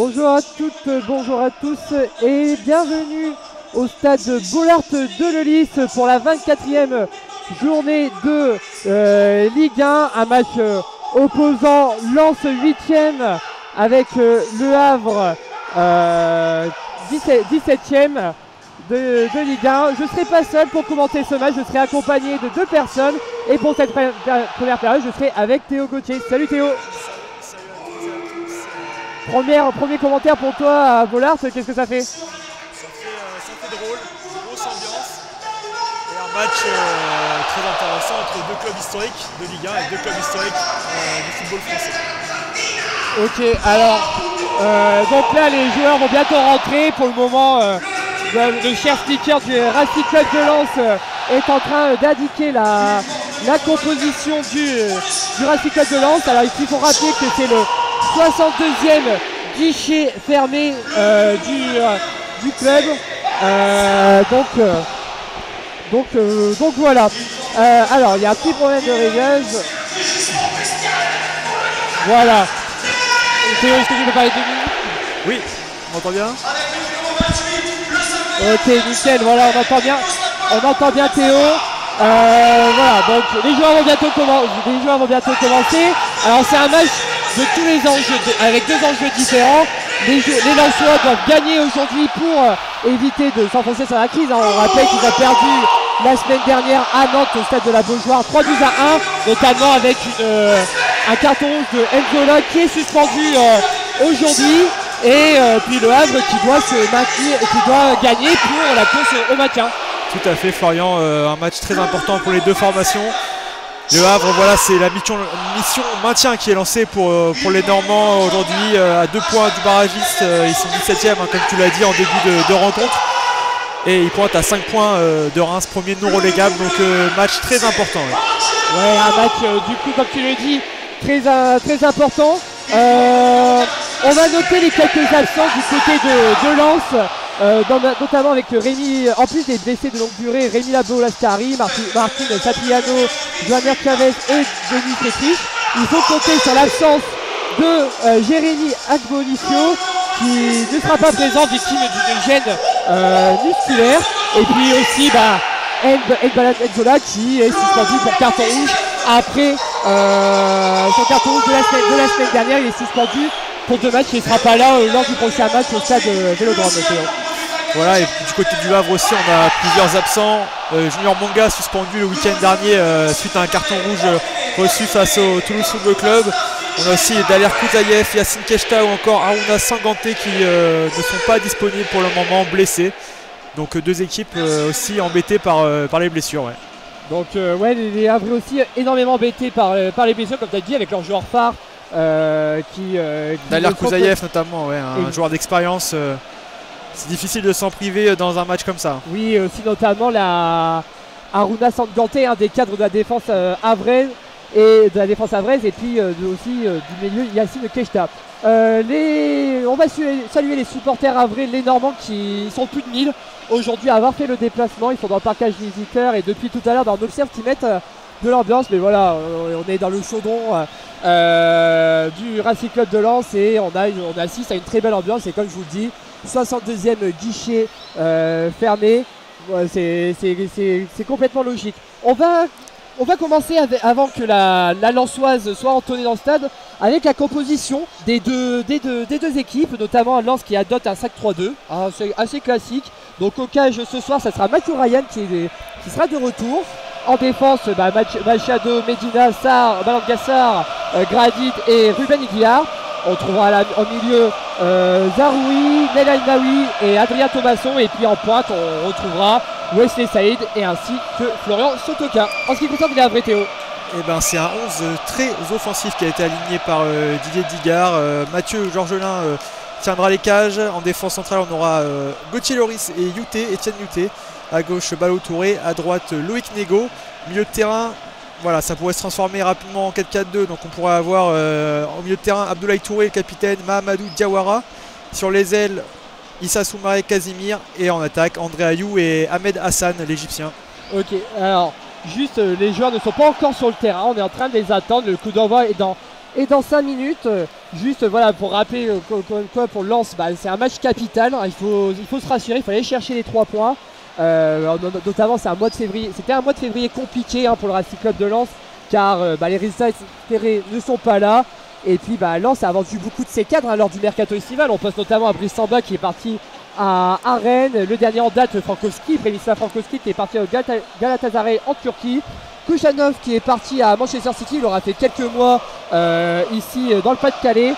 Bonjour à toutes, bonjour à tous et bienvenue au stade Bollaert de Leulis pour la 24e journée de Ligue 1. Un match opposant Lens 8e avec Le Havre 17e de Ligue 1. Je ne serai pas seul pour commenter ce match, je serai accompagné de deux personnes. Et pour cette première période, je serai avec Théo Gauthier. Salut Théo. Premier commentaire pour toi à Bollaert, qu'est-ce que ça fait? Ça fait drôle, une grosse ambiance et un match très intéressant entre deux clubs historiques de Ligue 1 et deux clubs historiques du football français. Ok, alors donc là les joueurs vont bientôt rentrer. Pour le moment, le cher speaker du Racing Club de Lens est en train d'indiquer la composition du Racing Club de Lens. Alors ici il faut rappeler que c'est le 62e guichet fermé du club. Donc voilà. Alors il y a un petit problème de réglage. Voilà. Théo, est-ce que tu peux parler 2 minutes? Oui, on m'entend bien? Ok, nickel, voilà, on entend bien Théo. Voilà, donc les joueurs vont bientôt commencer. Alors c'est un match de tous les enjeux, avec deux enjeux différents. Les Lensois doivent gagner aujourd'hui pour éviter de s'enfoncer sur la crise. On rappelle qu'ils ont perdu la semaine dernière à Nantes au stade de la Beaujoire 3-1, notamment avec un carton rouge de Enzola qui est suspendu aujourd'hui. Et puis Le Havre qui doit se maintenir, qui doit gagner pour la course au maintien. Tout à fait Florian, un match très important pour les deux formations. Le Havre, voilà, c'est la mission maintien qui est lancée pour les Normands aujourd'hui, à 2 points du barragiste. Ils sont 17e, comme tu l'as dit en début de rencontre. Et ils pointent à 5 points de Reims, premier non relégable. Donc match très important. Ouais, un match du coup, comme tu le dis, très important. On va noter les quelques absences du côté de Lens, notamment avec Rémi, en plus des blessés de longue durée, Rémi Labo-Lascari, Martin Satriano, Joanner Chavez et Denis Petric. Il faut compter sur l'absence de Jérémy Agbonicio qui ne sera pas présent, victime d'une gêne musculaire. Et puis aussi N'Balad Enzola qui est suspendu pour carton rouge après son carton rouge de la semaine dernière. Il est suspendu pour 2 matchs, il ne sera pas là lors du prochain match au stade Vélodrome. Voilà, et du côté du Havre aussi, on a plusieurs absents. Junior Manga suspendu le week-end dernier suite à un carton rouge reçu face au Toulouse Football Club. On a aussi Daler Kouzaïev, Yacine Keshta ou encore Aruna Sanganté qui ne sont pas disponibles pour le moment, blessés. Donc 2 équipes aussi embêtées par les blessures. Ouais. Donc les Havrais aussi énormément embêtés par les blessures, comme tu as dit, avec leur joueur phare. Daler Kouzaïev notamment, ouais, un joueur d'expérience. C'est difficile de s'en priver dans un match comme ça. Oui, aussi notamment Aruna Sanganté, un des cadres de la défense havraise et puis aussi du milieu Yacine Keshta. On va saluer les supporters havrais, les Normands qui sont plus de 1000 aujourd'hui à avoir fait le déplacement. Ils sont dans le parcage visiteur et depuis tout à l'heure on observe qu'ils mettent de l'ambiance, mais voilà, on est dans le chaudron du Racing Club de Lens et on assiste à une très belle ambiance. Et comme je vous le dis, 62e guichet fermé, c'est complètement logique. On va commencer avant que la Lensoise soit entonnée dans le stade avec la composition des deux équipes, notamment Lens qui adopte un 5-3-2, assez classique. Donc au cage ce soir, ça sera Mathieu Ryan qui sera de retour. En défense, Machado, Medina, Sarr, Malangassar, Gradit et Ruben Iguiar. On trouvera au milieu Zaroui, Nel Alnaoui et Adrien Thomasson. Et puis en pointe, on retrouvera Wesley Saïd et ainsi que Florian Sotoka. En ce qui concerne les Havrais, Théo. C'est un 11 très offensif qui a été aligné par Didier Digard. Mathieu Georgelin tiendra les cages. En défense centrale, on aura Gauthier Loris et Etienne Youté. À gauche, Balo Touré. À droite, Loïc Nego. Milieu de terrain. Voilà, ça pourrait se transformer rapidement en 4-4-2. Donc on pourrait avoir au milieu de terrain Abdoulaye Touré, le capitaine, Mahamadou Diawara. Sur les ailes, Issa Soumaré Casimir. Et en attaque, André Ayou et Ahmed Hassan, l'Égyptien. Ok, alors juste les joueurs ne sont pas encore sur le terrain. On est en train de les attendre. Le coup d'envoi est dans Et dans 5 minutes, juste voilà pour rappeler quoi pour Lens, c'est un match capital, hein, il faut se rassurer, il faut aller chercher les 3 points. Notamment c'est un mois de février, c'était un mois de février compliqué hein, pour le Racing Club de Lens, car les résultats espérés ne sont pas là. Et puis Lens a vendu beaucoup de ses cadres hein, lors du mercato estival. On pense notamment à Brice Samba qui est parti à Rennes, le dernier en date Frankowski, Prémissa Frankowski qui est parti au Galatasaray en Turquie, Kouchanov qui est parti à Manchester City, il aura fait quelques mois ici dans le Pas-de-Calais.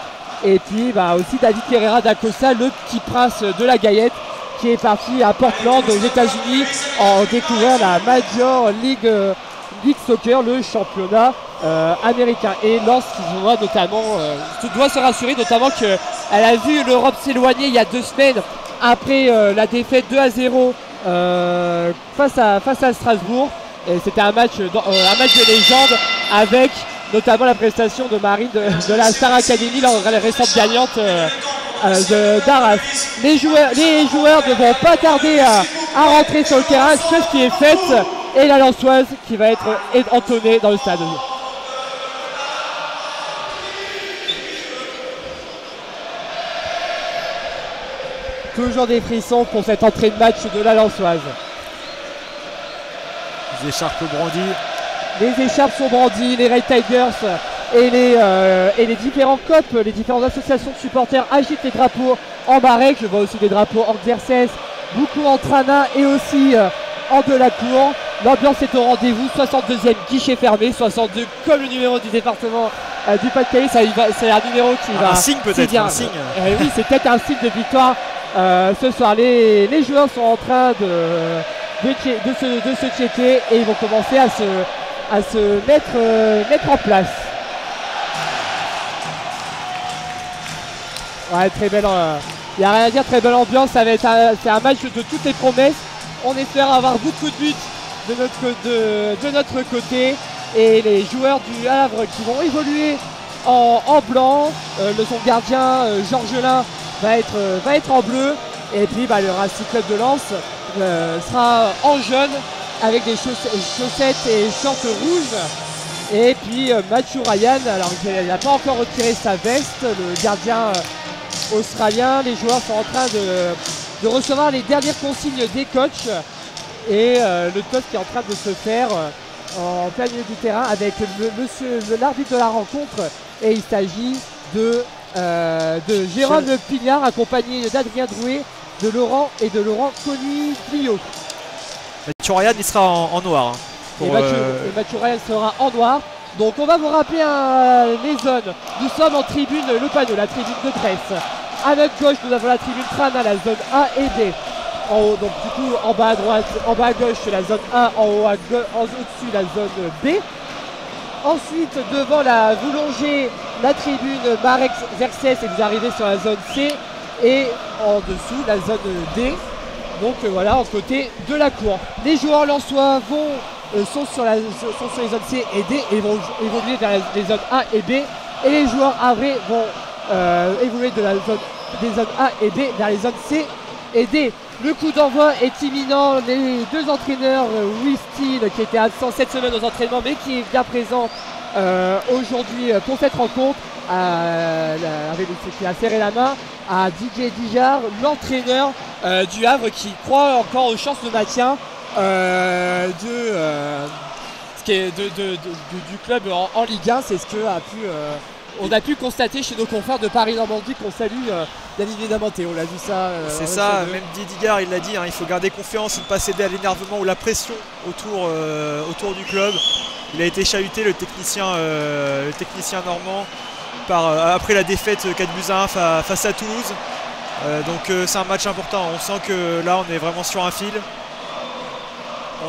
Et puis aussi David Pereira d'Acosta, le petit prince de la Gaillette, qui est parti à Portland aux États-Unis en découvrant la Major League Soccer, le championnat américain. Et Lens qui doit se rassurer, notamment qu'elle a vu l'Europe s'éloigner il y a 2 semaines après la défaite 2-0 face à Strasbourg. Et c'était un match de légende avec notamment la prestation de Marine de la Star Academy, la récente gagnante d'Arras. Les joueurs ne vont pas tarder à rentrer sur le terrain, chose qui est faite, et la Lensoise qui va être entonnée dans le stade. Toujours des frissons pour cette entrée de match de la Lensoise. Les écharpes brandies. Les écharpes sont brandies, les Red Tigers et les différents COP, les différentes associations de supporters agitent les drapeaux en Marek. Je vois aussi des drapeaux en Xerxes, beaucoup en Trana et aussi en Delacour. L'ambiance est au rendez-vous, 62e guichet fermé, 62 comme le numéro du département du Pas-de-Calais. C'est un numéro qui va... Un signe peut-être, un signe. Oui, c'est peut-être un signe de victoire ce soir. Les joueurs sont en train de se checker et ils vont commencer à se mettre en place. Ouais, très belle. Il n'y a rien à dire, très belle ambiance. C'est un match de toutes les promesses. On espère avoir beaucoup de buts de notre côté. Et les joueurs du Havre qui vont évoluer en blanc. Son gardien Georgelin va être en bleu. Et puis le Racing Club de Lens sera en jaune avec des chaussettes et shorts rouges. Et puis Mathieu Ryan, alors il n'a pas encore retiré sa veste, le gardien australien. Les joueurs sont en train de recevoir les dernières consignes des coachs. Et le toss qui est en train de se faire en plein milieu du terrain avec l'arbitre de la rencontre. Et il s'agit de Jérôme Pignard accompagné d'Adrien Drouet, de Laurent Coni-Clio. Mathieu Ryan il sera en noir. Et Mathieu Ryan sera en noir. Donc on va vous rappeler les zones. Nous sommes en tribune Le Panneau, la tribune de Grèce. À notre gauche, nous avons la tribune Trana, la zone A et B. En haut, donc du coup en bas à droite, en bas à gauche la zone A, en haut au-dessus la zone B. Ensuite devant la Boulanger, la tribune Marek Xerxes et vous arrivez sur la zone C. Et en dessous la zone D. Donc voilà, en côté de la cour. Les joueurs lensois sont sur les zones C et D et vont évoluer vers les zones A et B. Et les joueurs havrais vont évoluer des zones A et B vers les zones C et D. Le coup d'envoi est imminent. Les deux entraîneurs, Louis Steele qui était absent cette semaine aux entraînements mais qui est bien présent aujourd'hui pour cette rencontre, qui a serré la main à Didier Dijard, l'entraîneur du Havre qui croit encore aux chances de maintien du club en Ligue 1. C'est ce que on a pu constater chez nos confrères de Paris-Normandie qu'on salue bien évidemment. Théo, on l'a vu ça. C'est ça, même Didier Digard il l'a dit, il faut garder confiance, ne pas céder à l'énervement ou la pression autour du club. Il a été chahuté le technicien normand après la défaite 4-1 face à Toulouse. Donc c'est un match important, on sent que là on est vraiment sur un fil.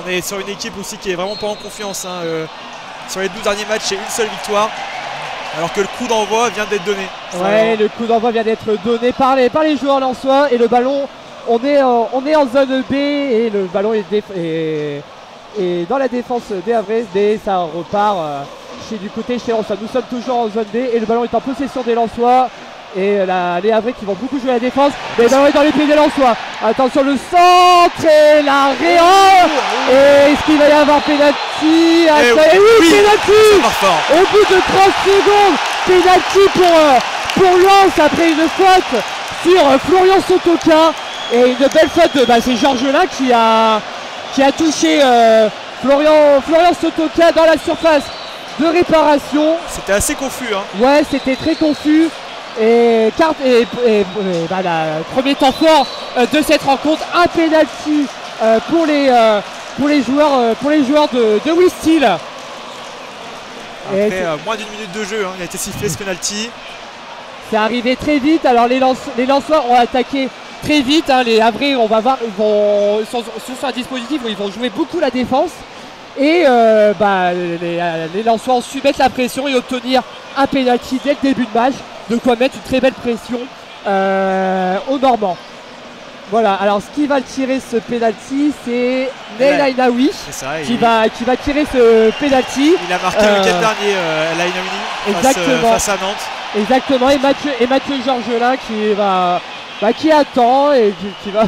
On est sur une équipe aussi qui est vraiment pas en confiance. Sur les 12 derniers matchs, c'est une seule victoire. Alors que le coup d'envoi vient d'être donné. Ouais, le coup d'envoi vient d'être donné par les joueurs lensois. Et le ballon, on est en zone B et le ballon est dans la défense des Havrais. Et ça repart du côté chez Lensois. Nous sommes toujours en zone B et le ballon est en possession des Lensois. Et les Havrais qui vont beaucoup jouer la défense. Mais le ballon est dans les pieds des Lensois. Attention, le centre et l'arrêt. Et est-ce qu'il va y avoir pénalty? Oui, pénalty au bout de 30 secondes. penalty pour Lens après une faute sur Florian Sotoka. Et une belle faute de c'est Georges Lain qui a touché Florian Sotoka dans la surface de réparation. C'était assez confus. Hein. Ouais, c'était très confus. Et le premier temps fort de cette rencontre, un penalty pour les joueurs de Wistil. Après moins d'une minute de jeu, hein, il a été sifflé ce penalty. C'est arrivé très vite. Alors les Lensois ont attaqué très vite. Hein. Les Havrais, on va voir, sont sur un dispositif où ils vont jouer beaucoup la défense. Et les Lensois ont su mettre la pression et obtenir un penalty dès le début de match. De quoi mettre une très belle pression aux Normands. Voilà, alors ce qui va le tirer ce penalty, c'est Neil Ainaoui qui va tirer ce penalty. Il a marqué le week-end dernier El Ainaoui face à Nantes. Exactement, et Mathieu Georgelin qui attend et qui va.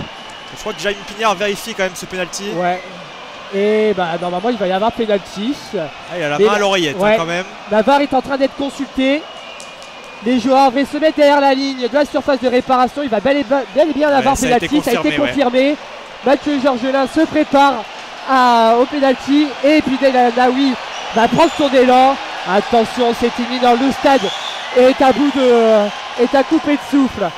Je crois que Jaime Pignard vérifie quand même ce penalty. Ouais. Et normalement il va y avoir penalty. Il a la main à l'oreillette quand même. La VAR est en train d'être consultée. Les joueurs vont se mettre derrière la ligne de la surface de réparation. Il va bel et bien avoir penalty. Ça a été confirmé. Ouais. Mathieu Georgelin se prépare au penalty. Et puis Neil Ainaoui va prendre son élan. Attention, c'est imminent. Le stade est à couper de souffle.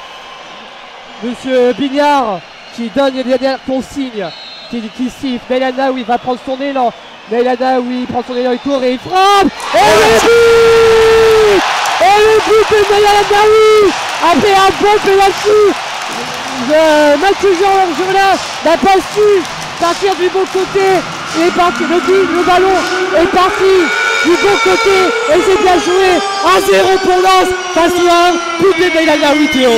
Monsieur Bignard qui donne les dernières consignes, qui siffle. Neil Ainaoui va prendre son élan. Neil Ainaoui prend son élan, il court et il frappe. Et le but! Et le but de Neil Ainaoui après un bon penalty. Mathieu Georgelin n'a pas su partir du bon côté. Le ballon est parti du bon côté et c'est bien joué. 1-0 pour Lens face à un but de Neil Ainaoui, Théo.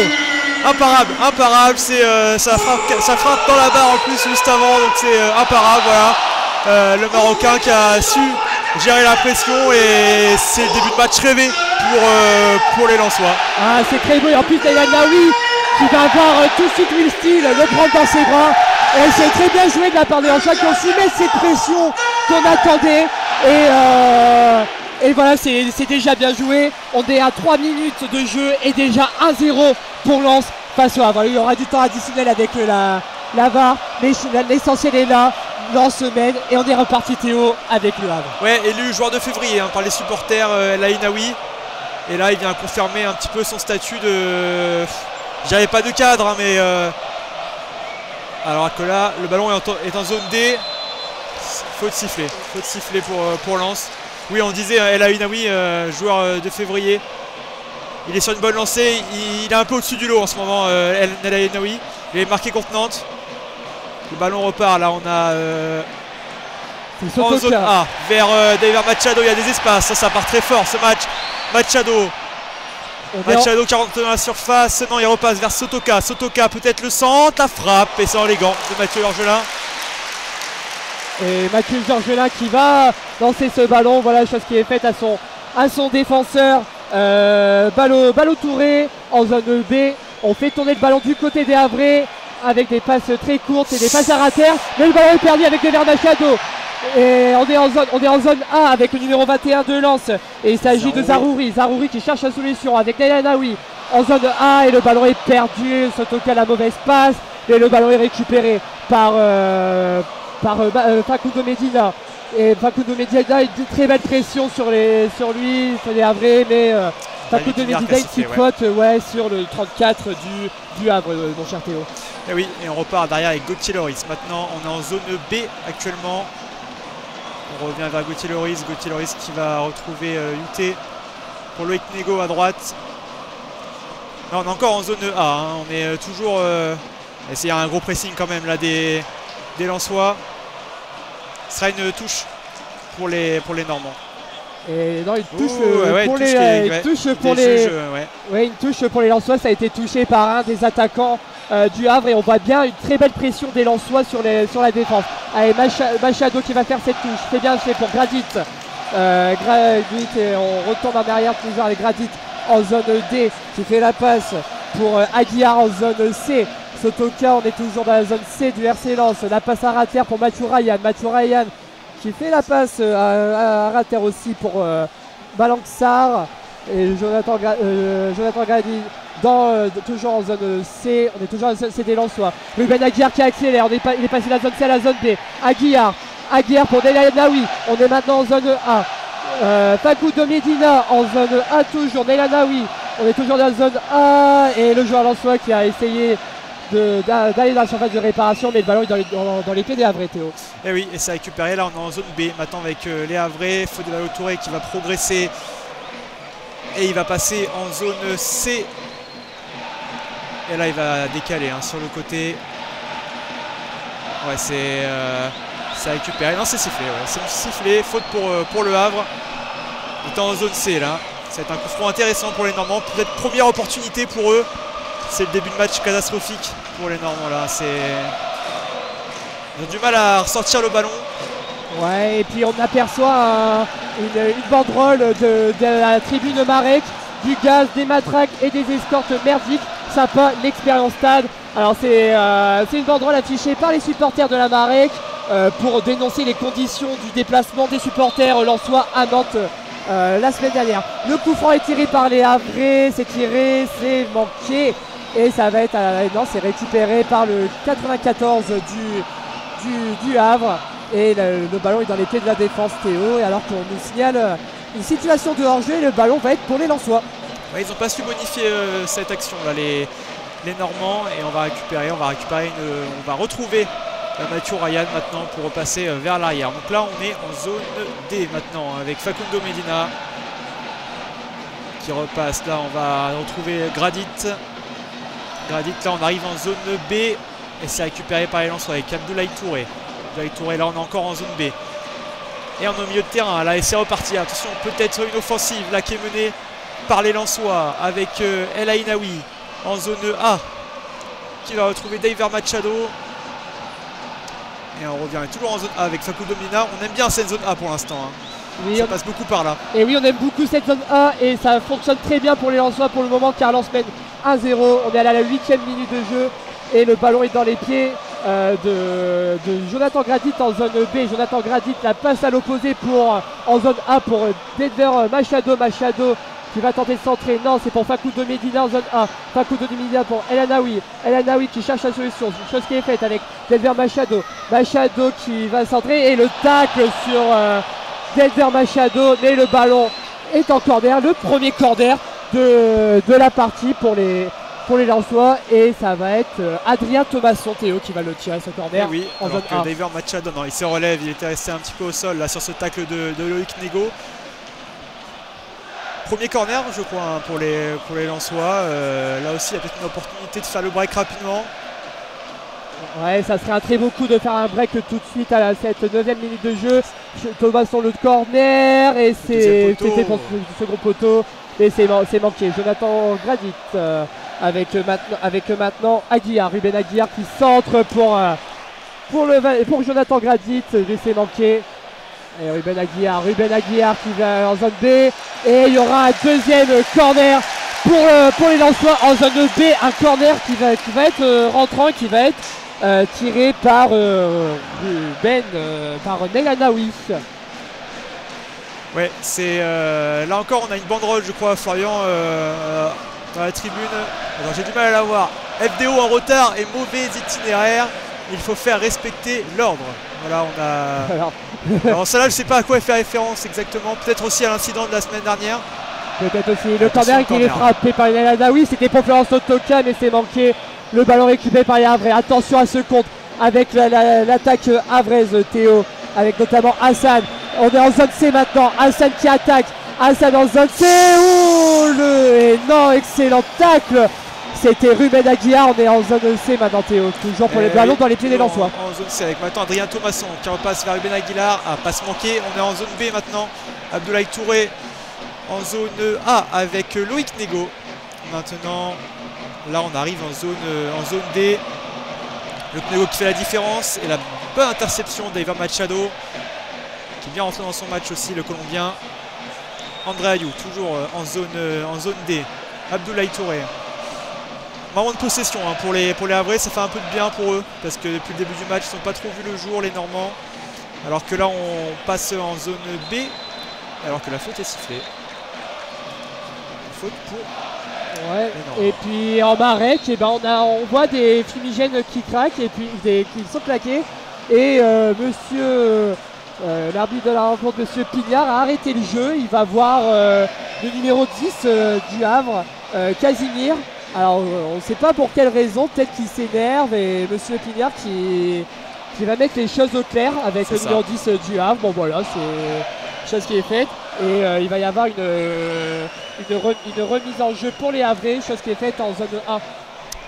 Imparable, ça frappe dans la barre en plus juste avant, donc c'est imparable, voilà. Le Marocain qui a su gérer la pression et c'est le début de match rêvé pour les Lensois. Ah, c'est très beau, et en plus Neil Ainaoui qui va avoir tout de suite Wistil, le prendre dans ses bras. Et c'est très bien joué de la part des Lensois qui ont su mettre cette pression qu'on attendait. Et voilà, c'est déjà bien joué. On est à 3 minutes de jeu et déjà 1-0 pour Lens face au Havre. Il y aura du temps additionnel avec la VAR, mais l'essentiel est là. Lens mène et on est reparti, Théo, avec le Havre. Ouais, élu joueur de février par les supporters El Ainaoui. Et là, il vient confirmer un petit peu son statut de... J'avais pas de cadre, mais... Alors que là, le ballon est en zone D. Faute sifflée pour Lens. Oui, on disait El Ainaoui, joueur de février. Il est sur une bonne lancée. Il est un peu au-dessus du lot en ce moment, El Ainaoui. Il est marqué contre Nantes. Le ballon repart. Là, on a en zone A vers Machado. Il y a des espaces. Ça part très fort ce match. Machado qui rentre dans la surface. Non, il repasse vers Sotoka. Sotoka, peut-être le centre. La frappe. Et c'est dans les gants de Mathieu Georgelin. Et Mathieu Georgelin qui va lancer ce ballon. Voilà, chose qui est faite à son défenseur. Ballot Touré en zone B. On fait tourner le ballon du côté des Havrais avec des passes très courtes et des passes à rater. Mais le ballon est perdu avec Dever Machado. Et on est en zone A avec le numéro 21 de Lens. Et il s'agit de Zarouri qui cherche la solution avec Neil Ainaoui en zone A. Et le ballon est perdu. Sotoka la mauvaise passe. Et le ballon est récupéré par Facundo Medina. Et Facundo Medina, une très belle pression sur les Havrais, mais Facundo Medina, une petite faute sur le 34 du Havre, mon cher Théo. Et oui, et on repart derrière avec Gauthier Loris. Maintenant, on est en zone B actuellement. On revient vers Gauthier Loris qui va retrouver UT pour Loïc Nego à droite. Non, on est encore en zone A, hein. On est toujours... il y a un gros pressing quand même là des Lensois. Ce sera une touche pour les Normands. Et non, une touche pour les Lensois. Ça a été touché par un des attaquants du Havre et on voit bien une très belle pression des Lensois sur la défense. Allez, Machado qui va faire cette touche. C'est bien fait pour Gradit. Et on retourne en arrière toujours avec Gradit en zone D qui fait la passe pour Aguiar en zone C. Sotoka, on est toujours dans la zone C du RC Lens. La passe à Rater pour Mathieu Ryan qui fait la passe à Rater aussi pour Balanxar. Et Jonathan Grady toujours en zone C. On est toujours en zone C des Lensois. Ruben Aguiar qui accélère. Il est passé de la zone C à la zone B. Aguiar pour Nelanaoui. On est maintenant en zone A. Facundo Medina en zone A toujours. Nelanaoui. On est toujours dans la zone A. Et le joueur lensois qui a essayé d'aller dans la surface de réparation, mais le ballon est dans les pieds des Havrais, Théo. Et oui, et c'est récupéré. Là, on est en zone B maintenant avec les Havrais. Fodé Touré qui va progresser. Et il va passer en zone C. Et là, il va décaler sur le côté. Ouais, c'est récupéré. Non, c'est sifflé. Ouais. C'est sifflé. Faute pour le Havre. Il est en zone C là. Ça va être un coup franc intéressant pour les Normands. Peut-être première opportunité pour eux. C'est le début de match catastrophique pour les Normands là. Ils ont du mal à ressortir le ballon. Ouais, et puis on aperçoit une banderole de la tribune Marek, du gaz, des matraques et des escortes merdiques. Sympa, l'expérience stade. Alors c'est une banderole affichée par les supporters de la Marek pour dénoncer les conditions du déplacement des supporters lensois à Nantes la semaine dernière. Le coup franc est tiré par les Havrais, c'est tiré, c'est manqué. Et ça va être non, c'est récupéré par le 94 du Havre. Et le ballon est dans les pieds de la défense, Théo. Et alors qu'on nous signale une situation de hors-jeu, et le ballon va être pour les Lensois. Ouais, ils n'ont pas su bonifier cette action là, les Normands. Et on va retrouver Mathieu Ryan maintenant pour repasser vers l'arrière. Donc là on est en zone D maintenant avec Facundo Medina qui repasse. Là on va retrouver Gradit. Là on arrive en zone B et c'est récupéré par les Lensois avec Abdoulaye Touré. Là on est encore en zone B. Et on est au milieu de terrain. Là et c'est reparti. Attention, peut-être une offensive là qui est menée par les Lensois avec El Ainaoui en zone A qui va retrouver Daver Machado. Et on revient toujours en zone A avec Facundo Medina. On aime bien cette zone A pour l'instant. Oui, ça passe beaucoup par là. Et oui, on aime beaucoup cette zone A et ça fonctionne très bien pour les Lensois pour le moment car Lens mène 1-0. On est à la 8e minute de jeu et le ballon est dans les pieds de Jonathan Gradit en zone B. Jonathan Gradit la passe à l'opposé en zone A pour Denver Machado. Machado qui va tenter de centrer. Non, c'est pour Facundo Medina en zone A. Facundo Medina pour El Ainaoui. El Ainaoui qui cherche la solution. Chose qui est faite avec Denver Machado. Machado qui va centrer et le tacle sur Denver Machado. Mais le ballon est en corner. Le premier corner de la partie pour les Lensois. Et ça va être Adrien Thomasson, Théo, qui va le tirer ce corner oui, en zone A. Denver Machado, non, il se relève. Il était resté un petit peu au sol là sur ce tacle de Loïc Nego. Premier corner je crois pour les Lensois. Là aussi il y a peut-être une opportunité de faire le break rapidement. Ouais, ça serait un très beau coup de faire un break tout de suite à cette 9e minute de jeu. Thomasson le corner et c'est pour ce second poteau. Et c'est manqué. Jonathan Gradit avec maintenant Aguiar. Ruben Aguiar qui centre pour Jonathan Gradit. Mais c'est manqué. Et Ruben Aguiar qui va en zone B. Et il y aura un deuxième corner pour les Lensois en zone B. Un corner qui va être rentrant, qui va être tiré par par Nelanaoui. Ouais, c'est là encore on a une banderole je crois Florian dans la tribune. Alors j'ai du mal à la voir. FDO en retard et mauvais itinéraire. Il faut faire respecter l'ordre. Voilà, on a. Alors celle-là, je sais pas à quoi elle fait référence exactement. Peut-être aussi à l'incident de la semaine dernière. Peut-être aussi. Le corner qui est frappé par El Ainaoui. C'était pour Florence Otoka, mais c'est manqué. Le ballon récupéré par les Havrais. Attention à ce compte avec l'attaque havraise, Théo. Avec notamment Hassan. On est en zone C maintenant. Hassan qui attaque. Hassan en zone C. Non, excellent tacle. C'était Ruben Aguiar, on est en zone C maintenant, Théo. Toujours pour les ballons dans les pieds des Lensois. En zone C avec maintenant Adrien Thomasson qui repasse vers Ruben Aguilar. Passe manquée. On est en zone B maintenant. Abdoulaye Touré en zone A avec Loïc Nego. Maintenant, là on arrive en zone D. Le Nego qui fait la différence. Et la bonne interception d'Iver Machado qui est bien rentré dans son match aussi, le Colombien. André Ayou, toujours en zone D. Abdoulaye Touré. Moment de possession pour les Havrais, ça fait un peu de bien pour eux parce que depuis le début du match ils n'ont pas trop vu le jour les Normands, alors que là on passe en zone B alors que la faute est sifflée. faute pour. Ouais. Et puis en Marek, eh ben on voit des fumigènes qui craquent et puis qui sont claqués. Et monsieur l'arbitre de la rencontre, monsieur Pignard, a arrêté le jeu. Il va voir le numéro 10 du Havre, Casimir. Alors on ne sait pas pour quelle raison, peut-être qu'il s'énerve, et monsieur Pignard qui va mettre les choses au clair avec le numéro 10 du Havre. Bon voilà, c'est chose qui est faite. Et il va y avoir une remise en jeu pour les Havrais, chose qui est faite en zone 1.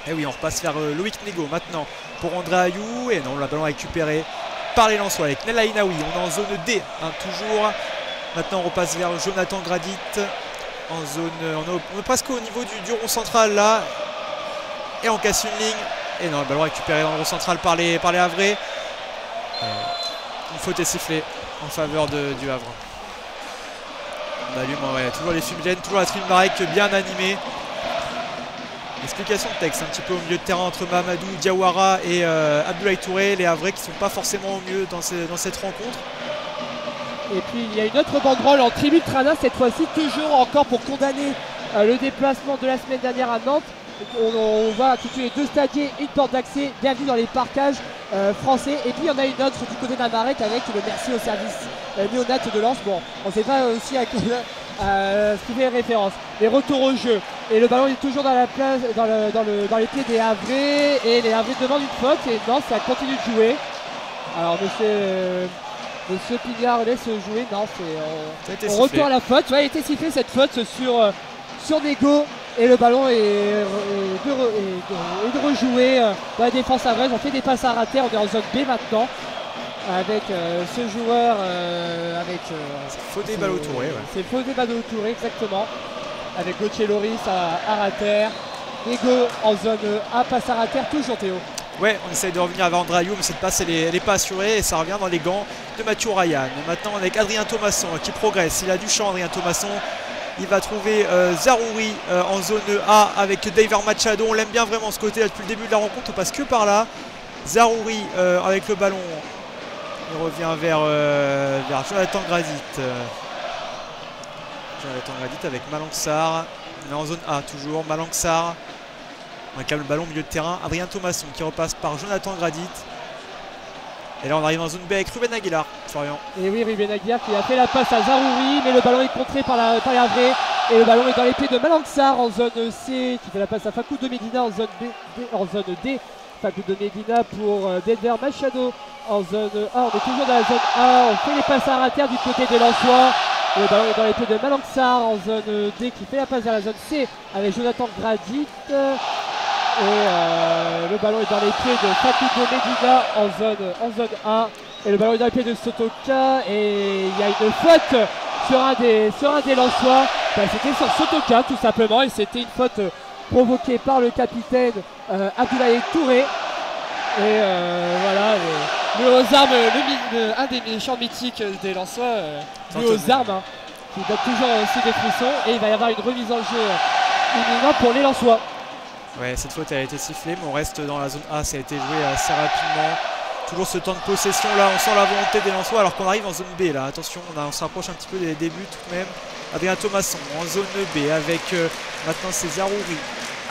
Et oui, on repasse vers Loïc Nego maintenant pour André Ayou. Et non, le ballon récupéré par les Lensois avec Nella Inaoui. On est en zone D, toujours. Maintenant, on repasse vers Jonathan Gradit. En zone, on est presque au niveau du rond central là. Et on casse une ligne. Et non, le ballon récupéré dans le rond central par les Havrais. Une faute est sifflée en faveur du Havre. On allume, ouais, toujours les fumigènes, toujours la tribune Marek bien animée. Explication de texte un petit peu au milieu de terrain entre Mamadou Diawara et Abdoulaye Touré, les Havrais qui ne sont pas forcément au mieux dans cette rencontre. Et puis il y a une autre banderole en tribune Trana, cette fois-ci toujours encore pour condamner le déplacement de la semaine dernière à Nantes. On va intituler 2 stadiers, une porte d'accès, bienvenue dans les parcages français. Et puis il y en a une autre du côté d'Amarek avec le merci au service néonat de Lens. Bon, on ne sait pas aussi à ce qui fait référence. Les retours au jeu. Et le ballon est toujours dans la place, dans les pieds des Havrais. Et les Havrais demandent une faute. Et non, ça continue de jouer. Alors monsieur Pignard laisse jouer. Non, on retourne à la faute. Ouais, il a été sifflé cette faute sur Nego. Et le ballon est de rejouer dans la défense havraise. On fait des passes à rater. On est en zone B maintenant. Avec ce joueur Fodé Ballo-Touré, ouais. C'est Fodé Ballo-Touré, exactement, avec Gauthier Loris à Rater, Nego en zone A, passe à Rater, toujours Théo. Ouais, on essaye de revenir avec André Ayou, mais cette passe elle est pas assurée et ça revient dans les gants de Mathieu Ryan. Maintenant avec Adrien Thomasson qui progresse, il a du champ Adrien Thomasson. Il va trouver Zarouri en zone A avec Daver Machado. On l'aime bien vraiment ce côté là depuis le début de la rencontre, on passe que par là. Zarouri avec le ballon. Il revient vers Jonathan Gradit. Jonathan Gradit avec Malanxar. On est en zone A toujours. Malanxar. On a quand même le ballon au milieu de terrain. Adrien Thomasson qui repasse par Jonathan Gradit. Et là on arrive en zone B avec Ruben Aguilar. Florian. Et oui, Ruben Aguilar qui a fait la passe à Zarouri, mais le ballon est contré par les Havrais. Et le ballon est dans les pieds de Malanxar en zone C, qui fait la passe à Fakou de Medina en zone D. Fakou de Medina pour Denver Machado en zone A. On est toujours dans la zone A. On fait les passes à rater du côté des Lensois. Le ballon est dans les pieds de Malanxar en zone D qui fait la passe vers la zone C avec Jonathan Gradit. Et le ballon est dans les pieds de Fakou de Medina en zone A. Et le ballon est dans les pieds de Sotoka. Et il y a une faute sur un des Lensois. C'était sur Sotoka tout simplement. Et c'était une faute provoqué par le capitaine Abdoulaye Touré. Et voilà, le aux armes, un des méchants mythiques des Lensois, le aux armes, qui donne toujours aussi des frissons. Et il va y avoir une remise en jeu imminente pour les Lensois. Ouais, cette faute elle a été sifflée, mais on reste dans la zone A, ça a été joué assez rapidement. Toujours ce temps de possession là, on sent la volonté des Lensois alors qu'on arrive en zone B là. Attention, on se rapproche un petit peu des débuts tout de même. Adrien Thomasson en zone B avec maintenant c'est Zarouri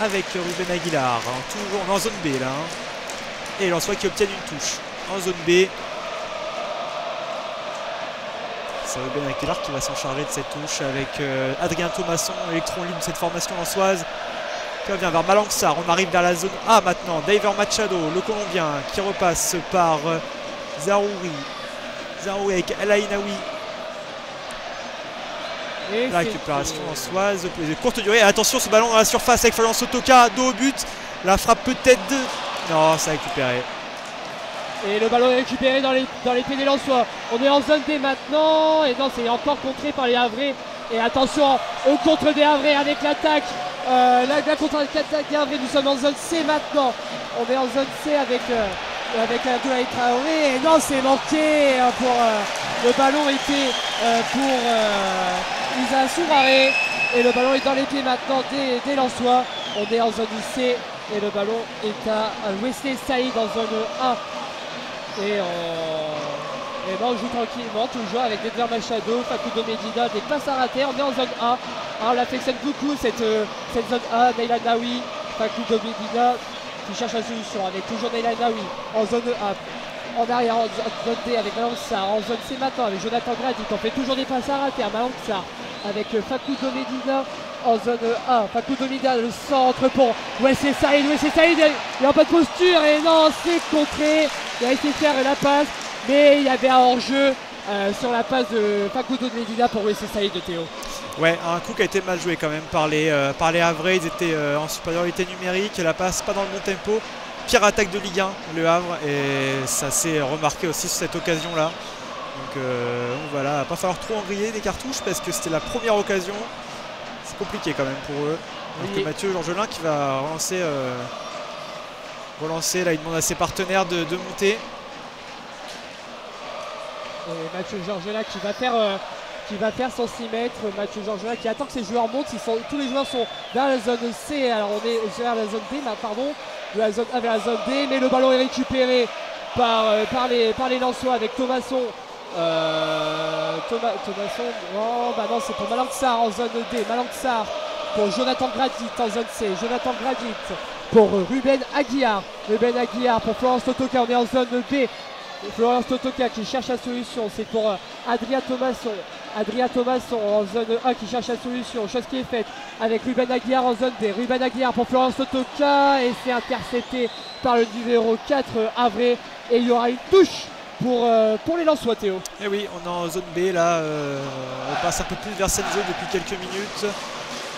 avec Ruben Aguilar, toujours en zone B là. Et Lensois qui obtiennent une touche en zone B. C'est Ruben Aguilar qui va s'en charger de cette touche avec Adrien Thomasson, électron libre de cette formation lensoise. Qui revient vers Malanxar, on arrive vers la zone A maintenant. Daver Machado, le Colombien, qui repasse par Zarouri. Zarouri avec El Ainaoui. La récupération lensoise, courte durée. Et attention, ce ballon dans la surface avec Florian Sotoka, dos au but. La frappe peut-être de. Non, ça a récupéré. Et le ballon est récupéré dans les pieds des Lensois. On est en zone D maintenant. Et non, c'est encore contré par les Havrais. Et attention au contre des Havrais avec l'attaque. La contre-attaque des Havrais. Nous sommes en zone C maintenant. On est en zone C avec Abdoulaye Traoré. Et non, c'est manqué pour le ballon était pour Isa Soumaré. Et le ballon est dans les pieds maintenant des Lensois. On est en zone C. Et le ballon est à Wesley Saïd en zone 1. Et ben on joue tranquillement, toujours avec Denver Machado, Facundo Medina, des passes à rater. On est en zone A. on l'affectionne beaucoup cette zone A. Neylan Naoui, Fakou Domedina qui cherche la solution avec toujours Neylan Naoui en zone A. En arrière, en zone D avec Malangsar, en zone C maintenant avec Jonathan Grady, on fait toujours des passes à rater à Malangsar avec Fakou Domedina en zone A. Fakou Domedina, le centre pour Wesley Saïd. Wesley Saïd, il n'a pas de posture et non, c'est contré. Il a essayé de faire la passe, mais il y avait un hors-jeu sur la passe de Fakou Domedina pour Wesley Saïd de Théo. Ouais, un coup qui a été mal joué quand même par les Havrais. Ils étaient en supériorité numérique, la passe pas dans le bon tempo. Pire attaque de Ligue 1, le Havre, et ça s'est remarqué aussi sur cette occasion-là. Donc voilà, il va pas falloir trop en griller des cartouches parce que c'était la première occasion. C'est compliqué quand même pour eux. Donc oui. Mathieu Georgelin qui va relancer, là il demande à ses partenaires de monter. Et Mathieu Georgelin qui va faire son 6 mètres. Mathieu Georgelin qui attend que ses joueurs montent. Tous les joueurs sont vers la zone C. Alors on est vers la zone D, pardon. De la zone A vers la zone D, mais le ballon est récupéré par les Lensois avec Thomasson. Thomasson, oh, bah non, c'est pour Malangsar en zone D. Malangsar pour Jonathan Gradit en zone C. Jonathan Gradit pour Ruben Aguiar. Ruben Aguiar pour Florence Totoka. On est en zone B. Florence Totoka qui cherche la solution. C'est pour Adrien Thomasson. Adrien Thomasson en zone A qui cherche la solution. Chose qui est faite avec Ruben Aguiar en zone D. Ruben Aguiar pour Florence Totoka et c'est intercepté par le numéro 4 Havrais. Et il y aura une touche pour les Lensois, Théo. Et oui, on est en zone B là. On passe un peu plus vers cette zone depuis quelques minutes.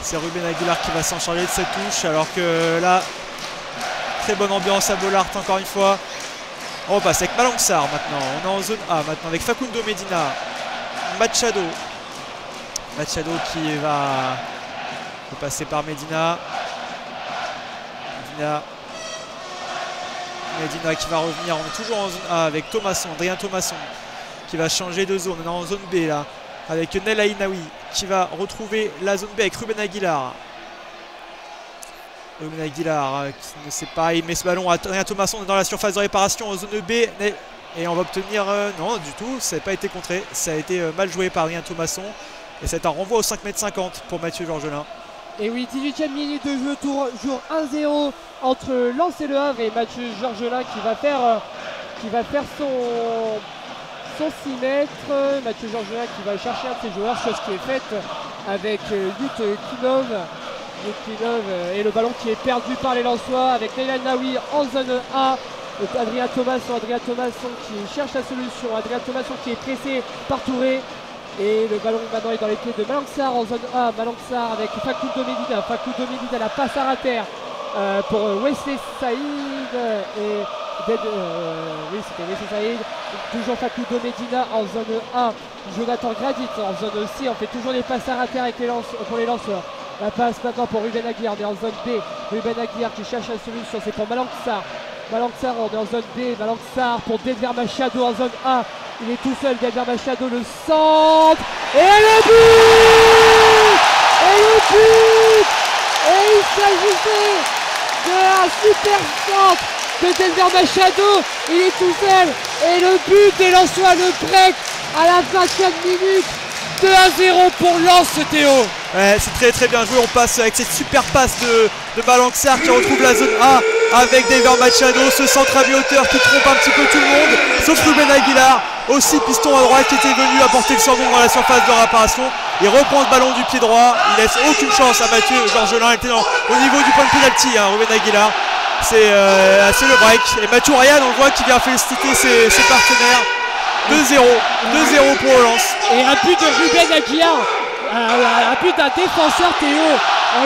C'est Ruben Aguilar qui va s'en charger de cette touche. Alors que là, très bonne ambiance à Bollaert encore une fois. On repasse avec Malangsar maintenant. On est en zone A maintenant avec Facundo Medina. Machado qui va passer par Medina qui va revenir. On est toujours en zone A avec Thomasson, Adrien Thomasson qui va changer de zone. On est en zone B là avec Neylan Naoui qui va retrouver la zone B avec Ruben Aguilar. Ruben Aguilar qui ne sait pas, il met ce ballon à Adrien Thomasson dans la surface de réparation en zone B. Et on va obtenir, non du tout, ça n'a pas été contré, ça a été mal joué par Adrien Thomasson. Et c'est un renvoi au 5,50 m pour Mathieu Georgelin. Et oui, 18e minute de jeu, jour 1-0 entre Lens et Le Havre. Et Mathieu Georgelin qui va faire son 6 mètres. Mathieu Georgelin qui va chercher un de ses joueurs, chose qui est faite avec Yut Kinov. Et le ballon qui est perdu par les Lensois avec Neylan Naoui en zone A. Adrien Thomasson qui cherche la solution. Adrien Thomasson qui est pressé par Touré. Et le ballon maintenant est dans les pieds de Malangsar en zone A. Malangsar avec Fakou Domedina. La passe à rater pour Wesley Saïd. Et oui, c'était Wesley Saïd. Toujours Fakou Domedina en zone A. Jonathan Gradit en zone C. On fait toujours des passes à rater pour les lanceurs. La passe maintenant pour Ruben Aguiar. On est en zone B. Ruben Aguiar qui cherche la solution. C'est pour Malangsar. On est en zone B. Malangsar pour Denver Machado en zone A. Il est tout seul, Denver Machado, le centre. Et le but! Et il s'agissait d'un super centre de Denver Machado. Il est tout seul. Et le but des Lensois, le break à la 24 minutes. 2-0 pour Lens, Théo. Ouais, c'est très très bien joué. On passe avec cette super passe de Malangsar qui retrouve la zone A avec Denver Machado, ce centre à mi-hauteur qui trompe un petit peu tout le monde, sauf Ruben Aguilar, aussi piston à droite qui était venu apporter le second dans la surface de réparation. Il reprend le ballon du pied droit, il laisse aucune chance à Mathieu Georgelin. Il était au niveau du point de pénalty, Ruben Aguilar. C'est le break. Et Mathieu Ryan, on le voit, qui vient féliciter ses partenaires. 2-0 pour Lens. Et un but de Ruben Aguilar, un but d'un défenseur, Théo.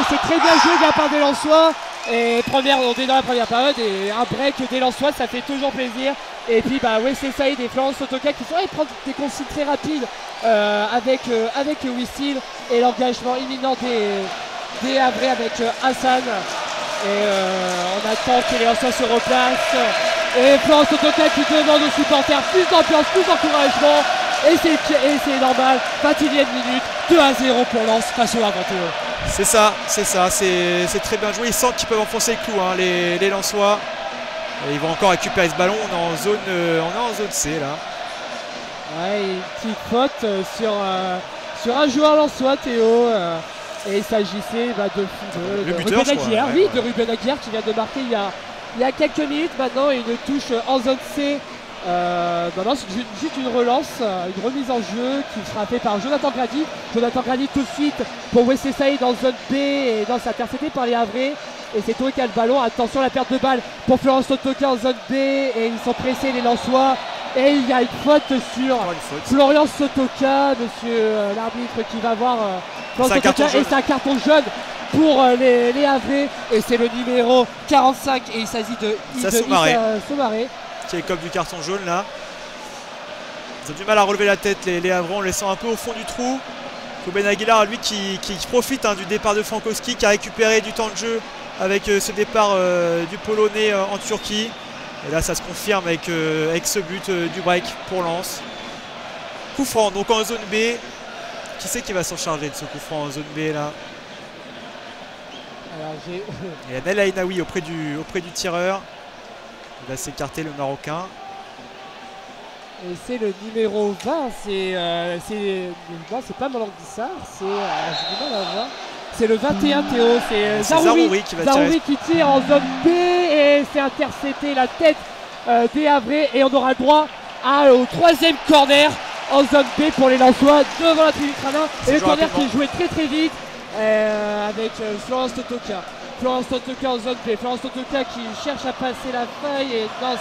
C'est très bien joué de la part des Lensois. Et on est dans la première période et un break des Lensois, ça fait toujours plaisir. Et puis Wesley Saïd et Florence Totoka qui sont allés prendre des consignes très rapides avec Wissel et l'engagement imminent des Havrais avec Hassan. Et on attend que les Lensois se replacent. Et Florence Totoka qui demande aux supporters plus d'ambiance, plus d'encouragement. Et c'est normal, 21e minute, 2-0 pour Lens face au Havre. C'est ça, c'est très bien joué. Ils sentent qu'ils peuvent enfoncer le clou, les Lensois. Et ils vont encore récupérer ce ballon. On est en zone C là. Ouais, une petite faute sur un joueur lensois, Théo. Et il s'agissait de buteur, Ruben Aguiar, ouais, de Ruben Aguiar qui vient de marquer il y a quelques minutes maintenant, et une touche en zone C. Non, c'est juste une relance, une remise en jeu qui sera faite par Jonathan Grady. Jonathan Grady tout de suite pour Wesley Saïd en zone B, et c'est intercepté par les Havrais. Et c'est Touré qui a le ballon. Attention, la perte de balle pour Florence Sotoka en zone B, et ils sont pressés les Lensois. Et il y a une faute sur Florian Sotoka, monsieur l'arbitre qui va voir Florence Sotoka, et c'est un carton jaune pour les Havrais, et c'est le numéro 45, et il s'agit de Issa Soumaré qui est comme du carton jaune là. Ils ont du mal à relever la tête les Havrais, en laissant un peu au fond du trou. Ruben Aguilar, lui qui profite du départ de Frankowski, qui a récupéré du temps de jeu avec ce départ du Polonais en Turquie. Et là ça se confirme avec ce but du break pour Lens. Coup franc donc en zone B. Qui c'est qui va s'en charger de ce coup franc en zone B là? Alors, il y a Nel Ainaoui auprès du tireur. Il va s'écarter le Marocain. Et c'est le numéro 20, c'est pas Malang Dissar, j'ai du mal à voir. C'est le 21 Théo, c'est Zarouri qui tire en zone B, et c'est intercepté la tête des Havrais, et on aura le droit au troisième corner en zone B pour les Lensois devant la tribune Cranin. Et le corner qui est joué très très vite avec Florence Sotoka. Florence Sotoka en zone B, Florence Sotoka qui cherche à passer la faille, et non,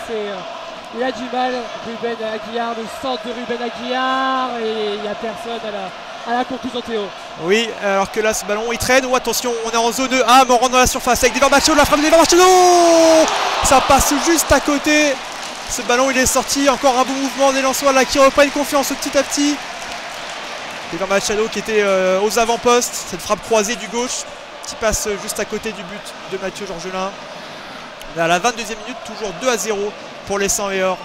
il a du mal. Ruben Aguiar, le centre de Ruben Aguiar, et il n'y a personne à la conclusion Théo. Oui, alors que là ce ballon il traîne. Oh, attention, on est en zone A, mais on rentre dans la surface avec Dever Machado, la frappe de Dever Machado. Ça passe juste à côté. Ce ballon il est sorti, encore un bon mouvement des Lensois là qui reprennent confiance petit à petit. Dever Machado qui était aux avant-postes, cette frappe croisée du gauche qui passe juste à côté du but de Mathieu Georgelin. À la 22e minute, toujours 2-0 pour les 100 et or.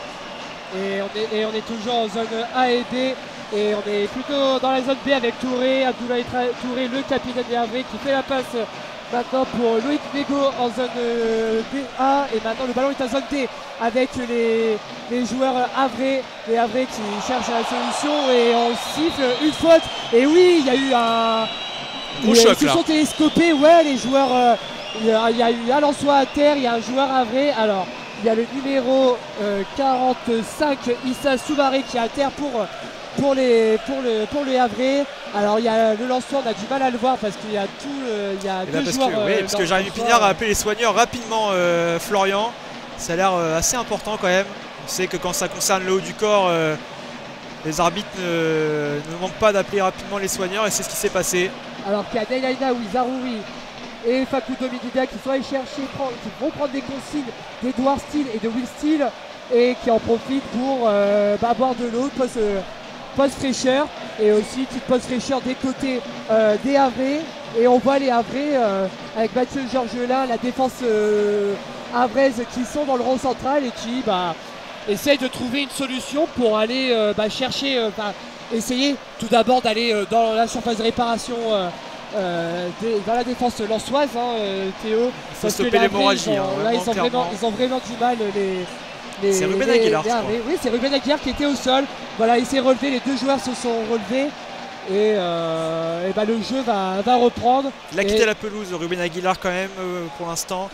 Et on est toujours en zone A et B, et on est plutôt dans la zone B avec Touré, Abdoulaye Touré, le capitaine des Havrais, qui fait la passe maintenant pour Loïc Nego en zone BA, et maintenant le ballon est en zone D avec les joueurs Havrais, les Havrais qui cherchent la solution, et on siffle une faute. Et oui, il y a eu gros choc, ils se sont télescopés, ouais, les joueurs. Il y a eu un Lensois à terre, il y a un joueur Havrais. Alors, il y a le numéro 45, Issa Soumaré, qui est à terre pour les Havrais. Alors, il y a le Lensois, on a du mal à le voir parce qu'il y a deux joueurs. Parce que Jérémy Pignard a appelé les soigneurs rapidement, Florian. Ça a l'air assez important quand même. On sait que quand ça concerne le haut du corps, les arbitres ne manquent pas d'appeler rapidement les soigneurs, et c'est ce qui s'est passé. Alors qu'il y a Nel Ainaoui, Zarouri et Fakou Domidida qui sont allés chercher, qui vont prendre des consignes d'Edouard Steele et de Will Steele, et qui en profitent pour boire de l'eau, post fraîcheur, et aussi petite post fraîcheur des côtés des Havrais. Et on voit les Havrais avec Mathieu Georgelin, la défense havraise, qui sont dans le rond central et qui essayent de trouver une solution pour aller chercher, essayer tout d'abord d'aller dans la surface de réparation dans la défense lensoise, Théo. Il faut stopper l'hémorragie. Ils ont vraiment du mal. C'est Ruben Aguilar. Oui, c'est Ruben Aguilar qui était au sol. Voilà, il s'est relevé, les deux joueurs se sont relevés. Et le jeu va reprendre. Il a quitté la pelouse, Ruben Aguilar, quand même, pour l'instant.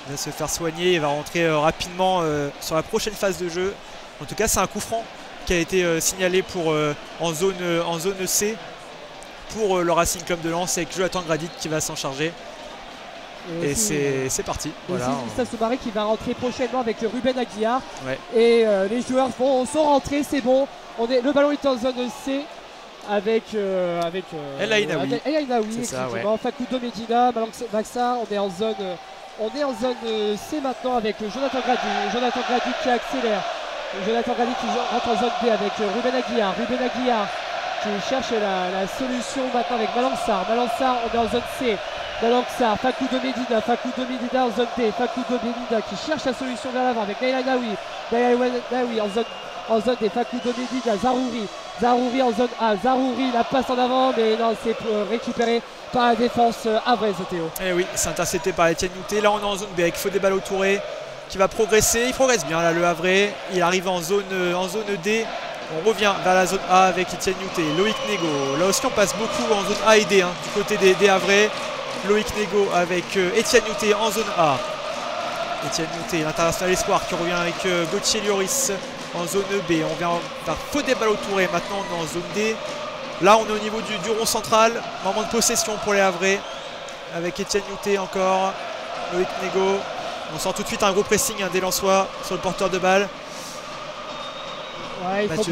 Il va se faire soigner, il va rentrer rapidement sur la prochaine phase de jeu. En tout cas, c'est un coup franc qui a été signalé en zone C pour le Racing Club de Lens, avec Jonathan Grady qui va s'en charger. Et c'est parti. Voilà. Issa Soumaré qui va rentrer prochainement avec Ruben Aguiar. Ouais. Et les joueurs sont rentrés, c'est bon. Le ballon est en zone C avec El Ainaoui. El Ainaoui, exactement. Facundo Medina, Maxa, on est en zone C maintenant avec Jonathan Grady qui accélère. Jonathan Grady qui rentre en zone B avec Ruben Aguiar qui cherche la solution maintenant avec Malangsar. On est en zone C. Malangsar, Facundo Medina en zone D. Facundo Medina qui cherche la solution vers l'avant avec Naïla Naoui en zone D. Facundo Medina, Zarouri en zone A. Zarouri, la passe en avant, mais non, c'est récupéré par la défense havraise, Théo. Et oui, c'est intercepté par Etienne Nouté. Là, on est en zone B avec Fodé Ballo-Touré qui va progresser. Il progresse bien là, le Havrais. Il arrive en zone D On revient vers la zone A avec Etienne Youté, Loïc Nego. Là aussi on passe beaucoup en zone A et D, hein, du côté des Havrais. Loïc Nego avec Etienne Youté en zone A. Etienne Youté, l'international espoir qui revient avec Gauthier Lloris en zone B. On vient par Fodé Ballo-Touré, maintenant on est en zone D. Là on est au niveau du rond central, moment de possession pour les Havrais. Avec Etienne Youté encore, Loïc Nego. On sent tout de suite un gros pressing des Lensois sur le porteur de balle. Ouais, ils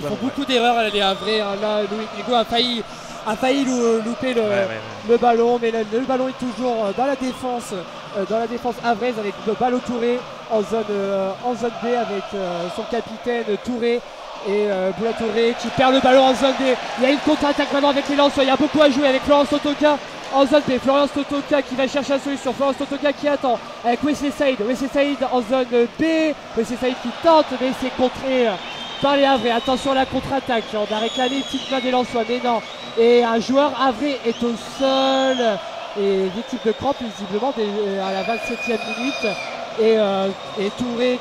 font beaucoup d'erreurs les Havrais. Hein. Là, Loïc Nego a failli louper le ballon, mais le ballon est toujours dans la défense havraise avec Ballo-Touré en zone B avec son capitaine Touré et Boula Touré qui perd le ballon en zone D. Il y a une contre-attaque maintenant avec les Lensois. Il y a beaucoup à jouer avec Florence Totoka en zone B. Florence Totoka qui va chercher la solution. Florence Totoka qui attend avec Wesley Saïd. Wesley Saïd en zone B. Wesley Saïd qui tente, mais c'est contré par les Havrais. Attention à la contre-attaque. On a réclamé une petite main des Lensois, mais non. Et un joueur Havrais est au sol et victime de crampes visiblement à la 27e minute. Et Touré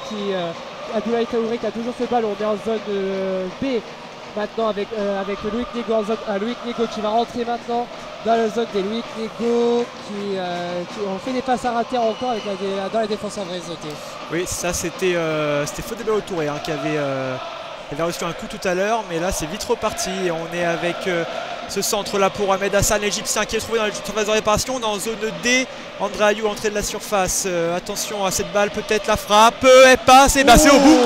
Abdoulaye Touré qui a toujours ce ballon. On est en zone B maintenant avec Loïc Nego en zone A. Loïc Nego qui va rentrer maintenant dans la zone des Loïc Nego qui ont fait des passes à rater encore avec dans la défense havraise. Oui, ça c'était Fodé Ballo-Touré qui avait reçu un coup tout à l'heure, mais là c'est vite reparti. Et on est avec ce centre là pour Ahmed Hassan, l'Égyptien qui est trouvé dans la surface de réparation. On est en zone D. André Ayou, entrée de la surface. Attention à cette balle, peut-être la frappe. Elle passe et c'est au bout.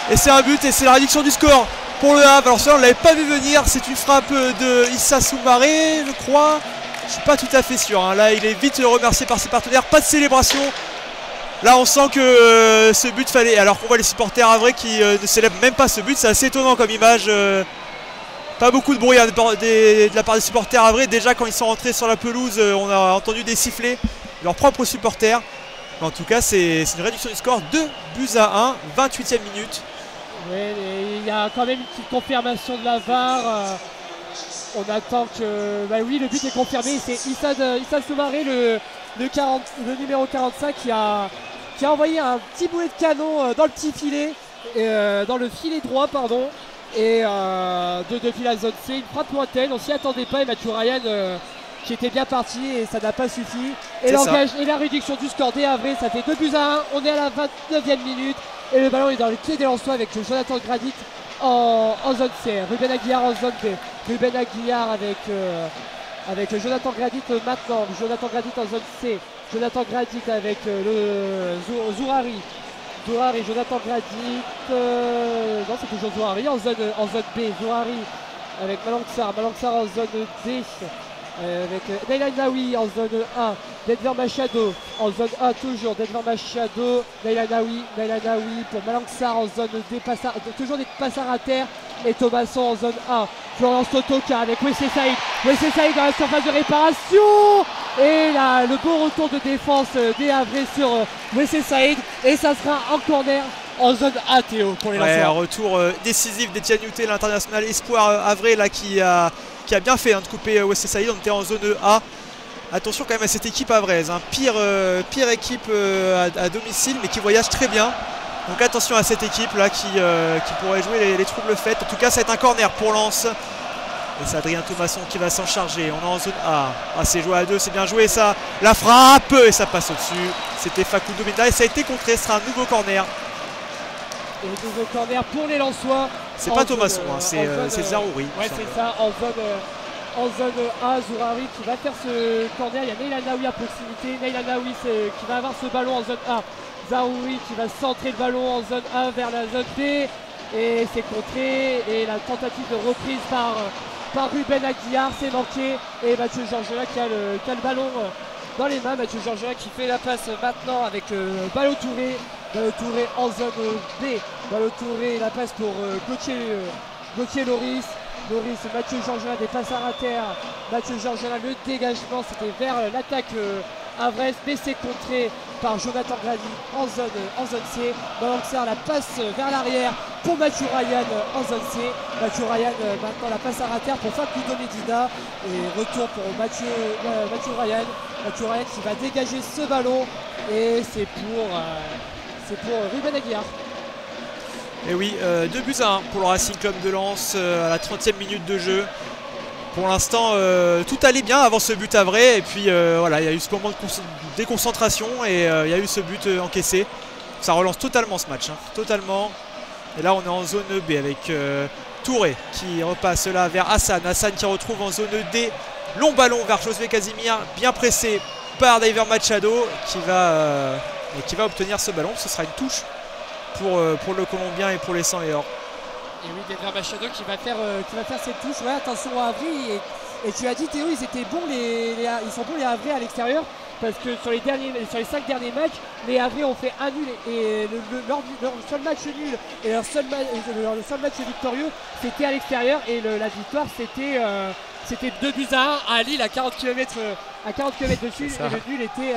Et c'est un but et c'est la réduction du score pour le Havre. Alors ça on ne l'avait pas vu venir. C'est une frappe de Issa Soumaré, je crois. Je suis pas tout à fait sûr. Là il est vite remercié par ses partenaires. Pas de célébration. Là on sent que ce but fallait, alors qu'on voit les supporters havrais qui ne célèbrent même pas ce but, c'est assez étonnant comme image. Pas beaucoup de bruit de la part des supporters havrais. Déjà quand ils sont rentrés sur la pelouse, on a entendu des sifflets de leurs propres supporters. Mais en tout cas c'est une réduction du score, 2-1, 28e minute. Oui, il y a quand même une petite confirmation de la VAR. On attend que... oui, le but est confirmé, c'est Issa Soumaré, le numéro 45 qui a envoyé un petit boulet de canon dans le petit filet, dans le filet droit pardon, et depuis la zone C, une frappe lointaine, on s'y attendait pas et Mathieu Ryan qui était bien parti et ça n'a pas suffi. Et la réduction du score des Havrais, ça fait 2-1, on est à la 29e minute et le ballon est dans les pieds des Lensois avec Jonathan Gradit en zone C, Ruben Aguilar en zone B, Ruben Aguilar avec Jonathan Gradit maintenant, Jonathan Gradit en zone C, Jonathan Gradit avec le Zourari, Jonathan Gradit, non c'est toujours Zourari en zone B, Zourari avec Malanksar en zone D, avec Naila Naoui en zone A, Denver Machado en zone A toujours, Denver Machado, Naila Naoui pour Malanksar en zone D, toujours des passards à terre et Thomasson en zone A, Florence Totoka avec Wesley Saïd dans la surface de réparation et là le beau retour de défense des Havrais sur Wesley Saïd et ça sera un corner en zone A Théo pour les Lensois. Un retour décisif d'Etienne Youté, l'international espoir havrais là qui a bien fait de couper Wesley Saïd. On était en zone A. Attention quand même à cette équipe havraise, pire équipe à domicile mais qui voyage très bien. Donc attention à cette équipe là qui pourrait jouer les troubles faits. En tout cas ça va être un corner pour Lens. Et c'est Adrien Thomasson qui va s'en charger. On est en zone A. C'est joué à 2, c'est bien joué ça. La frappe et ça passe au-dessus. C'était Facundo Menda et ça a été contré. Ce sera un nouveau corner. Et nouveau corner pour les Lensois. C'est pas Thomasson, c'est Zarouri. Ouais c'est ça, en zone A, Zourari qui va faire ce corner. Il y a Naila Naoui à proximité. Naila Naoui qui va avoir ce ballon en zone A. Zarouri qui va centrer le ballon en zone A vers la zone B. Et c'est contré. Et la tentative de reprise par Ruben Aguilar, c'est manqué. Et Mathieu Georgelin qui a le ballon dans les mains. Mathieu Georgelin qui fait la passe maintenant avec Ballo-Touré. Ballo-Touré en zone B. Ballo-Touré, la passe pour Gauthier Lloris. Mathieu Georgelin, des passes à terre. Mathieu Georgelin, le dégagement, c'était vers l'attaque havraise, mais c'est contré par Jonathan Gradit en zone C. Malanksar, la passe vers l'arrière pour Mathieu Ryan en zone C. Mathieu Ryan, maintenant la passe à terre pour Facundo Medina. Et retour pour Mathieu Ryan. Mathieu Ryan qui va dégager ce ballon. Et c'est pour Ruben Aguilar. Et oui, 2-1 pour le Racing Club de Lens à la 30e minute de jeu. Pour l'instant, tout allait bien avant ce but Havrais. Et puis voilà, il y a eu ce moment de déconcentration et il y a eu ce but encaissé. Ça relance totalement ce match, hein, totalement. Et là, on est en zone B avec Touré qui repasse là vers Hassan. Hassan qui retrouve en zone D. Long ballon vers Josué Casimir, bien pressé par David Machado qui va obtenir ce ballon. Ce sera une touche pour le Colombien et pour les 100 et or. Et oui, David Machado qui va faire cette touche. Ouais, attention à Havrais. Et tu as dit Théo, ils étaient bons ils sont bons les Havrais à l'extérieur. Parce que sur les 5 derniers matchs, les Havrais ont fait un nul et leur seul match nul et leur seul match victorieux c'était à l'extérieur et la victoire c'était 2-1 à Lille à 40 km de Sud et le nul était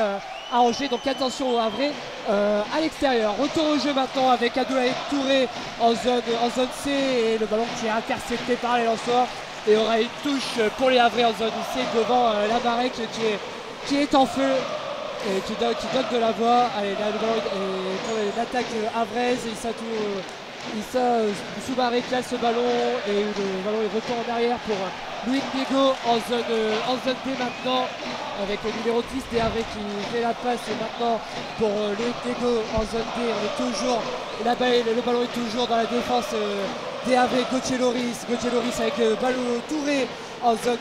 à Angers. Donc attention aux Havrais à l'extérieur. Retour au jeu maintenant avec Abdoulaye Touré en zone C et le ballon qui est intercepté par les Lensois et il y aura une touche pour les Havrais en zone C devant Lamarec qui est en feu et qui donne de la voix. Allez, là, le ballon pour l'attaque havraise. Issa Soumaré classe ce ballon et le ballon est retourné en arrière pour Louis Diego en zone D maintenant avec le numéro 10 des Havrais qui fait la passe maintenant pour Louis Diego en zone D. On est toujours le ballon est toujours dans la défense des Havrais. Gauthier Loris avec Balou Touré en zone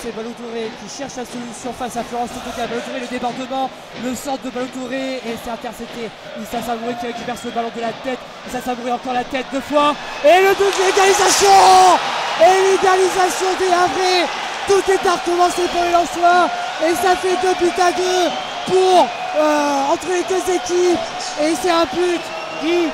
c'est Balou Touré qui cherche la solution face à Florence Totoka. Balou Touré, le débordement, le centre de Balou Touré et c'est intercepté. Issa Samouré qui récupère ce ballon de la tête. Issa Samouré encore la tête 2 fois et le double égalisation. Et l'égalisation des Havrais. Tout est à recommencer pour les Lensois et ça fait 2-2 pour entre les deux équipes et c'est un but du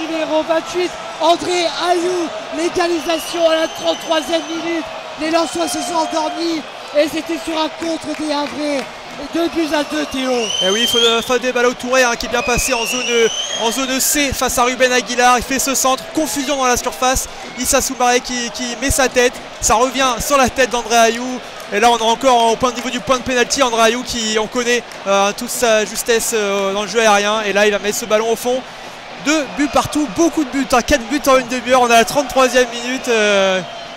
numéro 28 André Ayou. L'égalisation à la 33e minute. Les Lensois se sont endormis et c'était sur un contre des Havrais. 2-2 Théo. Et oui, il faut Fadé Balou Touré hein, qui est bien passé en zone C face à Ruben Aguilar. Il fait ce centre, confusion dans la surface. Issa Soumaré qui met sa tête. Ça revient sur la tête d'André Ayou. Et là on est encore au niveau du point de pénalty. André Ayou qui on connaît toute sa justesse dans le jeu aérien. Et là il va mettre ce ballon au fond. 2 buts partout, beaucoup de buts, 4 buts en une demi-heure. On est à la 33e minute.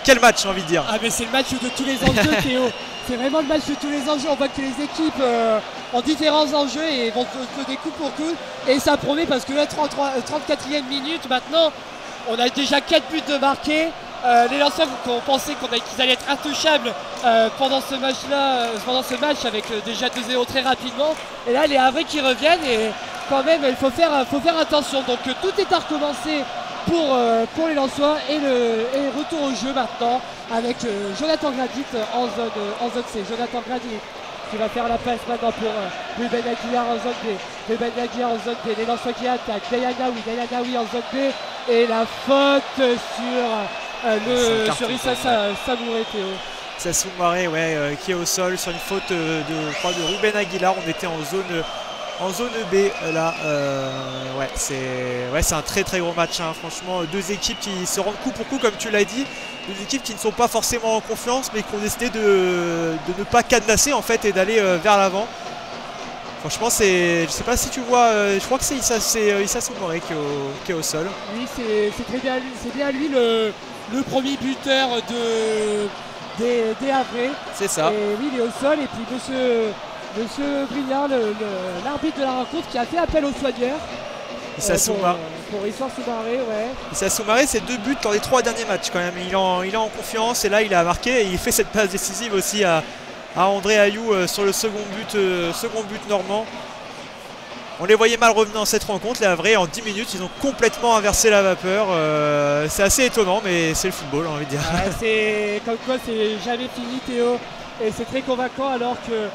Quel match j'ai envie de dire. Ah mais c'est le match de tous les enjeux Théo. C'est vraiment le match de tous les enjeux. On voit que les équipes ont différents enjeux et vont se des coups pour coups. Et ça promet parce que là, 34e minute, maintenant, on a déjà 4 buts de marqués. Les Lensois ont pensé qu'ils allaient être intouchables pendant ce match avec déjà 2-0 très rapidement. Et là, les Havrais qui reviennent et quand même, il faut faire attention. Donc tout est à recommencer pour les Lensois et retour au jeu maintenant avec Jonathan Gradit en zone C. Jonathan Gradit qui va faire la passe maintenant pour Ruben Aguilar en zone B. Ruben Aguilar en zone B. Les Lensois qui attaquent. Dayanaoui en zone B. Et la faute sur Issa Samouré Théo. Issa Samouré qui est au sol sur une faute de Ruben Aguilar. On était en zone B là, c'est un très très gros match hein. Franchement, 2 équipes qui se rendent coup pour coup comme tu l'as dit, 2 équipes qui ne sont pas forcément en confiance mais qui ont décidé de ne pas cadenasser en fait et d'aller vers l'avant. Franchement je sais pas si tu vois, je crois que c'est Issa Soumaré qui est au sol. Oui c'est très bien, c'est bien lui le premier buteur des Havrais. C'est ça. Et oui il est au sol et puis Monsieur Brignard, l'arbitre de la rencontre qui a fait appel aux soigneurs pour Issa Soumaré, Issa Soumaré, c'est 2 buts dans les 3 derniers matchs quand même. Il est en confiance et là il a marqué et il fait cette passe décisive aussi à André Ayou sur le second but normand. On les voyait mal revenir dans cette rencontre, les Havrais en 10 minutes ils ont complètement inversé la vapeur. C'est assez étonnant mais c'est le football, j'ai envie de dire. C'est comme quoi c'est jamais fini Théo. Et c'est très convaincant alors que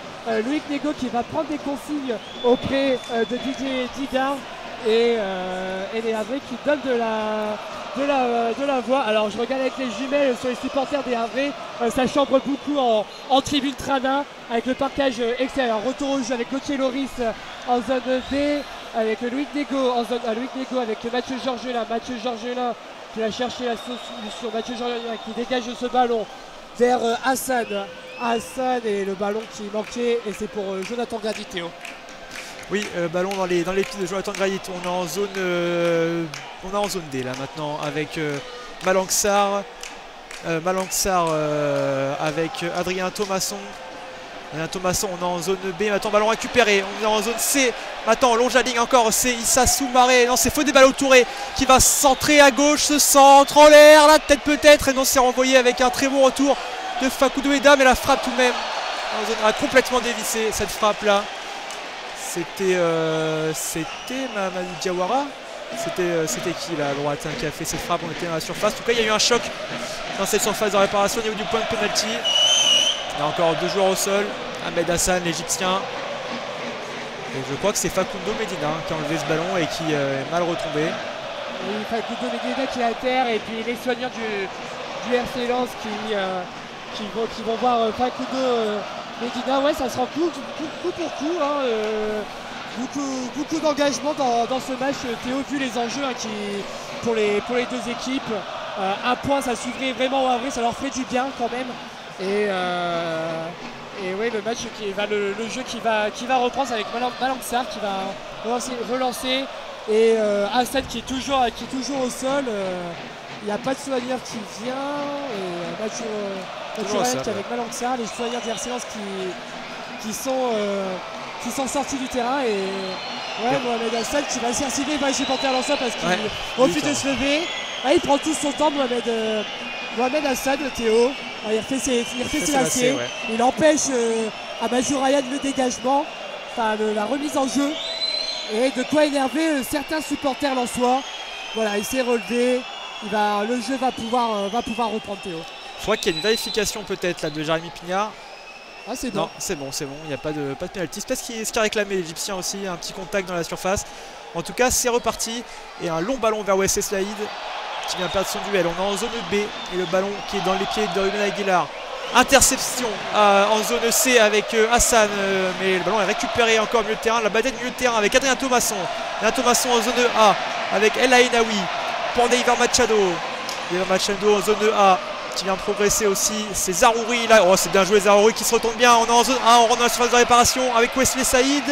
Loïc Nego qui va prendre des consignes auprès de Didier Digard et les Havrais qui donnent de la voix. Alors je regarde avec les jumelles sur les supporters des Havrais, ça chambre beaucoup en tribune Trana avec le parquage extérieur. Retour au jeu avec Gauthier Loris en zone D, avec Loïc Nego en zone Loïc Nego avec Mathieu Georgelin. Mathieu Georgelin qui va chercher la solution. Mathieu Georgelin qui dégage ce ballon vers Hassan et le ballon qui manquait et c'est pour Jonathan Gradit Théo. Oui, ballon dans les pieds de Jonathan Grahit. On est en zone D là maintenant avec Malanxar. Malanxar avec Adrien Thomasson. Adrien Thomasson, on est en zone B. Maintenant, ballon récupéré. On est en zone C. Maintenant, longe la ligne encore. C'est Issa Soumaré. Non, c'est Fodé Ballo-Touré qui va centrer à gauche. Ce centre en l'air. La tête peut-être. Et non, c'est renvoyé avec un très bon retour de Facundo Eda. Mais la frappe tout de même en zone A complètement dévissée. Cette frappe là. C'était Mamadou Diawara. C'était qui là à droite hein, qui a fait cette frappe? On était dans la surface. En tout cas, il y a eu un choc dans cette surface de réparation au niveau du point de penalty. Il y a encore 2 joueurs au sol. Ahmed Hassan, l'Égyptien. Et je crois que c'est Facundo Medina qui a enlevé ce ballon et qui est mal retombé. Oui, Facundo Medina qui est à terre et puis les soignants du RC Lens qui vont voir Facundo Medina. Ouais, ça sera coup pour coup. Hein, beaucoup d'engagement dans ce match. Théo, vu les enjeux hein, pour les deux équipes. Un point, ça suivrait vraiment au Havre, ça leur ferait du bien quand même. Et oui, le match le jeu qui va reprendre avec Malanxar qui va relancer et Hassan qui est toujours au sol. Il n'y a pas de soigneur qui vient et Mathieu qui est avec Malanxar, les soigneurs d'RC Lens qui sont sortis du terrain et ouais, Mohamed Hassan qui va s'arciver les supporters lensois parce qu'il refuse de se lever. Il prend tout son temps Mohamed Hassan, Théo. Il refait ses lacets, ouais. Il empêche Amadou Ryan le dégagement, enfin la remise en jeu. Et de quoi énerver certains supporters lensois. Voilà, il s'est relevé. Le jeu va pouvoir reprendre Théo. Je crois qu'il y a une vérification peut-être là de Jérémy Pignard. Ah c'est bon. Non, c'est bon, il n'y a pas de pénalty. C'est ce qu'a réclamé l'Égyptien aussi, un petit contact dans la surface. En tout cas, c'est reparti. Et un long ballon vers Wesley Saïd qui vient perdre son duel. On est en zone B et le ballon qui est dans les pieds de Ruben Aguilar. Interception en zone C avec Hassan, mais le ballon est récupéré encore au milieu de terrain. La bataille du milieu de terrain avec Adrien Thomasson. Adrien Thomasson en zone A avec El Ainaoui pour Deiver Machado. Deiver Machado en zone A qui vient progresser aussi. C'est Zarouri là. Oh, c'est bien joué Zarouri qui se retourne bien. On est en zone A, on rentre dans la surface de réparation avec Wesley Saïd.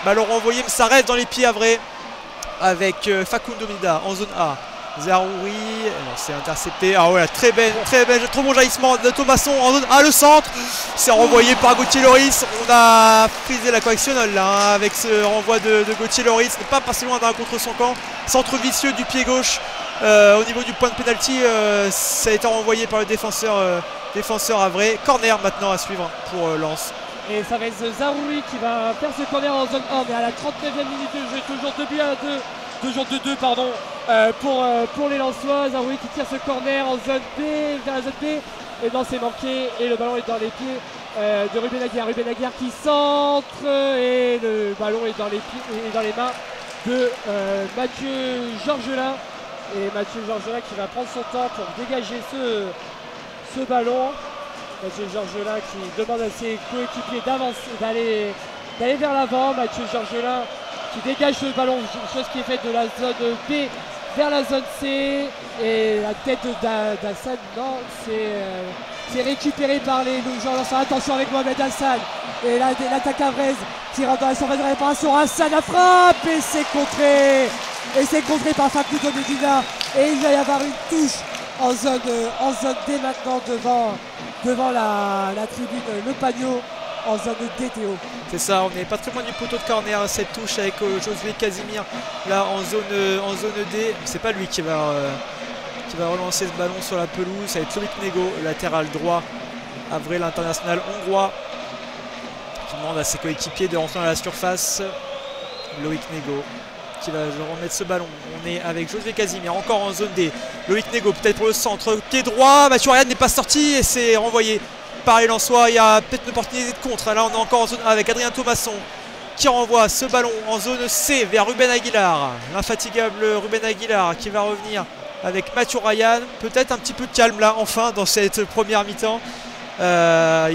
Ballon renvoyé, mais ça reste dans les pieds à vrai avec Facundo Medina en zone A. Zarouri, c'est intercepté. Ah ouais, très trop bon jaillissement de Thomasson en zone A, le centre. C'est renvoyé par Gauthier Loris. On a frisé la correctionnelle là hein, avec ce renvoi de Gauthier Loris. Ce n'est pas passé loin d'un contre son camp. Centre vicieux du pied gauche au niveau du point de pénalty. Ça a été renvoyé par le défenseur havrais. Corner maintenant à suivre pour Lens. Et ça va être Zarouri qui va faire ce corner en zone 1, mais à la 39e minute de jeu, toujours 2-2 pardon, pour les Lensois. Zarouri qui tire ce corner en zone B, vers la zone B, et non c'est manqué, et le ballon est dans les pieds de Ruben Aguiar. Ruben Aguiar qui centre, et le ballon est dans les mains de Mathieu Georgelin. Et Mathieu Georgelin qui va prendre son temps pour dégager ce ballon. Mathieu Georgelin qui demande à ses coéquipiers d'aller vers l'avant. Mathieu Georgelin qui dégage ce ballon, chose qui est faite de la zone B vers la zone C. Et la tête d'Hassan, non, c'est récupéré par les joueurs. Attention avec Mohamed Hassan. Et l'attaque havraise qui rentre dans la surface de réparation. Hassan a frappe et c'est contré. Et c'est contré par Facundo Medina. Et il va y avoir une touche en zone D maintenant devant la tribune Le Pagno en zone DTO. C'est ça, on n'est pas très loin du poteau de corner, cette touche avec Josué Casimir là en zone D. C'est pas lui qui va relancer ce ballon sur la pelouse, ça va être Loïc Nego, latéral droit, Avril, l'international hongrois, qui demande à ses coéquipiers de rentrer dans la surface. Loïc Nego qui va remettre ce ballon. On est avec Josué Casimir encore en zone D. Loïc Nego peut-être pour le centre, pied droit. Mathieu Ryan n'est pas sorti et c'est renvoyé par les Lensois. Il y a peut-être une opportunité de contre. Là on est encore en zone A avec Adrien Thomasson qui renvoie ce ballon en zone C vers Ruben Aguilar. L'infatigable Ruben Aguilar qui va revenir avec Mathieu Ryan. Peut-être un petit peu de calme là enfin dans cette première mi-temps. Ça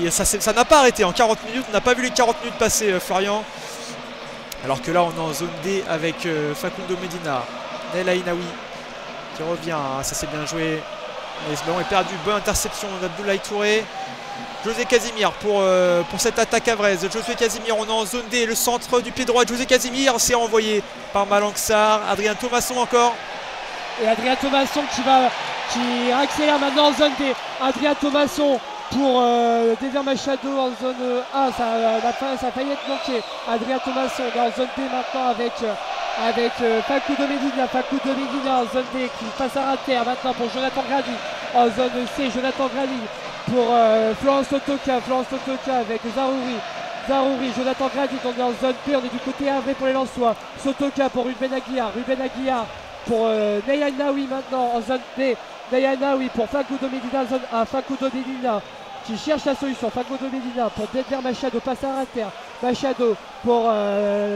n'a pas arrêté en 40 minutes. On n'a pas vu les 40 minutes passer, Florian. Alors que là on est en zone D avec Facundo Medina. Nel Ainaoui qui revient, ça c'est bien joué. Et ce ballon est perdu. Bonne interception d'Abdoulaye Touré. José Casimir pour cette attaque avraise. José Casimir, on est en zone D, le centre du pied droit. José Casimir, c'est envoyé par Malanxar. Adrien Thomasson encore. Et Adrien Thomasson qui accélère maintenant en zone D. Adrien Thomasson pour Dever Machado en zone A. Ça a failli être manqué. Adrien Thomasson est en zone D maintenant avec Facundo Medina. Facundo Medina en zone D qui passe à terre maintenant pour Jonathan Grady. En zone C, Jonathan Grady pour Florence Totoka. Florence Totoka avec Zarouri, Jonathan Grady. On est en zone B, on est du côté AV pour les Lensois. Sotoka pour Ruben Aguiar. Ruben Aguiar pour Nayan Naoui maintenant en zone B. Nayan Naoui pour Facundo Medina en zone A. Facundo Medina qui cherche la solution. Facundo Medina pour Denver Machado, passe à terre. Machado pour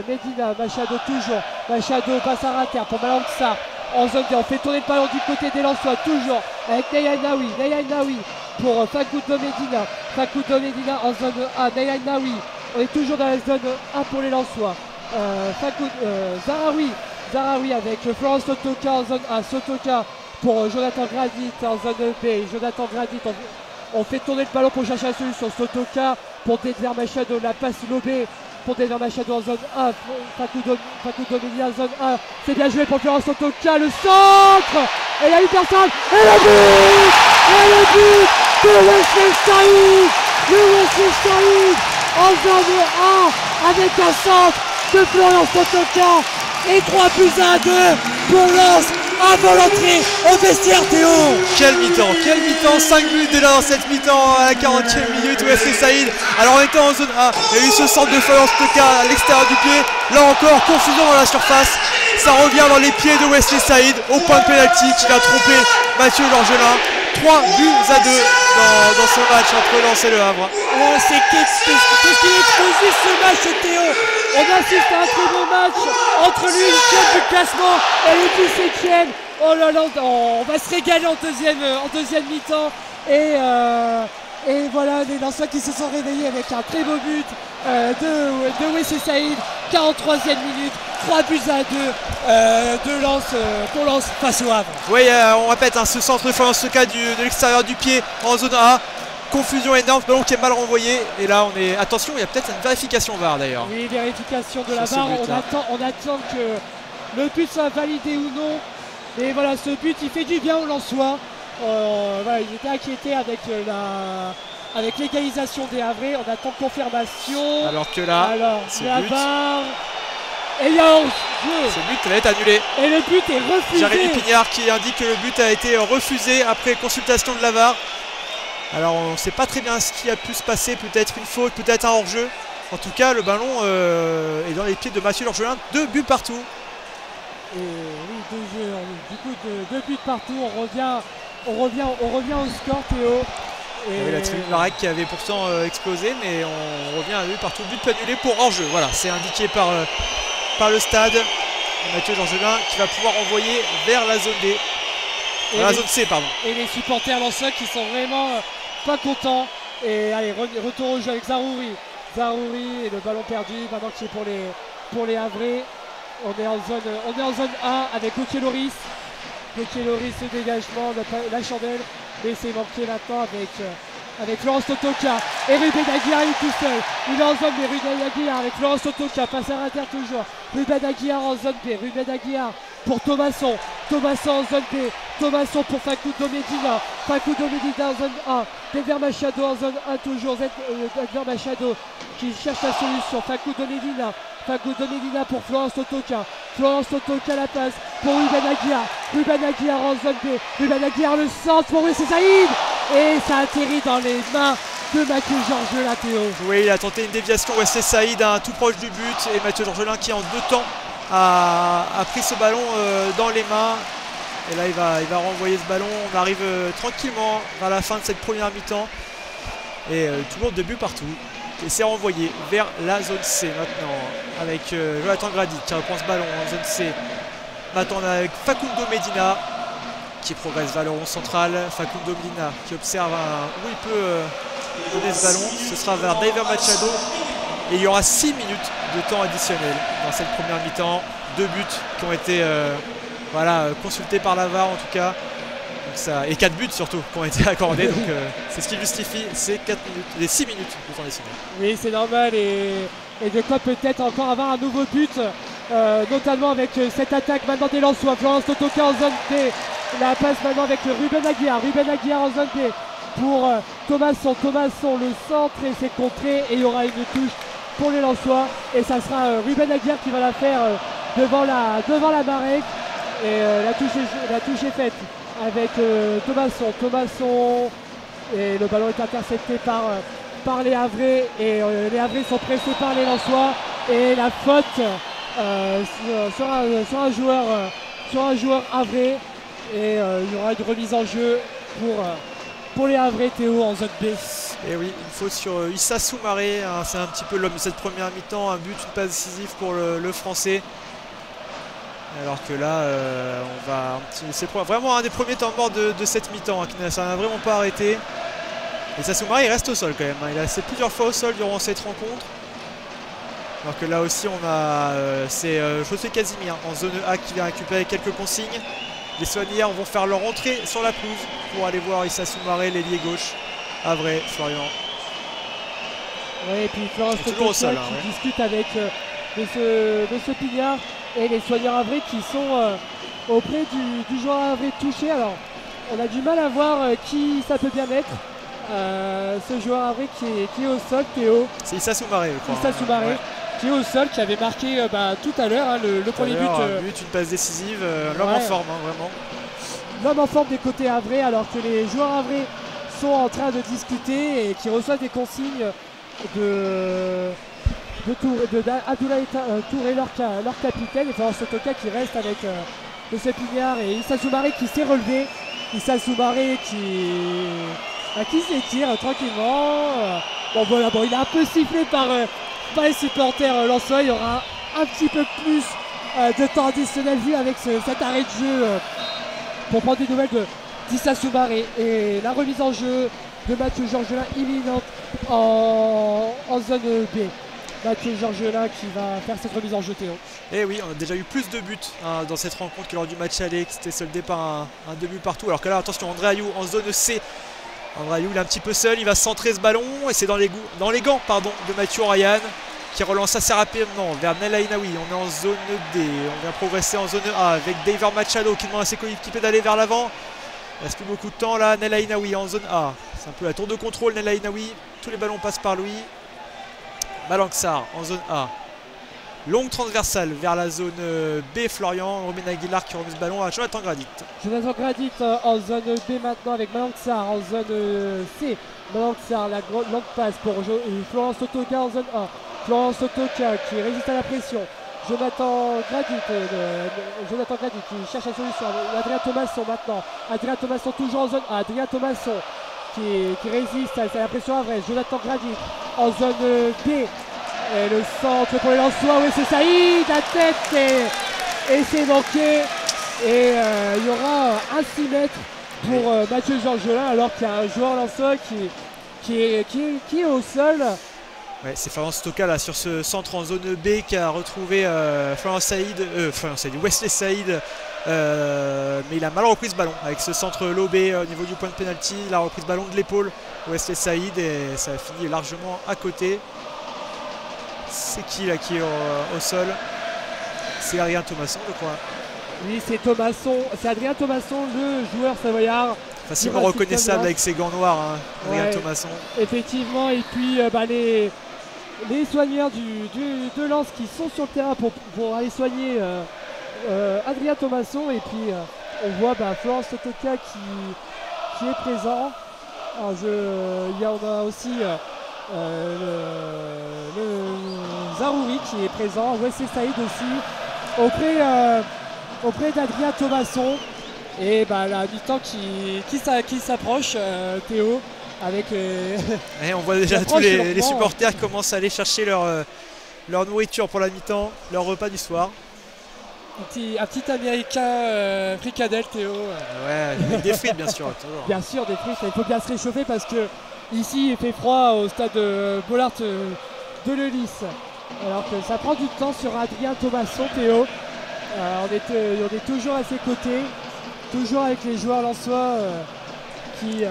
Medina. Machado toujours. Machado passe à terre pour Malanxar. En zone D, on fait tourner le ballon du côté des Lensois, toujours avec Nayan Naoui. Nayan Naoui pour Facundo Medina. Facundo Medina en zone A. Nayan Naoui, on est toujours dans la zone A pour les Lensois. Zaraoui avec Florence Sotoka en zone A. Sotoka pour Jonathan Gradit en zone B. Jonathan Gradit, on fait tourner le ballon pour chercher la solution. Sotoka pour Denver Machado, la passe lobée pour Denver Machado en zone A. Facundo Medina en zone A. C'est bien joué pour Florence Sotoka, le centre. Et il y a une personne. Et le but. Et le but de Wesley Saïd. Le Wesley Saïd en zone A avec un centre de Florence Sotoka. Et 3-2 pour Lens avant l'entrée au vestiaire Théo. Quel mi-temps, 5 buts déjà dans cette mi-temps à la 40e minute. Wesley Saïd, alors on était en zone A, il y a eu ce centre de Florence Totoka à l'extérieur du pied. Là encore, confusion dans la surface, ça revient dans les pieds de Wesley Saïd au point de pénalty qui va tromper Mathieu Georgelin. 3 buts à 2 dans ce match entre Lens et Le Havre. Oh, qu'est-ce qu'il est explosif ce match, Théo. On assiste à un très beau match entre l'unième du classement et le 17e. Oh là là, on va se régaler en deuxième mi-temps. Et voilà, les Lensois qui se sont réveillés avec un très beau but de Wesley Saïd, 43e minute, 3 buts à 2 de Lens pour Lens face au Havre. Oui, on répète, ce centre de Florence Totoka de l'extérieur du pied en zone A. Confusion énorme, ballon qui est mal renvoyé. Et là, on est. Attention, il y a peut-être une vérification VAR d'ailleurs. Oui, vérification de la VAR. On attend que le but soit validé ou non. Mais voilà, ce but, il fait du bien aux Lensois. Voilà, ils étaient inquiétés avec l'égalisation des Havrais. On attend confirmation. Alors que là, la VAR. Et il y a hors-jeu. Ce but va être annulé. Et le but est refusé. Jérémy Pignard qui indique que le but a été refusé après consultation de la VAR. Alors on ne sait pas très bien ce qui a pu se passer, peut-être une faute, peut-être un hors-jeu. En tout cas, le ballon est dans les pieds de Mathieu Georgelin, 2 buts partout. Et oui, 2 jeux, du coup 2 buts partout, on revient au score, Théo. Et la tribune Larec qui avait pourtant explosé, mais on revient à 2 buts partout, but annulé pour hors-jeu. Voilà, c'est indiqué par le stade. Et Mathieu Georgelin qui va pouvoir envoyer vers la zone D. La zone C, pardon. Et les supporters Lensois qui sont vraiment pas contents. Et allez, retour au jeu avec Zarouri et le ballon perdu maintenant qui est pour les Havrais. On est en zone A avec Gauthier Loris. Gauthier Loris, le dégagement, la chandelle. Mais c'est manqué maintenant avec Florence Totoka. Et Ruben Aguiar est tout seul. Il est en zone B. Ruben Aguiar avec Florence Totoka. Passe à terre toujours. Ruben Aguiar en zone B. Ruben Aguiar pour Thomasson. Thomasson en zone B. Thomasson pour Facundo Medina. Facundo Medina en zone A. Denver Machado en zone A toujours. Denver Machado qui cherche la solution. Facundo Medina. Facundo Medina pour Florence Totoka. Florence Totoka la passe pour Ruben Aguiar. Ruben Aguiar en zone B. Ruben Aguiar le centre pour Wesley Saïd. Et ça atterrit dans les mains de Mathieu Georgelin, Théo. Oui, il a tenté une déviation. Wesley Saïd tout proche du but. Et Mathieu Georgelin qui en 2 temps a pris ce ballon dans les mains. Et là il va renvoyer ce ballon. On arrive tranquillement à la fin de cette première mi-temps. Et toujours 2 buts partout. Et c'est renvoyé vers la zone C maintenant avec Jonathan Grady qui reprend ce ballon en zone C. Maintenant on a avec Facundo Medina qui progresse vers le rond central. Facundo Medina qui observe où il peut donner ce ballon. Ce sera vers Denver Machado. Et il y aura 6 minutes de temps additionnel dans cette première mi-temps. 2 buts qui ont été consultés par la VAR en tout cas. ça, et 4 buts surtout qui ont été accordés. Donc c'est ce qui justifie ces 4 minutes, les 6 minutes de temps additionnel. Oui, c'est normal et de quoi peut-être encore avoir un nouveau but, notamment avec cette attaque maintenant des Lensois. Florence Totoka en zone B. La passe maintenant avec Ruben Aguiar. Ruben Aguiar en zone B pour Thomasson. Thomasson, le centre et c'est contré et il y aura une touche pour les Lensois. Et ça sera Ruben Aguiar qui va la faire devant la Marek. Et la touche est faite avec Thomasson. Thomasson et le ballon est intercepté par les Havrais et les Havrais sont pressés par les Lensois et la faute sur un joueur Havrais et il y aura une remise en jeu pour les Havrais. Théo en zone B. Et oui, une faute sur Issa Soumaré, hein, c'est un petit peu l'homme de cette première mi-temps, un but, une passe décisive pour le Français. Alors que là, c'est vraiment un des premiers temps morts de cette mi-temps, hein, ça n'a vraiment pas arrêté. Et Issa Soumaré il reste au sol quand même, hein, il a resté plusieurs fois au sol durant cette rencontre. Alors que là aussi on a c'est Josué Casimir en zone A qui vient récupérer quelques consignes. Les soigneurs vont faire leur entrée sur la pelouse pour aller voir Issa Soumaré, l'ailier gauche. Havrais, Florian. Oui, et puis Florence toujours au sol, qui discute avec M. Pignard et les soigneurs Havrais qui sont auprès du joueur Havrais touché. Alors on a du mal à voir qui ça peut bien être. Ce joueur Havrais qui est au sol, Théo. C'est Issa Soumaré, je crois. Issa Soumaré, ouais. Qui est au sol, qui avait marqué tout à l'heure le premier but. Un but, une passe décisive, l'homme en forme, hein, vraiment. L'homme en forme des côtés Havrais, alors que les joueurs Havrais sont en train de discuter et qui reçoivent des consignes d'Abdoulaye Touré, leur capitaine, et Florence Totoka qui reste avec M. Pignard et Issa Soumaré qui s'est relevé. Issa Soumaré qui s'étire tranquillement. Il est un peu sifflé par les supporters lensois. Il y aura un petit peu plus de temps additionnel vu avec cet arrêt de jeu pour prendre des nouvelles d'Issa Soumaré. Et la remise en jeu de Mathieu Georgelin imminente en zone B. Mathieu Georgelin qui va faire cette remise en jeu, Théo. Et oui, on a déjà eu plus de buts dans cette rencontre que lors du match aller qui s'était soldé par un 2 buts partout. Alors que là, attention, André Ayou en zone C. André Ayou, il est un petit peu seul, il va centrer ce ballon et c'est dans les gants de Mathieu Ryan qui relance assez rapidement vers Nel Ainaoui. On est en zone D, on vient progresser en zone A avec David Machado qui demande à ses coéquipiers d'aller vers l'avant. Il reste plus beaucoup de temps là, Nel Ainaoui en zone A. C'est un peu la tour de contrôle, Nel Ainaoui. Tous les ballons passent par lui. Malanxar en zone A. Longue transversale vers la zone B, Florian. Ruben Aguilar qui remet ce ballon à Jonathan Gradit. Jonathan Gradit en zone B maintenant avec Malanxar en zone C. Malanxar, la longue passe pour Florence Totoka en zone A. Florence Totoka qui résiste à la pression. Jonathan Gradit qui cherche la solution. Adrien Thomasson maintenant. Adrien Thomasson toujours en zone A. Adrien Thomasson qui résiste à la pression Havrais. Jonathan Gradit en zone B. Et le centre pour les Lensois, oui c'est Saïd, la tête et c'est manqué. Et il y aura un 6 mètres pour Mathieu Georgelin alors qu'il y a un joueur Lensois qui est au sol. Ouais, c'est Florence Totoka là sur ce centre en zone B qui a retrouvé Wesley Saïd. Mais il a mal repris ce ballon avec ce centre lobé au niveau du point de pénalty. Il a repris ce ballon de l'épaule Wesley Saïd et ça a fini largement à côté. C'est qui là qui est au sol? C'est Adrien Thomasson, je crois. Oui, c'est Thomasson, c'est Adrien Thomasson, le joueur savoyard. Facilement reconnaissable avec ses gants noirs, hein, Adrien Thomasson. Effectivement, et puis les soigneurs de Lens qui sont sur le terrain pour aller soigner Adrien Thomasson. Et puis on voit Florence Totoka qui est présent. On a aussi le Zarouri qui est présent, Wesley Saïd aussi auprès d'Adrien Thomasson. Et la mi-temps qui s'approche, Théo, avec on voit déjà tous les supporters qui commencent à aller chercher leur nourriture pour la mi-temps, leur repas du soir. Un petit américain fricadelle, Théo. Ouais, avec des frites bien sûr. Bien sûr, des frites, il faut bien se réchauffer parce que ici il fait froid au stade Bollard de Leulis. Alors que ça prend du temps sur Adrien Thomasson, Théo. On est toujours à ses côtés. toujours avec les joueurs lensois qui...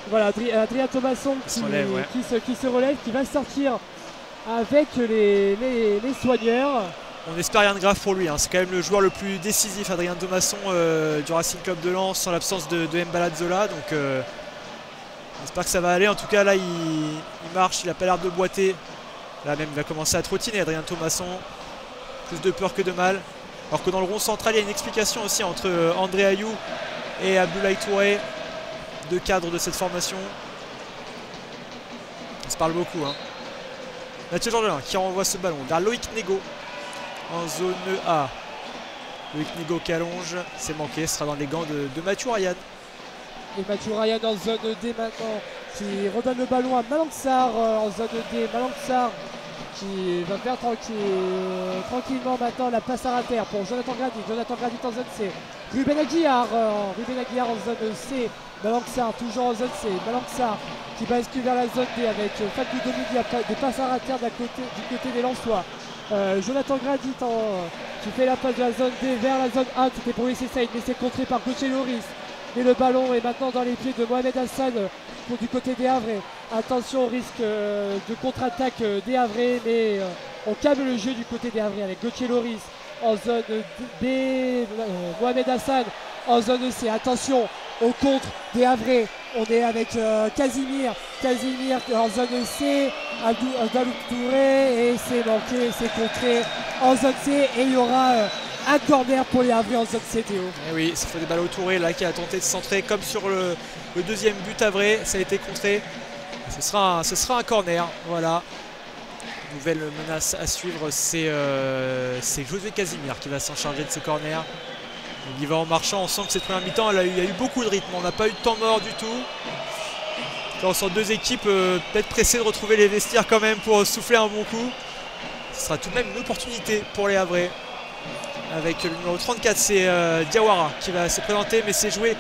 voilà, Adrien Thomasson qui se relève, qui va sortir avec les soigneurs. On espère rien de grave pour lui, hein. C'est quand même le joueur le plus décisif, Adrien Thomasson du Racing Club de Lens, sans l'absence de Mbala Zola. Donc on espère que ça va aller. En tout cas là il marche, il n'a pas l'air de boiter. Là même il va commencer à trottiner, Adrien Thomasson. Plus de peur que de mal. Alors que dans le rond central il y a une explication aussi entre André Ayou et Abdoulaye Touré, deux cadres de cette formation. On se parle beaucoup, hein. Mathieu Georgelin qui renvoie ce ballon vers Loïc Négo en zone A. Loïc Négo qui allonge, c'est manqué, ce sera dans les gants de Mathieu Ryan. Et Mathieu Ryan en zone D maintenant, qui redonne le ballon à Malangsar en zone D. Malangsar qui va faire tranquillement maintenant la passe à terre pour Jonathan Gradit. Jonathan Gradit en zone C. Ruben Aguiar en zone C. Malangsar toujours en zone C. Malangsar qui bascule vers la zone D avec Fatou Domidi, des passes à terre du côté des Lensois. Jonathan Gradit qui fait la passe de la zone D vers la zone A. C'était pour Issé Saïd, mais c'est contré par Gauthier Loris. Et le ballon est maintenant dans les pieds de Mohamed Hassan du côté des Havrais. Attention au risque de contre-attaque des Havrais, mais on calme le jeu du côté des Havrais avec Gauthier Loris en zone B, Mohamed Hassan en zone C. Attention au contre des Havrais. On est avec Casimir en zone C, Abdalouk Touré, et c'est manqué, c'est contré en zone C, et il y aura un corner pour les Havrais en zone C, Théo. Et oui, ça fait des balles au Touré là qui a tenté de centrer comme sur le deuxième but Havrais, ça a été contré. Ce sera un corner, voilà. Nouvelle menace à suivre, c'est Josué Casimir qui va s'en charger de ce corner. Il va en marchant, on sent que cette première mi-temps il y a eu beaucoup de rythme, on n'a pas eu de temps mort du tout. Là, on sent deux équipes peut-être pressées de retrouver les vestiaires quand même pour souffler un bon coup. Ce sera tout de même une opportunité pour les Havrais. Avec le numéro 34, c'est Diawara qui va se présenter, mais c'est joué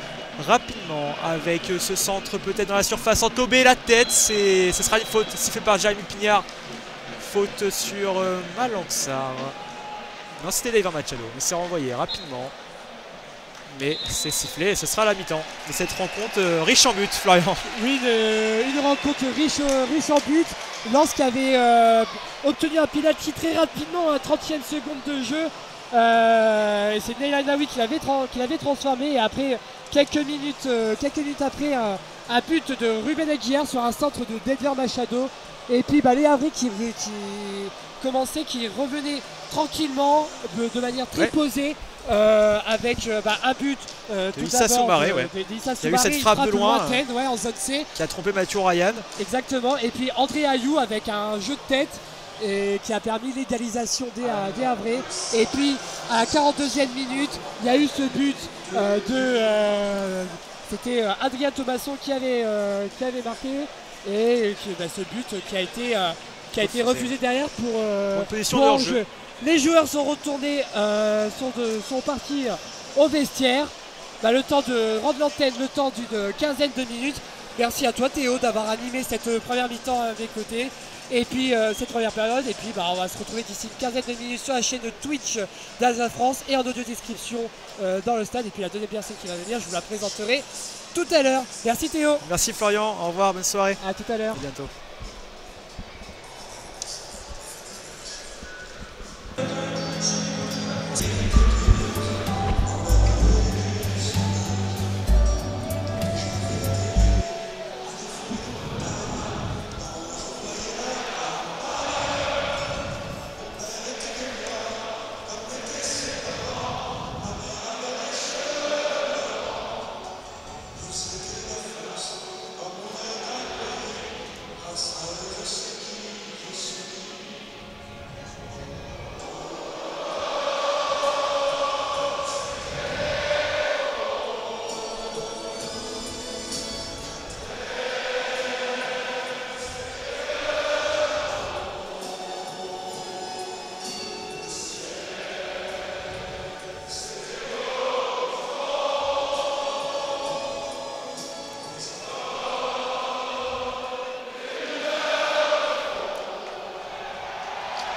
rapidement avec ce centre peut-être dans la surface, entobé la tête, ce sera une faute sifflée par Jérémy Pignard. Faute sur Malangsar. Non, c'était Dave Machado, mais c'est renvoyé rapidement. Mais c'est sifflé et ce sera la mi-temps de cette rencontre riche en buts, Florian. Oui, une rencontre riche en buts. Lens qui avait obtenu un penalty très rapidement à 30e seconde de jeu. C'est Neil Naoui qui l'avait transformé, et après quelques minutes après un but de Ruben Aguiar sur un centre de Denver Machado. Et puis les Havrais qui revenaient tranquillement de manière très posée. Avec un but tout d'abord il y a eu cette frappe de loin en zone C qui a trompé Mathieu Ryan. Exactement, et puis André Ayou avec un jeu de tête qui a permis l'égalisation des Havrais. Et puis à la 42e minute il y a eu ce but c'était Adrien Thomasson qui avait marqué, et ce but qui a été refusé derrière pour position de hors-jeu. Les joueurs sont retournés, sont partis au vestiaire. Le temps de rendre l'antenne, le temps d'une quinzaine de minutes. Merci à toi, Théo, d'avoir animé cette première mi-temps à mes côtés. Et puis cette première période. Et puis on va se retrouver d'ici une quinzaine de minutes sur la chaîne Twitch d'Alsace France et en audio description dans le stade. Et puis la deuxième personne qui va venir, je vous la présenterai tout à l'heure. Merci Théo. Merci Florian, au revoir, bonne soirée. À tout à l'heure. À bientôt.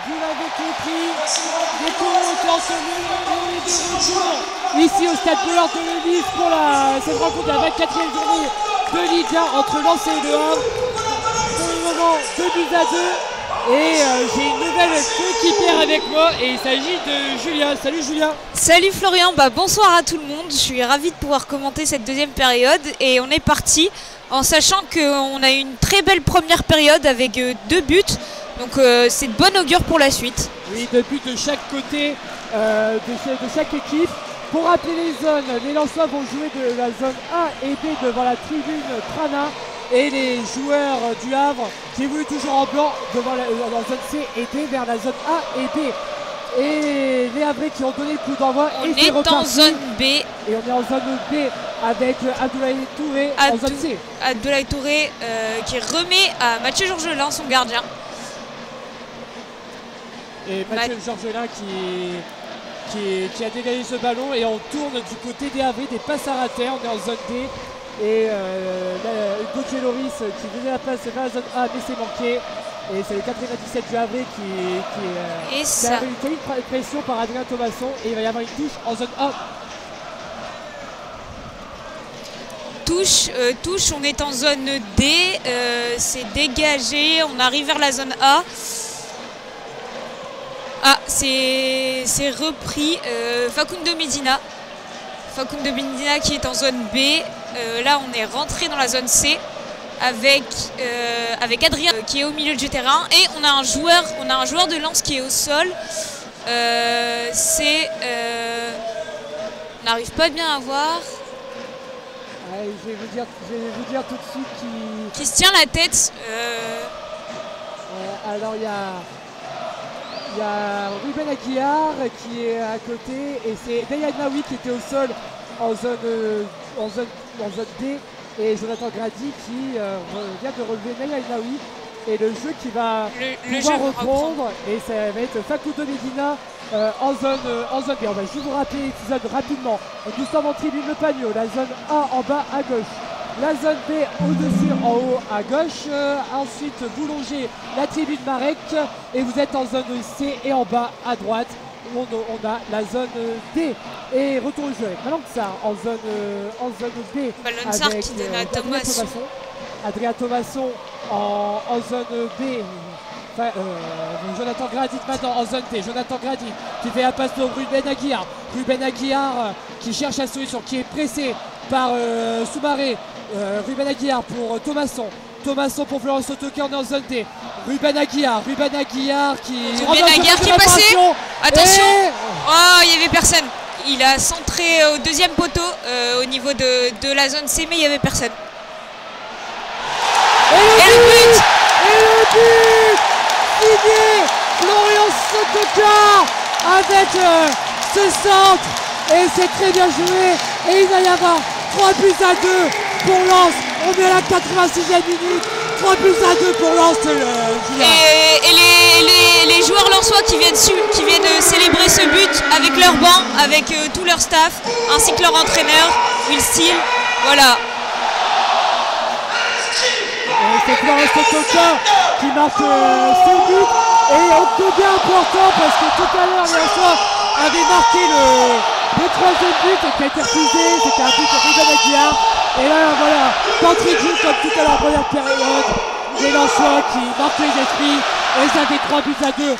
Vous l'avez compris, les cours ont entendu, on est de retour ici au stade Bollard de Levis pour cette rencontre de la 24e journée de Ligue 1 entre Lens et Le Havre. Pour le moment, 2 buts à 2. Et j'ai une nouvelle coéquipière avec moi et il s'agit de Julia. Salut Julia. Salut Florian, bonsoir à tout le monde. Je suis ravie de pouvoir commenter cette deuxième période et on est parti en sachant qu'on a eu une très belle première période avec 2 buts. Donc c'est de bon augure pour la suite. Oui, 2 buts de chaque côté de chaque équipe. Pour rappeler les zones, les Lensois vont jouer de la zone A et B devant la tribune Trana. Et les joueurs du Havre qui évoluent toujours en blanc devant la zone C et D vers la zone A et B. Et les Havrais qui ont donné le coup d'envoi. On est en zone B. Et on est en zone B avec Abdoulaye Touré en zone C. Abdoulaye Touré qui remet à Mathieu Georgelin son gardien. Et Mathieu Georgelin qui a dégagé ce ballon et on tourne du côté des Havrais, des passes à rater. On est en zone D. Et Gauthier Loris qui venait à la place vers la zone A mais c'est manqué. Et c'est le 97 du Havre qui a eu une pression par Adrien Thomasson. Et il va y avoir une touche en zone A. Touche, on est en zone D. C'est dégagé, on arrive vers la zone A. Ah, c'est repris. Facundo Medina. Facundo Medina qui est en zone B. Là, on est rentré dans la zone C avec Adrien qui est au milieu du terrain. Et on a un joueur de Lens qui est au sol. On n'arrive pas bien à voir. Ouais, je vais vous dire tout de suite qui se tient la tête. Alors, il y a Ruben Aguiar qui est à côté et c'est Dayad Naoui qui était au sol en zone D et Jonathan Grady qui vient de relever Dayad Naoui et le jeu qui va pouvoir reprendre et ça va être Facundo Medina en zone B. On va juste vous rappeler l'épisode rapidement. Nous sommes en tribune Le Pagno, la zone A en bas à gauche. La zone B au-dessus, en haut à gauche. Ensuite, vous longez la tribune Marek et vous êtes en zone C et en bas à droite. On a la zone D. Et retour au jeu avec Malanxar en zone B. Avec qui donne à Thomasson. Adrien Thomasson en zone B. Jonathan Grady maintenant en zone D. Jonathan Grady qui fait la passe de Ruben Aguiar. Ruben Aguiar qui cherche la solution, qui est pressé par Soumaré. Ruben Aguiar pour Thomasson. Thomasson pour Florence Otoke, on est en zone D. Ruben Aguiar qui est passé. Attention. Oh, il n'y avait personne. Il a centré au deuxième poteau au niveau de la zone C, mais il n'y avait personne. Et le but signé Florian Sotoka avec ce centre. Et c'est très bien joué. Et il va y avoir 3 buts à 2 pour Lens. On est à la 86e minute. 3 buts à 2 pour Lens. Et les joueurs lensois qui viennent célébrer ce but avec leur banc, avec tout leur staff, ainsi que leur entraîneur, Will Steele. Voilà. C'est Florent Sotoka qui marque ce but. Et on peut bien important parce que tout à l'heure, les Lensois avaient marqué le 3e but qui a été refusé. C'était un but de Ruben Aguiar. Et là, voilà, d'entrée de jeu comme tout à l'heure, première période, les Lensois qui marquent les esprits. Et ça fait 3 buts à 2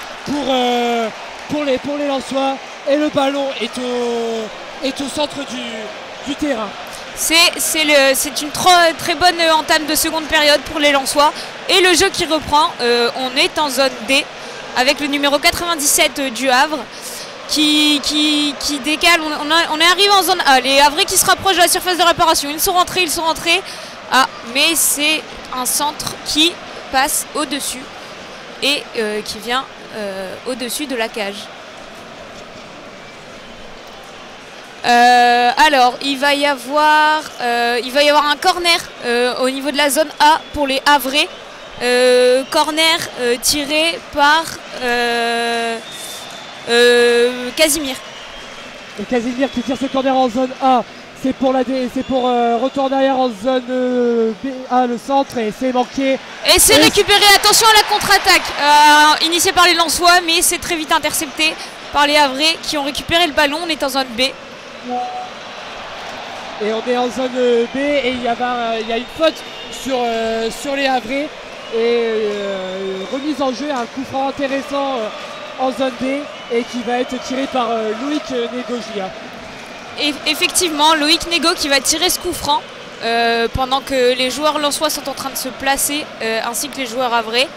pour les Lensois. Et le ballon est au centre du terrain. C'est une très bonne entame de seconde période pour les Lensois. Et le jeu qui reprend, on est en zone D avec le numéro 97 du Havre qui décale. On est arrivé en zone A. Les Havrais qui se rapprochent de la surface de réparation. Ils sont rentrés. Ah, mais c'est un centre qui passe au-dessus et qui vient au-dessus de la cage. Alors, il va y avoir un corner au niveau de la zone A pour les Havrais. Corner tiré par Casimir. Et Casimir qui tire ce corner en zone A. C'est pour retour derrière en zone B, le centre, et c'est manqué. Et c'est récupéré. Attention à la contre-attaque initiée par les Lensois, mais c'est très vite intercepté par les Havrais qui ont récupéré le ballon. On est en zone B. Et on est en zone B et il y a une faute sur les Havrais. Et remise en jeu, un coup franc intéressant en zone B et qui va être tiré par Loïc Négo-Julia. Et effectivement, Loïc Négo qui va tirer ce coup franc pendant que les joueurs lensois sont en train de se placer, ainsi que les joueurs havrais.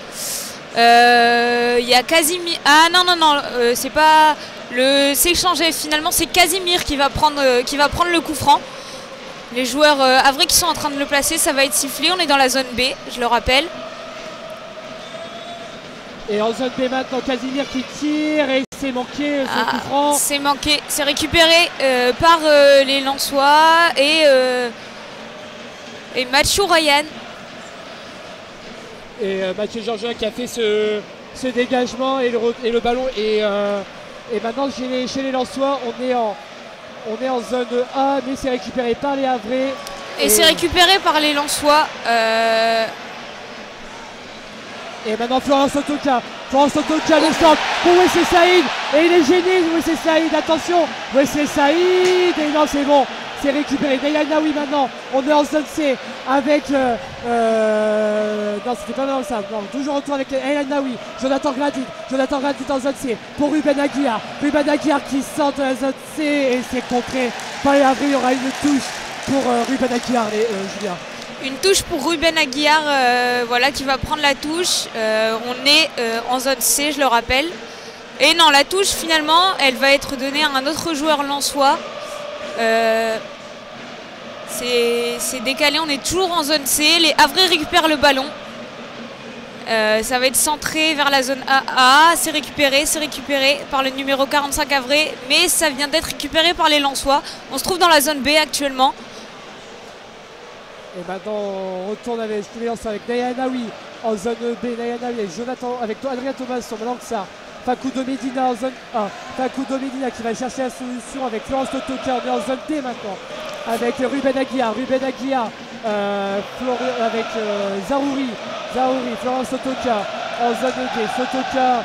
Il y a Casimir. Ah non, c'est pas. C'est échangé finalement, c'est Casimir qui va prendre le coup franc. Les joueurs havrais qui sont en train de le placer, ça va être sifflé. On est dans la zone B, je le rappelle. Et en zone B maintenant, Casimir qui tire et c'est manqué ce coup franc. C'est manqué, c'est récupéré par les lensois et Mathieu Ryan. Et Mathieu Georgien qui a fait ce dégagement et le ballon. Et maintenant chez les lensois, on est en zone A, mais c'est récupéré par les Havrais. Et c'est récupéré par les lensois. Et maintenant Florence Sotoka le centre pour Wesley Saïd. Et il est gêné Wesley Saïd, attention Wesley Saïd. Et non, c'est bon, c'est récupéré. Naïa Naoui maintenant, on est en zone C avec non, c'était pas mal ça, non, toujours retour avec Naïa Naoui. Jonathan Gradit en zone C pour Ruben Aguiar qui sort de la zone C et c'est contré par les Havrais. Il y aura une touche pour Ruben Aguiar, Julien. Une touche pour Ruben Aguiar, voilà, qui va prendre la touche. On est en zone C, je le rappelle. Et non, la touche finalement, elle va être donnée à un autre joueur lensois. C'est décalé, on est toujours en zone C. Les Havrais récupèrent le ballon. Ça va être centré vers la zone AA. C'est récupéré par le numéro 45 Havrais. Mais ça vient d'être récupéré par les lensois. On se trouve dans la zone B actuellement. Et maintenant on retourne avec Naïa Naoui en zone B. Naïa Naoui avec Jonathan, avec Adrien Thomas sur Malanxa. Facundo Medina en zone A. Facundo Medina qui va chercher la solution avec Florence Sotoka. On est en zone D maintenant avec Ruben Aguiar avec Zarouri, Florence Sotoka en zone D. Sotoka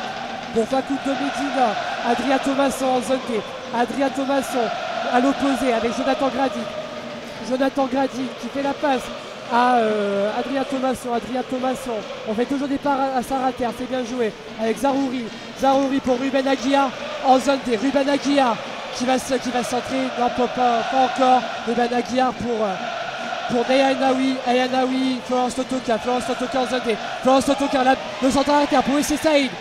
pour Facundo Medina. Adrien Thomasson en zone D. Adrien Thomasson à l'opposé avec Jonathan Gradit qui fait la passe à Adrien Thomasson. On fait toujours des parts à Sarater, c'est bien joué avec Zarouri pour Ruben Aguiar en zone D. Ruben Aguiar qui va centrer, non pas encore. Ruben Aguiar pour Naïa Naoui, Florence Sotoka en zone D. Florence Sotoka, le centre à terre pour Wesley Saïd.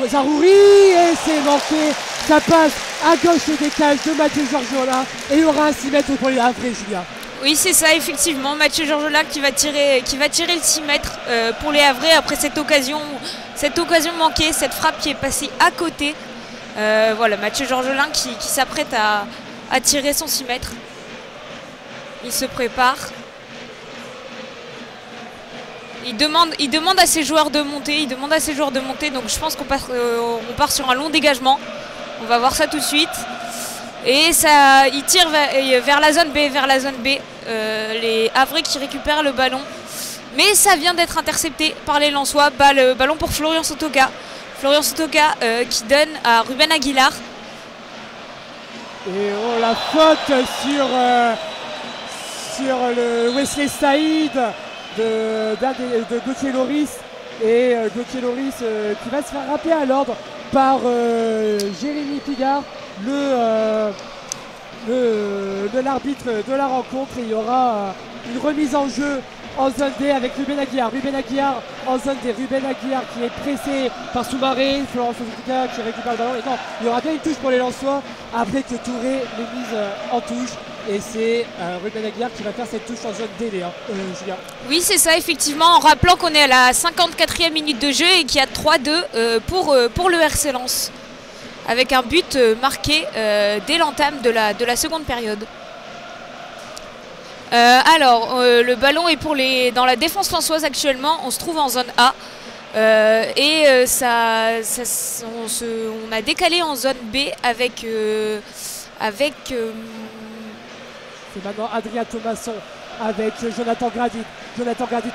Zarouri et c'est manqué, ça passe à gauche le décalage de Mathieu Georgiola et il y aura un 6 mètres pour les Havrais, Julien. Oui, c'est ça, effectivement, Mathieu Georgiola qui va tirer le 6 mètres pour les Havrais après cette occasion manquée, cette frappe qui est passée à côté. Voilà, Mathieu Georgiola qui s'apprête à tirer son 6 mètres. Il se prépare. Il demande à ses joueurs de monter, donc je pense qu'on part sur un long dégagement. On va voir ça tout de suite. Et ça, il tire vers la zone B, les Havrais qui récupèrent le ballon. Mais ça vient d'être intercepté par les lensois. Le ballon pour Florian Sotoka. Qui donne à Ruben Aguilar. Et la faute sur le Wesley Saïd de Gauthier Loris. Et Gauthier Loris qui va se faire rappeler à l'ordre par Jérémy Pigard, l'arbitre de la rencontre. Et il y aura une remise en jeu en zone D avec Ruben Aguiar en zone D. Ruben Aguiar qui est pressé par Soumaré, Florence Sotoka qui récupère le ballon. Et non, il y aura bien une touche pour les lensois après que Touré l'ait mise en touche. Et c'est Ruben Aguiar qui va faire cette touche en zone D, Julien. Oui, c'est ça, effectivement, en rappelant qu'on est à la 54e minute de jeu et qu'il y a 3-2 pour le RC Lens, avec un but marqué dès l'entame de la seconde période. Le ballon est dans la défense lensoise actuellement. On se trouve en zone A on a décalé en zone B avec c'est maintenant Adrien Thomasson avec Jonathan Gradit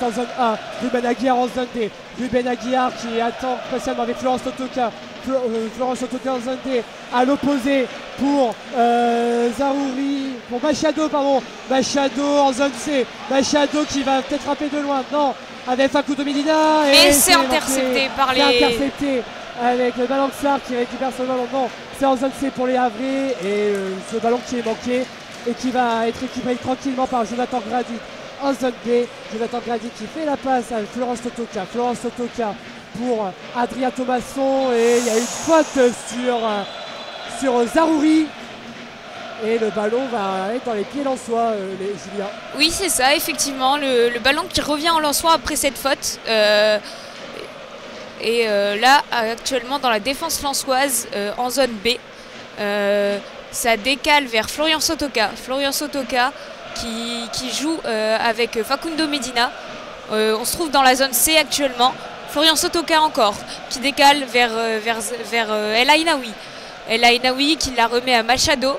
en zone A, Ruben Aguiar en zone D. Ruben Aguiar qui attend spécialement avec Florence Sotoka Florent Sotoka en zone D. À l'opposé pour Zarouri, pour Machado, pardon. Machado en zone C. Machado qui va peut-être frapper de loin. Non, avec Facundo Medina. Et c'est intercepté par les... C'est intercepté avec le ballon de Sarr qui récupère ce ballon. Non, c'est en zone C pour les Havrais. Et ce ballon qui est manqué et qui va être récupéré tranquillement par Jonathan Grady en zone B. Jonathan Grady qui fait la passe à Florent Sotoka. Florent Sotoka pour Adrien Thomasson. Et il y a une faute sur Zarouri. Et le ballon va être dans les pieds lensois, Julien. Oui, c'est ça, effectivement. Le ballon qui revient en Lensois après cette faute. Là, actuellement, dans la défense lensoise, en zone B, ça décale vers Florian Sotoka. Florian Sotoka qui joue avec Facundo Medina. On se trouve dans la zone C actuellement. Florian Sotoka encore, qui décale vers El Ainaoui. El Ainaoui qui la remet à Machado.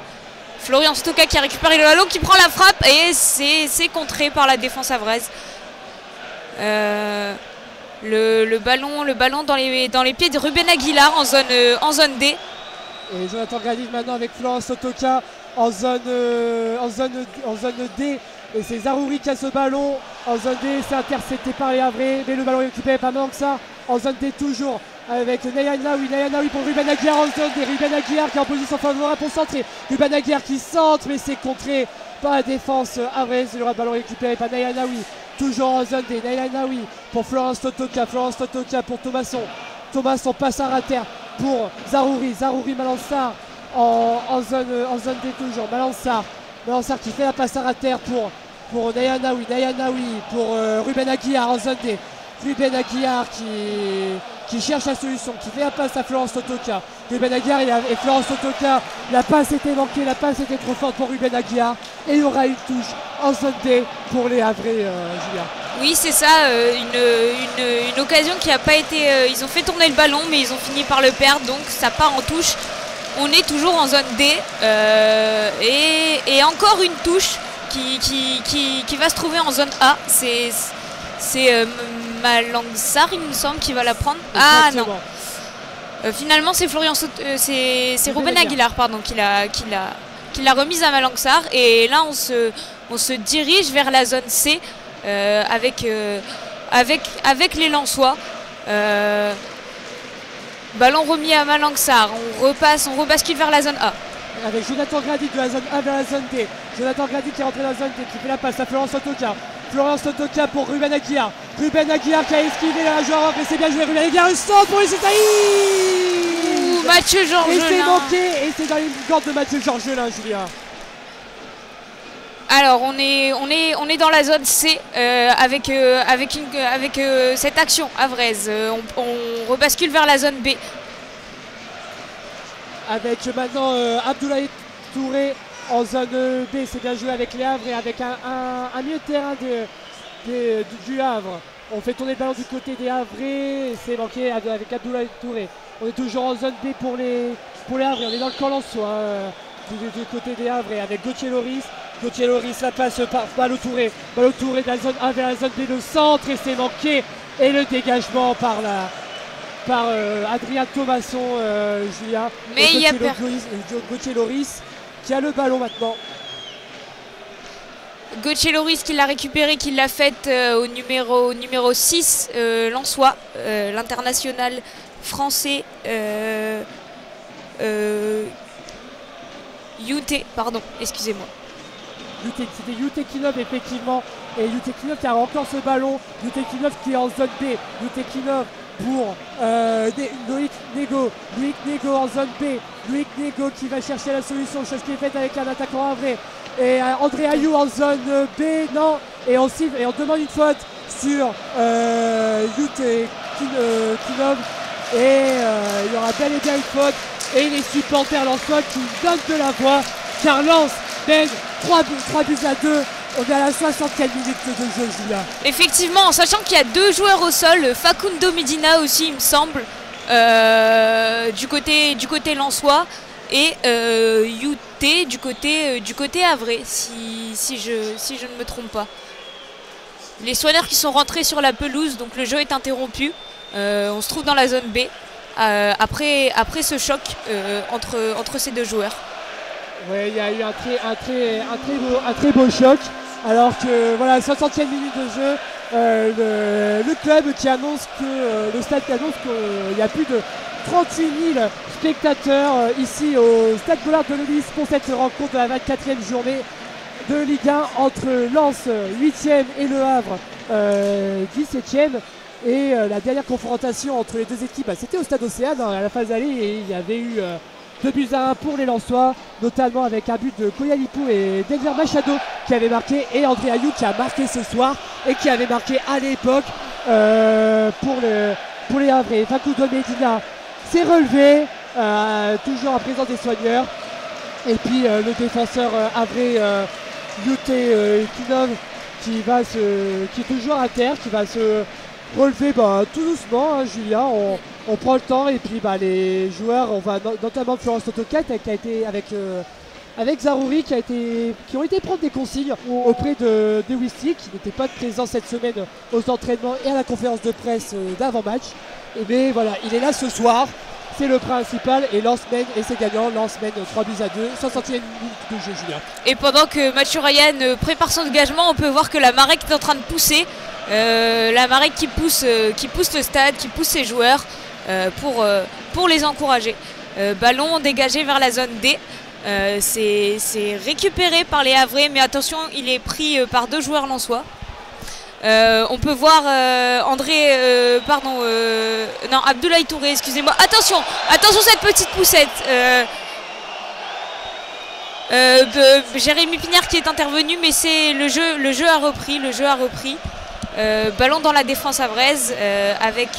Florian Sotoka qui a récupéré le ballon, qui prend la frappe et c'est contré par la défense havraise. Le ballon dans les pieds de Ruben Aguilar en zone D. Et Jonathan Grady maintenant avec Florent Sotoka en zone D. Et c'est Zarouri qui a ce ballon en zone D. C'est intercepté par les Havrais. Mais le ballon est récupéré par Melangsar en zone D toujours. Avec Nayanaoui pour Ruben Aguilar en zone D. Ruben Aguilar qui est en position favorable pour centrer. Ruben Aguilar qui centre, mais c'est contré par la défense havraise. Le ballon récupéré par Nayanaoui. Toujours en zone D. Nayanaoui pour Florent Sotoka. Florent Sotoka pour Thomasson. Thomasson passe à terre pour Zarouri. Zarouri Melangsar en zone D toujours. Melangsar qui fait la passe à terre pour Nayanaoui. Nayanaoui pour Ruben Aguilar en zone D. Ruben Aguilar qui cherche la solution, qui fait la passe à Florent Sotoka. Ruben Aguilar et Florent Sotoka, la passe était manquée, la passe était trop forte pour Ruben Aguilar. Et il y aura une touche en zone D pour les Havrais, Julien. Oui, c'est ça, une occasion qui n'a pas été... ils ont fait tourner le ballon, mais ils ont fini par le perdre, donc ça part en touche. On est toujours en zone D. Et encore une touche qui va se trouver en zone A. C'est Melangsar, il me semble, qui va la prendre. Ah non. Finalement, c'est c'est Ruben Aguilar, pardon, qui l'a remise à Melangsar. Et là, on se dirige vers la zone C avec les Lensois. Ballon remis à Melangsar. On rebascule vers la zone A. Avec Jonathan Grady de la zone A vers la zone D. Jonathan Grady qui est rentré dans la zone D, qui fait la passe à Florent Sotoka. Florent Sotoka pour Ruben Aguilar. Ruben Aguilar qui a esquivé la joueur, mais c'est bien joué. Ruben Aguilar, le centre pour les Mathieu Georgelin. Et c'est manqué, et c'est dans les cordes de Mathieu Georgelin, Julien. Alors on est dans la zone C avec cette action havraise. On rebascule vers la zone B. Avec maintenant Abdoulaye Touré en zone B, c'est bien joué avec les Havres et avec un milieu de terrain du Havre. On fait tourner le ballon du côté des Havres et c'est manqué avec Abdoulaye Touré. On est toujours en zone B pour les Havres. On est dans le camp lensois du côté des Havres avec Gauthier Loris. Gauthier Loris la passe par Ballot Touré. Ballot Touré de la zone A vers la zone B, le centre et c'est manqué. Et le dégagement par Adrien Thomasson, Julia. Mais il y a Gauthier Loris qui a le ballon maintenant. Gauthier Loris qui l'a récupéré, qui l'a faite au numéro 6, Lensois, l'international français Youté, pardon, excusez-moi. C'était Youtekinov effectivement. Et Youtekinov qui a encore ce ballon. Youtekinov qui est en zone B. Youtekinov pour Loïc Nego. Loïc Nego en zone B. Loïc Nego qui va chercher la solution. Chose qui est faite avec un attaquant vrai. Et André Ayou en zone B. Non. Et on demande une faute sur Youtekinov. Et il y aura bel et bien une faute. Et les supporters lensois qui donnent de la voix. Car Lens mène 3 buts à 2. On est à la 64 minutes de jeu, Julia. Effectivement, en sachant qu'il y a 2 joueurs au sol, Facundo Medina aussi, il me semble, du côté lensois, et Youté du côté havrais, si je ne me trompe pas. Les soigneurs qui sont rentrés sur la pelouse, donc le jeu est interrompu. On se trouve dans la zone B après ce choc entre ces deux joueurs. Ouais, il y a eu un très beau choc. Alors que voilà, 60e minute de jeu, le club qui annonce que le stade qui annonce qu'il y a plus de 38 000 spectateurs ici au stade Bollard de Lewis pour cette rencontre de la 24e journée de Ligue 1 entre Lens 8e et Le Havre 17e. Et la dernière confrontation entre les deux équipes, c'était au stade Océane à la phase aller, et il y avait eu 2-1 pour les Lensois, notamment avec un but de Koyalipou et Denver Machado qui avait marqué, et André Ayou qui a marqué ce soir et qui avait marqué à l'époque pour les Havrais. Facundo Medina s'est relevé, toujours en présence des soigneurs, et puis le défenseur havrais Yute Kinov qui est toujours à terre, qui va se relever tout doucement, hein, Julien. On prend le temps, et puis les joueurs, on va notamment Florence Totokat qui a été avec Zarouri qui ont été prendre des consignes auprès de Wistik, qui n'était pas présent cette semaine aux entraînements et à la conférence de presse d'avant-match. Mais voilà, il est là ce soir, c'est le principal, et Lens mène, et c'est gagnant. Lens mène 3-2, 60e minute de jeu, Julien. Et pendant que Mathieu Ryan prépare son engagement, on peut voir que la Marek est en train de pousser. La Marek qui pousse le stade, qui pousse ses joueurs pour les encourager. Ballon dégagé vers la zone D. C'est récupéré par les Havrais, mais attention, il est pris par deux joueurs lensois. On peut voir Abdoulaye Touré, excusez-moi. Attention cette petite poussette. Jérémy Pinard qui est intervenu, mais c'est le jeu a repris. Ballon dans la défense havraise avec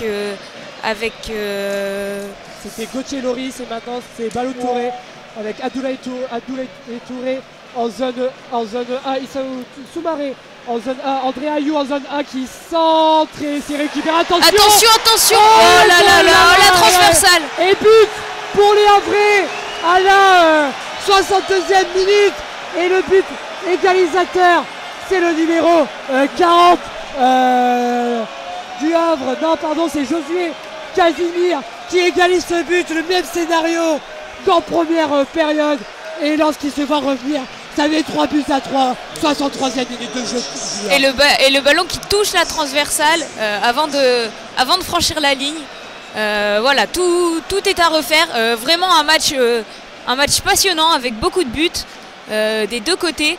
c'était Gauthier Loris, et maintenant c'est Balou Touré avec Abdoulaye Touré en zone A, Issaou Soumaré en zone A, André Ayou en zone A qui centre et c'est récupéré. Attention oh là la transversale. Et but pour les Havrais à la 62e minute, et le but égalisateur, c'est le numéro 40 du Havre. Non, pardon, c'est Josué Casimir qui égalise ce but. Le même scénario qu'en première période, et lorsqu'il se voit revenir, ça met 3-3, 63e minute de jeu. Et le ballon qui touche la transversale avant de franchir la ligne. Voilà, tout est à refaire. Vraiment un match passionnant avec beaucoup de buts des deux côtés,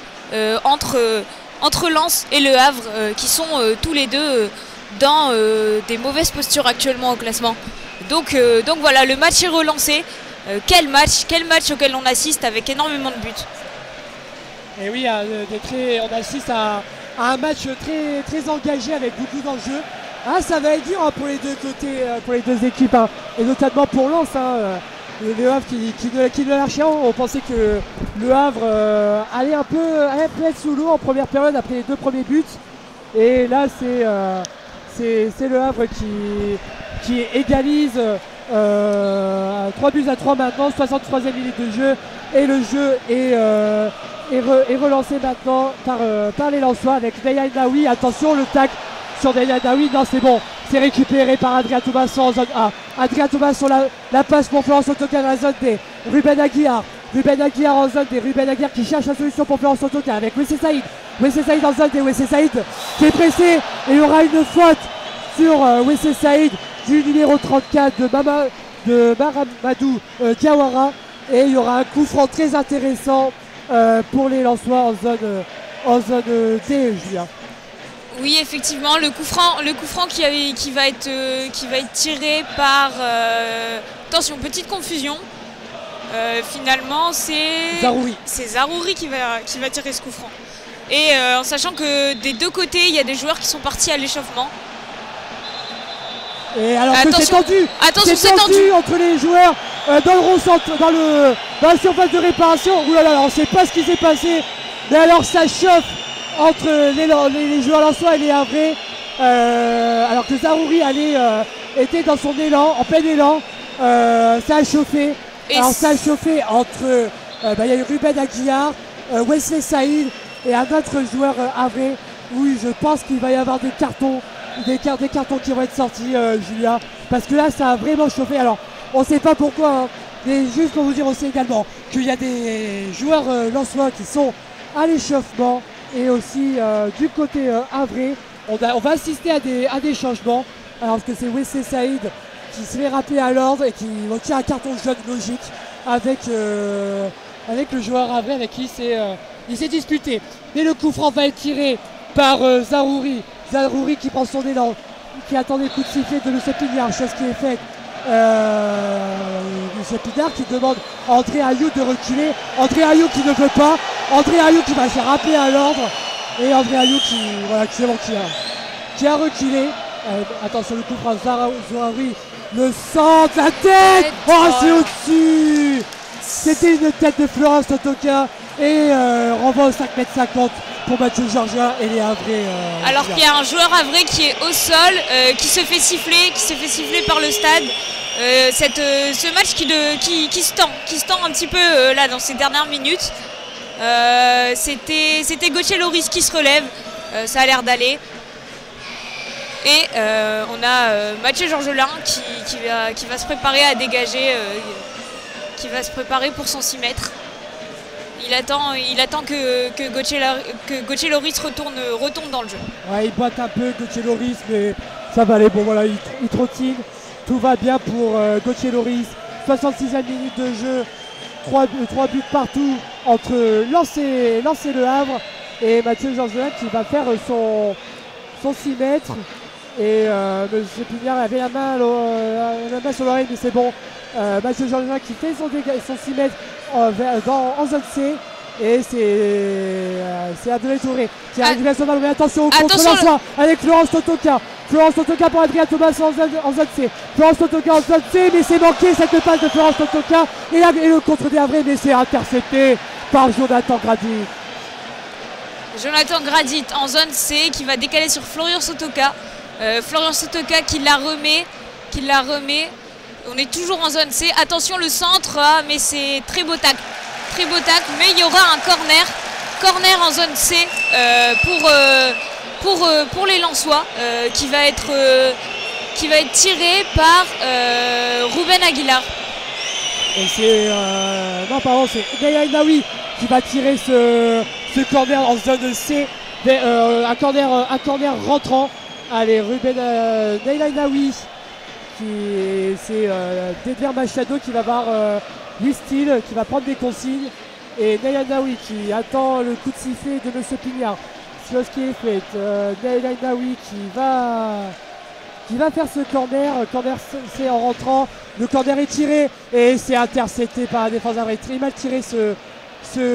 entre Lens et Le Havre qui sont tous les deux dans des mauvaises postures actuellement au classement. Donc voilà, le match est relancé. Quel match auquel on assiste avec énormément de buts. Et oui, on assiste à un match très engagé avec beaucoup d'enjeux. Ça va être dur pour les deux côtés, pour les deux équipes, et notamment pour Lens. Le Havre qui ne lâche rien. On pensait que le Havre allait un peu être sous l'eau en première période après les deux premiers buts. Et là, c'est le Havre qui égalise 3-3 maintenant, 63e minute de jeu. Et le jeu est relancé maintenant par les Lensois avec Deya Naoui. Attention, le tac sur Deya Naoui. Non, c'est bon. C'est récupéré par Adrien Thomasson en zone A. Adrien Thomasson, la passe pour Florence Autocar dans la zone D. Ruben Aguiar en zone D. Ruben Aguiar qui cherche la solution pour Florence Autocar avec Wessé Saïd. Wessé Saïd en zone D. Wessé Saïd qui est pressé, et il y aura une faute sur Wessé Saïd du numéro 34 de Maramadou Diawara. Et il y aura un coup franc très intéressant pour les Lensois en zone D, Julien. Oui, effectivement, le coup franc qui va être tiré par... attention, petite confusion. Finalement, c'est Zarouri qui va tirer ce coup franc. Et en sachant que des deux côtés, il y a des joueurs qui sont partis à l'échauffement. Et alors que c'est tendu entre les joueurs dans le rond centre, dans la surface de réparation. Ouh là là, on ne sait pas ce qui s'est passé. Mais alors ça chauffe entre les joueurs lensois et les Havrais. Alors que Zarouri était dans son élan, en plein élan. Ça a chauffé. Alors ça a chauffé entre il y a eu Ruben Aguiar, Wesley Saïd et un autre joueur Havrais. Oui, je pense qu'il va y avoir des cartons qui vont être sortis, Julia, parce que là ça a vraiment chauffé. Alors On ne sait pas pourquoi, hein. Mais juste pour vous dire aussi également qu'il y a des joueurs lensois qui sont à l'échauffement et aussi du côté Havrais. On va assister à des changements alors que c'est Wesley Saïd qui se fait rappeler à l'ordre et qui retire un carton jaune logique avec le joueur Havrais avec qui il s'est disputé. Mais le coup franc va être tiré par Zarouri. Zarouri qui prend son élan, qui attendait le coup de sifflet de Lucien Pignard, chose qui est faite. Lucien Pignard qui demande à André Ayou de reculer. André Ayou qui ne veut pas. André Ayou qui va se faire rappeler à l'ordre. Et André Ayou qui a reculé. Attention, le coup franc Zarouri. Le centre, la tête. Oh, c'est au-dessus. C'était une tête de Florence Totoka. Et renvoi au 5,50 m pour Mathieu Georgien et les Havrais. Alors qu'il y a un joueur Havrais qui est au sol, qui se fait siffler par le stade. Ce match qui se tend un petit peu là dans ces dernières minutes. C'était Gauthier Loris qui se relève, ça a l'air d'aller. Et on a Mathieu Georgelin qui va se préparer à dégager, qui va se préparer pour son 6 mètres. Il attend que Gauthier Loris retourne dans le jeu. Ouais, il boite un peu Gauthier Loris, mais ça va aller. Bon voilà, il trottine. Tout va bien pour Gauthier Loris. 66e minute de jeu. 3 buts partout entre Lens et Le Havre. Et Mathieu Georgelin qui va faire son 6 mètres. Et M. Pignard avait la main sur l'oreille, mais c'est bon. Mathieu Georgelin qui fait son 6 mètres en zone C. Et c'est Abdoulaye Touré qui arrive à son ballon. Mais attention au contre-l'envoi avec Florence Totoka. Florence Totoka pour Adrien Thomas en zone C. Florence Totoka en zone C, mais c'est manqué cette passe de Florence Totoka. Et le contre des Havrais, mais c'est intercepté par Jonathan Gradit. Jonathan Gradit en zone C qui va décaler sur Florian Sotoka. Florian Sotoka qui la remet. On est toujours en zone C. Attention le centre, mais c'est très beau tacle. Mais il y aura un corner en zone C pour les Lensois qui va être tiré par Ruben Aguilar. Et c'est Naya Naoui qui va tirer ce corner en zone C, un corner rentrant. Allez, Ruben Naya Naoui, c'est Dedler Machado qui va voir Louis Steele qui va prendre des consignes. Et Naya Naoui qui attend le coup de sifflet de M. Pignard. Chose qui est faite. Naya Naoui qui va faire ce corner. Corner c'est en rentrant. Le corner est tiré et c'est intercepté par la défense Havrais. Très mal tiré ce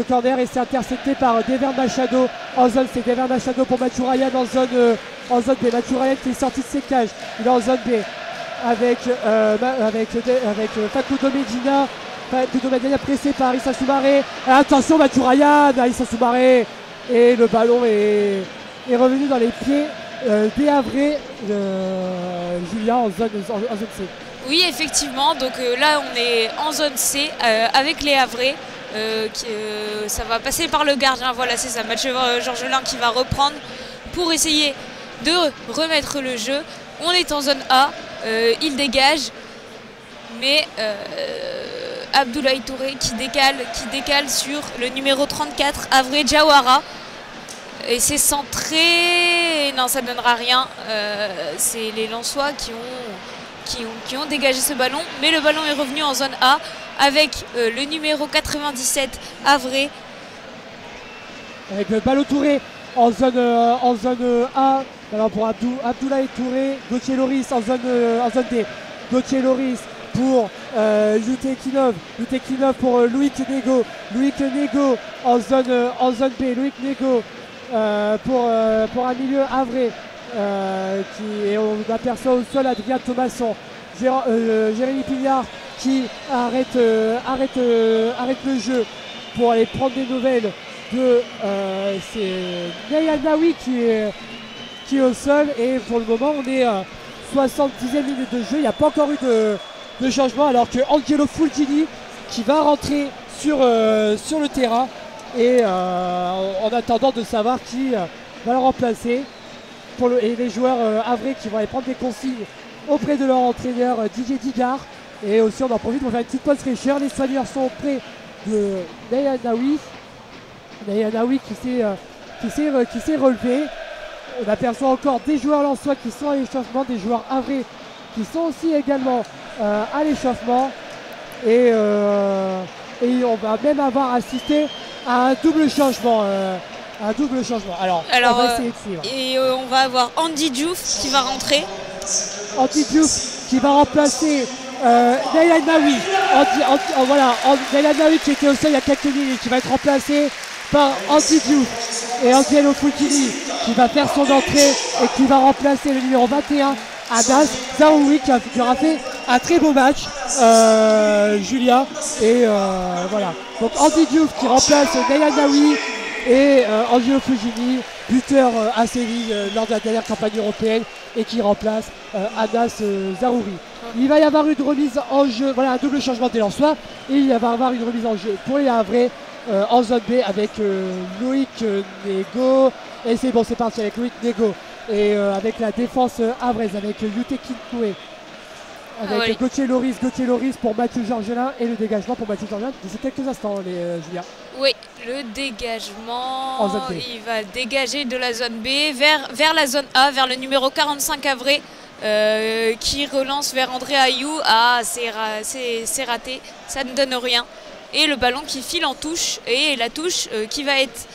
corner et c'est intercepté par Dever Machado en zone. C'est Dever Machado pour Mathieu Ryan en zone B. Mathieu Ryan qui est sorti de ses cages. Il est en zone B avec Facundo Medina. Facundo Medina pressé par Issa Soumaré. Attention Mathieu Ryan, Issa Soumaré. Et le ballon est revenu dans les pieds des Havrais. Julien en zone C. Oui, effectivement. Donc là, on est en zone C avec les Havrais. Ça va passer par le gardien. Voilà, c'est ça. Mathieu Georgelin qui va reprendre pour essayer de remettre le jeu. On est en zone A. Il dégage. Mais Abdoulaye Touré qui décale sur le numéro 34, Havrais Jawara. Et c'est centré. Non, ça ne donnera rien. C'est les Lensois qui ont dégagé ce ballon. Mais le ballon est revenu en zone A avec le numéro 97, Havrais. Avec le ballon Touré en zone A. Alors pour Abdoulaye Touré, Gauthier Loris en zone D. Gauthier Loris pour Yutekinov pour Loïc Nego en zone B. Loïc Nego pour un milieu Havrais et on aperçoit au sol Adrien Thomasson. Jérémy Pignard qui arrête le jeu pour aller prendre des nouvelles de c'est Naya Naoui qui est au sol. Et pour le moment on est 70e minute de jeu, il n'y a pas encore eu de changement alors que Angelo Fulgini qui va rentrer sur le terrain et en attendant de savoir qui va le remplacer et les joueurs Havrais qui vont aller prendre des consignes auprès de leur entraîneur Didier Digard Et aussi on en profite pour faire une petite pause fraîcheur. Les soigneurs sont près de Nayanaoui. Nayanaoui qui s'est relevé. On aperçoit encore des joueurs lensois qui sont à l'échauffement, des joueurs avrés qui sont aussi également à l'échauffement. Et on va même avoir assisté à un double changement. Alors on va essayer de suivre. Et on va avoir Andy Diouf qui va rentrer. Andy Diouf qui va remplacer Naïla Naoui. Voilà, Naïla Naoui qui était au sol il y a quelques minutes et qui va être remplacé par Andy Diouf. Et Angelo Fulgini qui va faire son entrée et qui va remplacer le numéro 21, Adas Zaroui, qui aura fait un très beau match, Julia. Et voilà. Donc Andy Diouf qui remplace Naïla Naoui et Angelo Fulgini, buteur à Séville lors de la dernière campagne européenne, et qui remplace Adas Zarouri. Il va y avoir une remise en jeu, voilà, un double changement des Lensois, et il va y avoir une remise en jeu pour les Havrais en zone B avec Loïc Nego. Et c'est bon, c'est parti avec Loïc Nego. Et avec la défense havraise, avec Yute Kinkoué, avec Gauthier Loris pour Mathieu Georgelin, et le dégagement pour Mathieu Georgelin d'ici quelques instants, Julia. Oui, le dégagement, il va dégager de la zone B vers la zone A, vers le numéro 45 Havrais, qui relance vers André Ayou. Ah, c'est raté, ça ne donne rien. Et le ballon qui file en touche, et la touche qui va être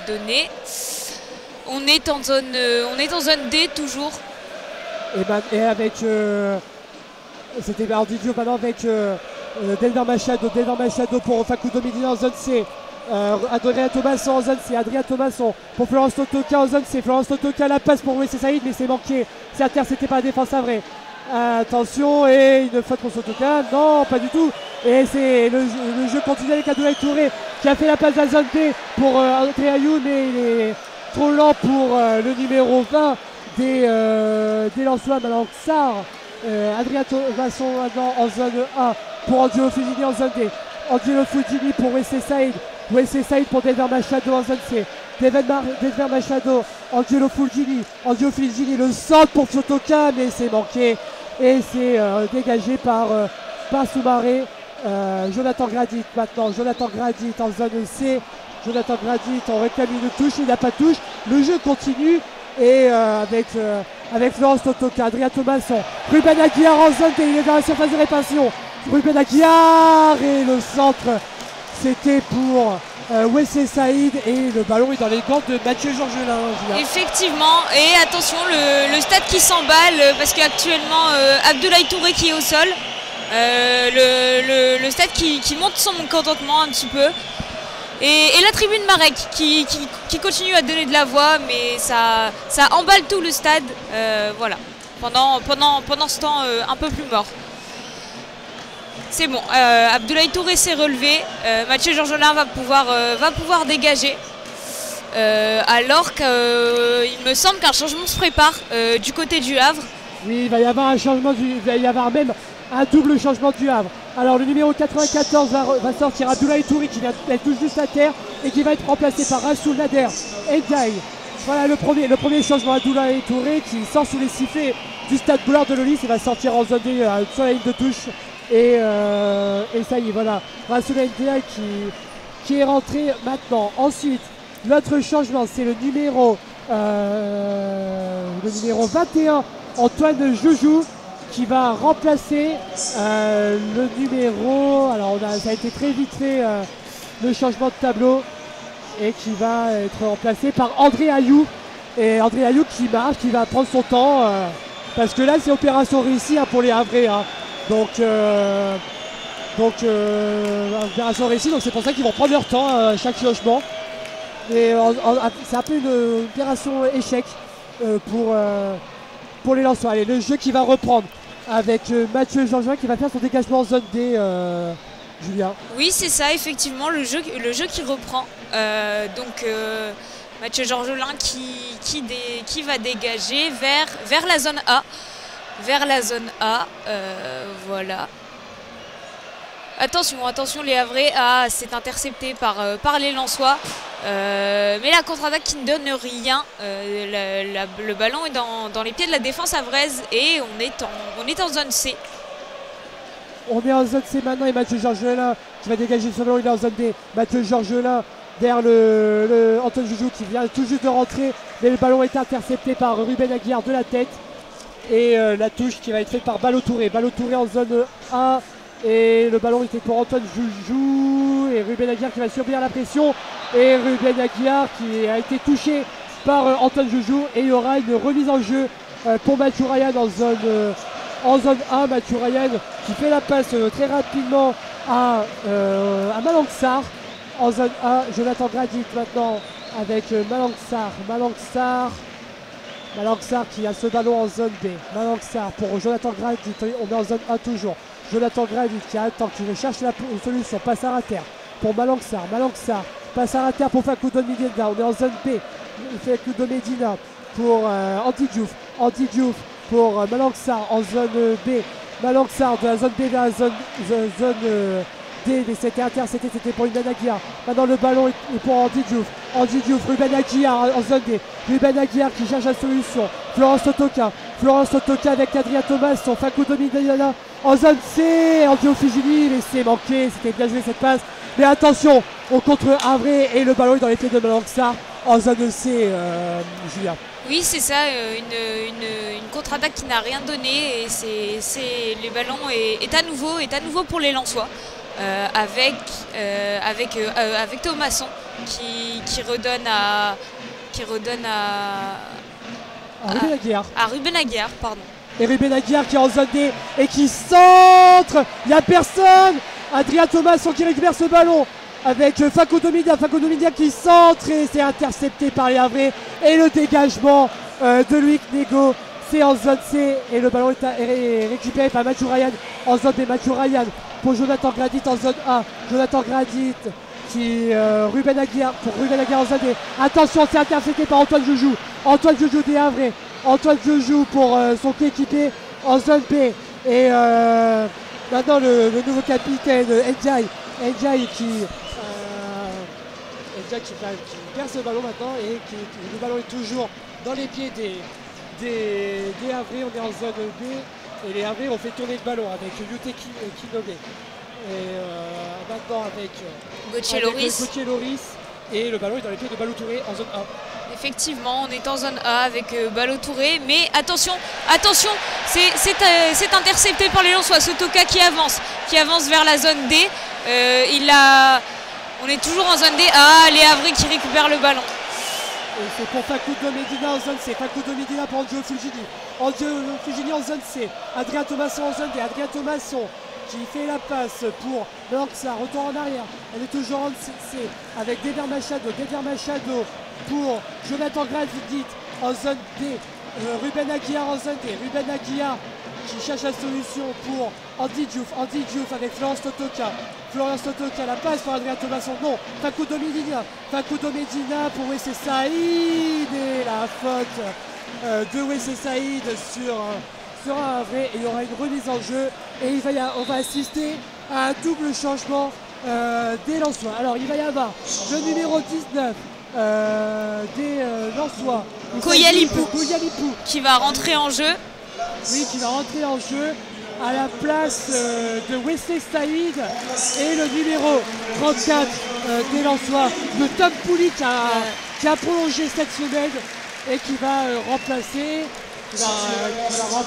donnée. On est en zone D toujours. Et avec c'était Andy Diouf maintenant avec Delver Machado pour Facundo Medina en zone C. Adrien Thomasson en zone C, Adrien Thomasson pour Florence Totoka en zone C. Florence Totoka, la passe pour Wessé Saïd, mais c'est manqué, c'est intercepté par la défense Havrais. Attention, et une faute pour Sotoka, non pas du tout, et c'est le jeu continue avec Abdoulaye Touré qui a fait la passe de la zone B pour André Ayou, mais il est trop lent pour le numéro 20 des Lensois. Maintenant Xar, Adrien Thomasson en zone A pour Angelo Fulgini en zone D. Angelo Fulgini pour Wessé Saïd pour Delver Machado en zone C. Delver Machado, Angelo Fulgini, le centre pour Sotoka, mais c'est manqué et c'est dégagé par Soumaré. Jonathan Gradit maintenant, Jonathan Gradit en zone C. Jonathan Gradit, on réclame une touche, il n'a pas de touche. Le jeu continue et avec Florence Totoka, Adrien Thomasson, Ruben Aguiar en zone D, il est dans la surface de réparation. Ruben Aguiar, et le centre, c'était pour Wessé Saïd, et le ballon est dans les gants de Mathieu Georgelin. Effectivement, et attention, le stade qui s'emballe parce qu'actuellement Abdoulaye Touré qui est au sol. Le stade qui monte son contentement un petit peu. Et la tribune Marek qui continue à donner de la voix, mais ça emballe tout le stade, voilà, pendant ce temps un peu plus mort. C'est bon, Abdoulaye Touré s'est relevé, Mathieu Georgelin va pouvoir dégager, alors qu'il me semble qu'un changement se prépare du côté du Havre. Oui, il va y avoir un changement, il va y avoir même un double changement du Havre. Alors le numéro 94 va sortir Abdoulaye Touré qui vient d'être tout juste à terre et qui va être remplacé par Rassoul Nader Ndiaye. Voilà le premier changement, Abdoulaye Touré qui sort sous les sifflets du stade Boulard de Lolis et va sortir en zone D sur la ligne de touche. Et ça y est, voilà, Rassoul Ndiaye qui est rentré maintenant. Ensuite, l'autre changement, c'est le numéro 21, Antoine Joujou, qui va remplacer le numéro, alors ça a été très vite fait le changement de tableau, et qui va être remplacé par André Ayou. Et André Ayou qui marche, qui va prendre son temps, parce que là c'est opération réussie pour les Havrais. Donc opération réussie, donc c'est pour ça qu'ils vont prendre leur temps à chaque changement. Et c'est un peu une opération échec pour les Lensois. Allez, le jeu qui va reprendre avec Mathieu Georgelin qui va faire son dégagement en zone D, Julien. Oui, c'est ça, effectivement, le jeu qui reprend. Mathieu Georgelin qui va dégager vers la zone A. Voilà. Attention les Havrais. Ah, c'est intercepté par les Lensois. Mais la contre-attaque qui ne donne rien. Le ballon est dans les pieds de la défense avraise et on est en zone C. On est en zone C maintenant et Mathieu Georgelin qui va dégager ce ballon, il est en zone D. Mathieu Georgelin derrière le Antoine Joujou qui vient tout juste de rentrer, mais le ballon est intercepté par Ruben Aguiar de la tête. Et la touche qui va être faite par Balotouré. Balotouré en zone A. Et le ballon était pour Antoine Joujou. Et Ruben Aguiar qui va subir la pression. Et Ruben Aguiar qui a été touché par Antoine Joujou. Et il y aura une remise en jeu pour Mathieu Ryan en zone A. Mathieu Ryan qui fait la passe très rapidement à Malangsar en zone A. Jonathan Gradit maintenant avec Malangsar qui a ce ballon en zone B. Malangsar pour Jonathan Gradit. On est en zone A toujours. Jonathan Gradit qui attend, qui cherche la solution. Passe à terre pour Malangsar. Passe à terre pour Facundo Medina. On est en zone B. Facundo Medina pour Andy Diouf pour Malangsar en zone B. Malangsar de la zone B vers la zone D. Mais c'était intercepté, c'était pour Ruben Aguiar. Maintenant le ballon est pour Andy Diouf. Ruben Aguiar en zone D. Ruben Aguiar qui cherche la solution. Florence Totoka avec Adrien Thomas, son Facundo Medina en zone C. Andio Figini, laissé manquer, c'était bien joué cette passe. Mais attention, on contre Havre et le ballon est dans les pieds de Malangsar en zone C, Julien. Oui, c'est ça, une contre-attaque qui n'a rien donné et le ballon est à nouveau pour les Lensois. Avec Thomasson qui redonne à Ruben Aguiar, pardon. Et Ruben Aguiar qui est en zone D et qui centre. Il n'y a personne. Adrien Thomasson qui récupère ce ballon avec Facundo Medina qui centre et c'est intercepté par les Havrais. Et le dégagement de Loïc Nego, c'est en zone C et le ballon est récupéré par Mathieu Ryan en zone B. Mathieu Ryan pour Jonathan Gradit en zone A. Jonathan Gradit qui Ruben Aguiar en zone D. Attention, c'est intercepté par Antoine Joujou des Havrais. Antoine Joujou pour son coéquipier en zone B. Et maintenant le nouveau capitaine Ndiaye qui perd ce ballon maintenant et le ballon est toujours dans les pieds des Havrais. On est en zone B et les Havrais ont fait tourner le ballon avec Yute Kinobe. Et maintenant avec Gauthier Loris et le ballon est dans les pieds de Balotouré en zone A. Effectivement, on est en zone A avec Balotouré, mais attention, c'est intercepté par les Lensois. Sotoka qui avance vers la zone D. On est toujours en zone D. Les Havrais qui récupèrent le ballon. Et c'est pour Facundo Medina en zone C. Facundo Medina pour Andio Fugini. Andio Fugini en zone C. Adrien Thomasson en zone D. Adrien Thomasson qui fait la passe pour Malangsar. Retour en arrière. Elle est toujours en C avec Déder Machado pour Jonathan Gradit en zone D. Ruben Aguiar en zone D. Ruben Aguiar qui cherche la solution pour Andy Diouf avec Florence Totoka, la passe pour Adrien Thomasson. Non, Facundo Medina pour Wessé Saïd et la faute de Wessé Saïd sur un vrai. Et il y aura une remise en jeu et on va assister à un double changement des Lensois. Alors il va y avoir le numéro 19 des Lensois, Koyalipou qui va rentrer en jeu. Oui, qui va rentrer en jeu à la place de Wesley Saïd et le numéro 34 des Lensois, de Tom Pouli qui a prolongé cette semaine et qui va remplacer. Alors on va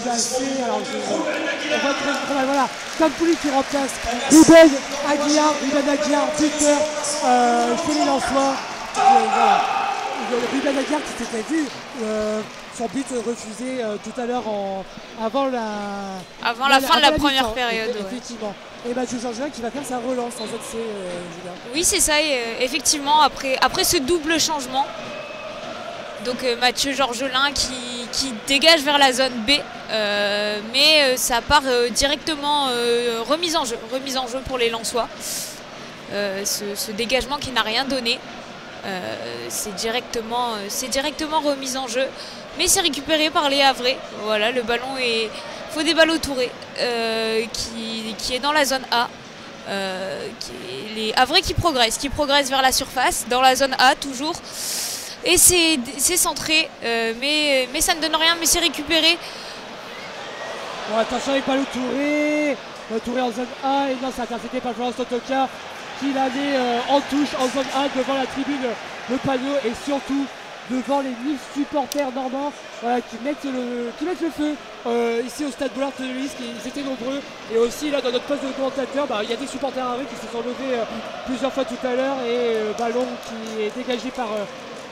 très voilà, Tom Pouli qui remplace Ruben Aguiar, buteur chez les Lensois. Voilà. Ruben Aguiar qui s'était vu son but refusé tout à l'heure avant la fin de la première période. Effectivement. Et Mathieu Georgelin qui va faire sa relance en zone C, Julien. Oui, c'est ça. Et, effectivement, après ce double changement, donc Mathieu Georgelin qui dégage vers la zone B, mais ça part directement remise en jeu pour les Lensois. Ce dégagement qui n'a rien donné. C'est directement remis en jeu, mais c'est récupéré par les Havrais. Voilà, le ballon est Fodé Balotouré qui est dans la zone A Les Havrais qui progressent vers la surface, dans la zone A toujours. Et c'est centré, mais ça ne donne rien, mais c'est récupéré. Bon, attention avec Balou Touré. Touré en zone A, et non, c'est intercepté par Florence Totoka qui la met en touche en zone A devant la tribune, le panneau, et surtout devant les 1000 supporters normands qui mettent le feu ici au stade Boulard de Lys. Ils étaient nombreux, et aussi là dans notre poste de commentateur il y a des supporters arrêtés qui se sont levés plusieurs fois tout à l'heure, et ballon qui est dégagé par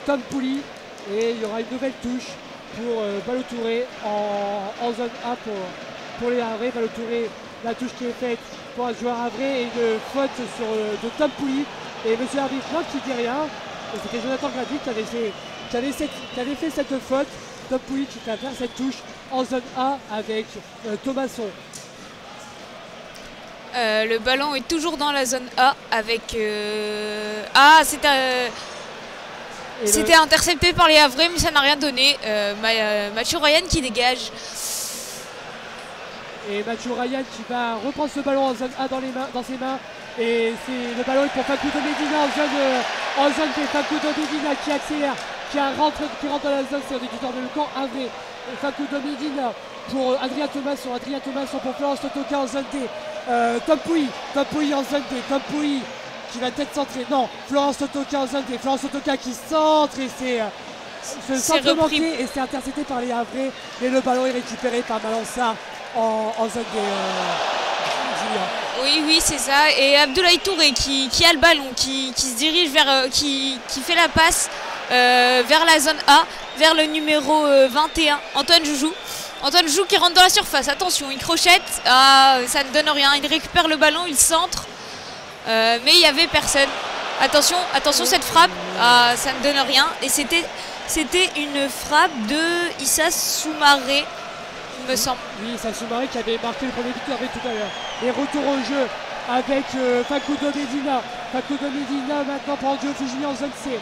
Tom Pouli, et il y aura une nouvelle touche pour Balou Touré en zone A pour les Havrais. Balou Touré, la touche qui est faite pour un joueur havrais, et une faute de Tom Pouli, et monsieur l'arbitre qui dit rien, et c'était Jonathan Grady qui avait fait cette faute. Tom Pouli qui va faire cette touche en zone A avec Thomasson. Le ballon est toujours dans la zone A avec... c'était intercepté par les Havrais, mais ça n'a rien donné. Mathieu Ryan qui dégage. Et Mathieu Ryan qui va reprendre ce ballon en zone A dans ses mains. Et le ballon est pour Facundo Medina en zone B. Facundo Medina qui accélère, qui rentre dans la zone, c'est au débuteur de le camp Havrais. Facundo Medina pour Adrien Thomasson pour Florence Totoka en zone D. Tom Pouilly en zone D. Tom Pouilly qui va peut-être centrer. Non, Florence Totoka en zone D. Florence Totoka qui centre, et c'est centre manqué, et c'est intercepté par les Havrais. Et le ballon est récupéré par Malança en zone D. Oui, c'est ça. Et Abdoulaye Touré qui a le ballon, qui se dirige vers, qui fait la passe vers la zone A, vers le numéro 21, Antoine Joujou. Antoine Joujou qui rentre dans la surface. Attention, il crochette. Ça ne donne rien. Il récupère le ballon, il centre. Mais il n'y avait personne. Attention cette frappe. Ça ne donne rien. Et c'était une frappe de Issa Soumaré, il me semble. Oui, Issa Soumaré qui avait marqué le premier but tout à l'heure. Et retour au jeu avec Facundo Medina. Facundo Medina maintenant pour Angelo Fujimi en zone C.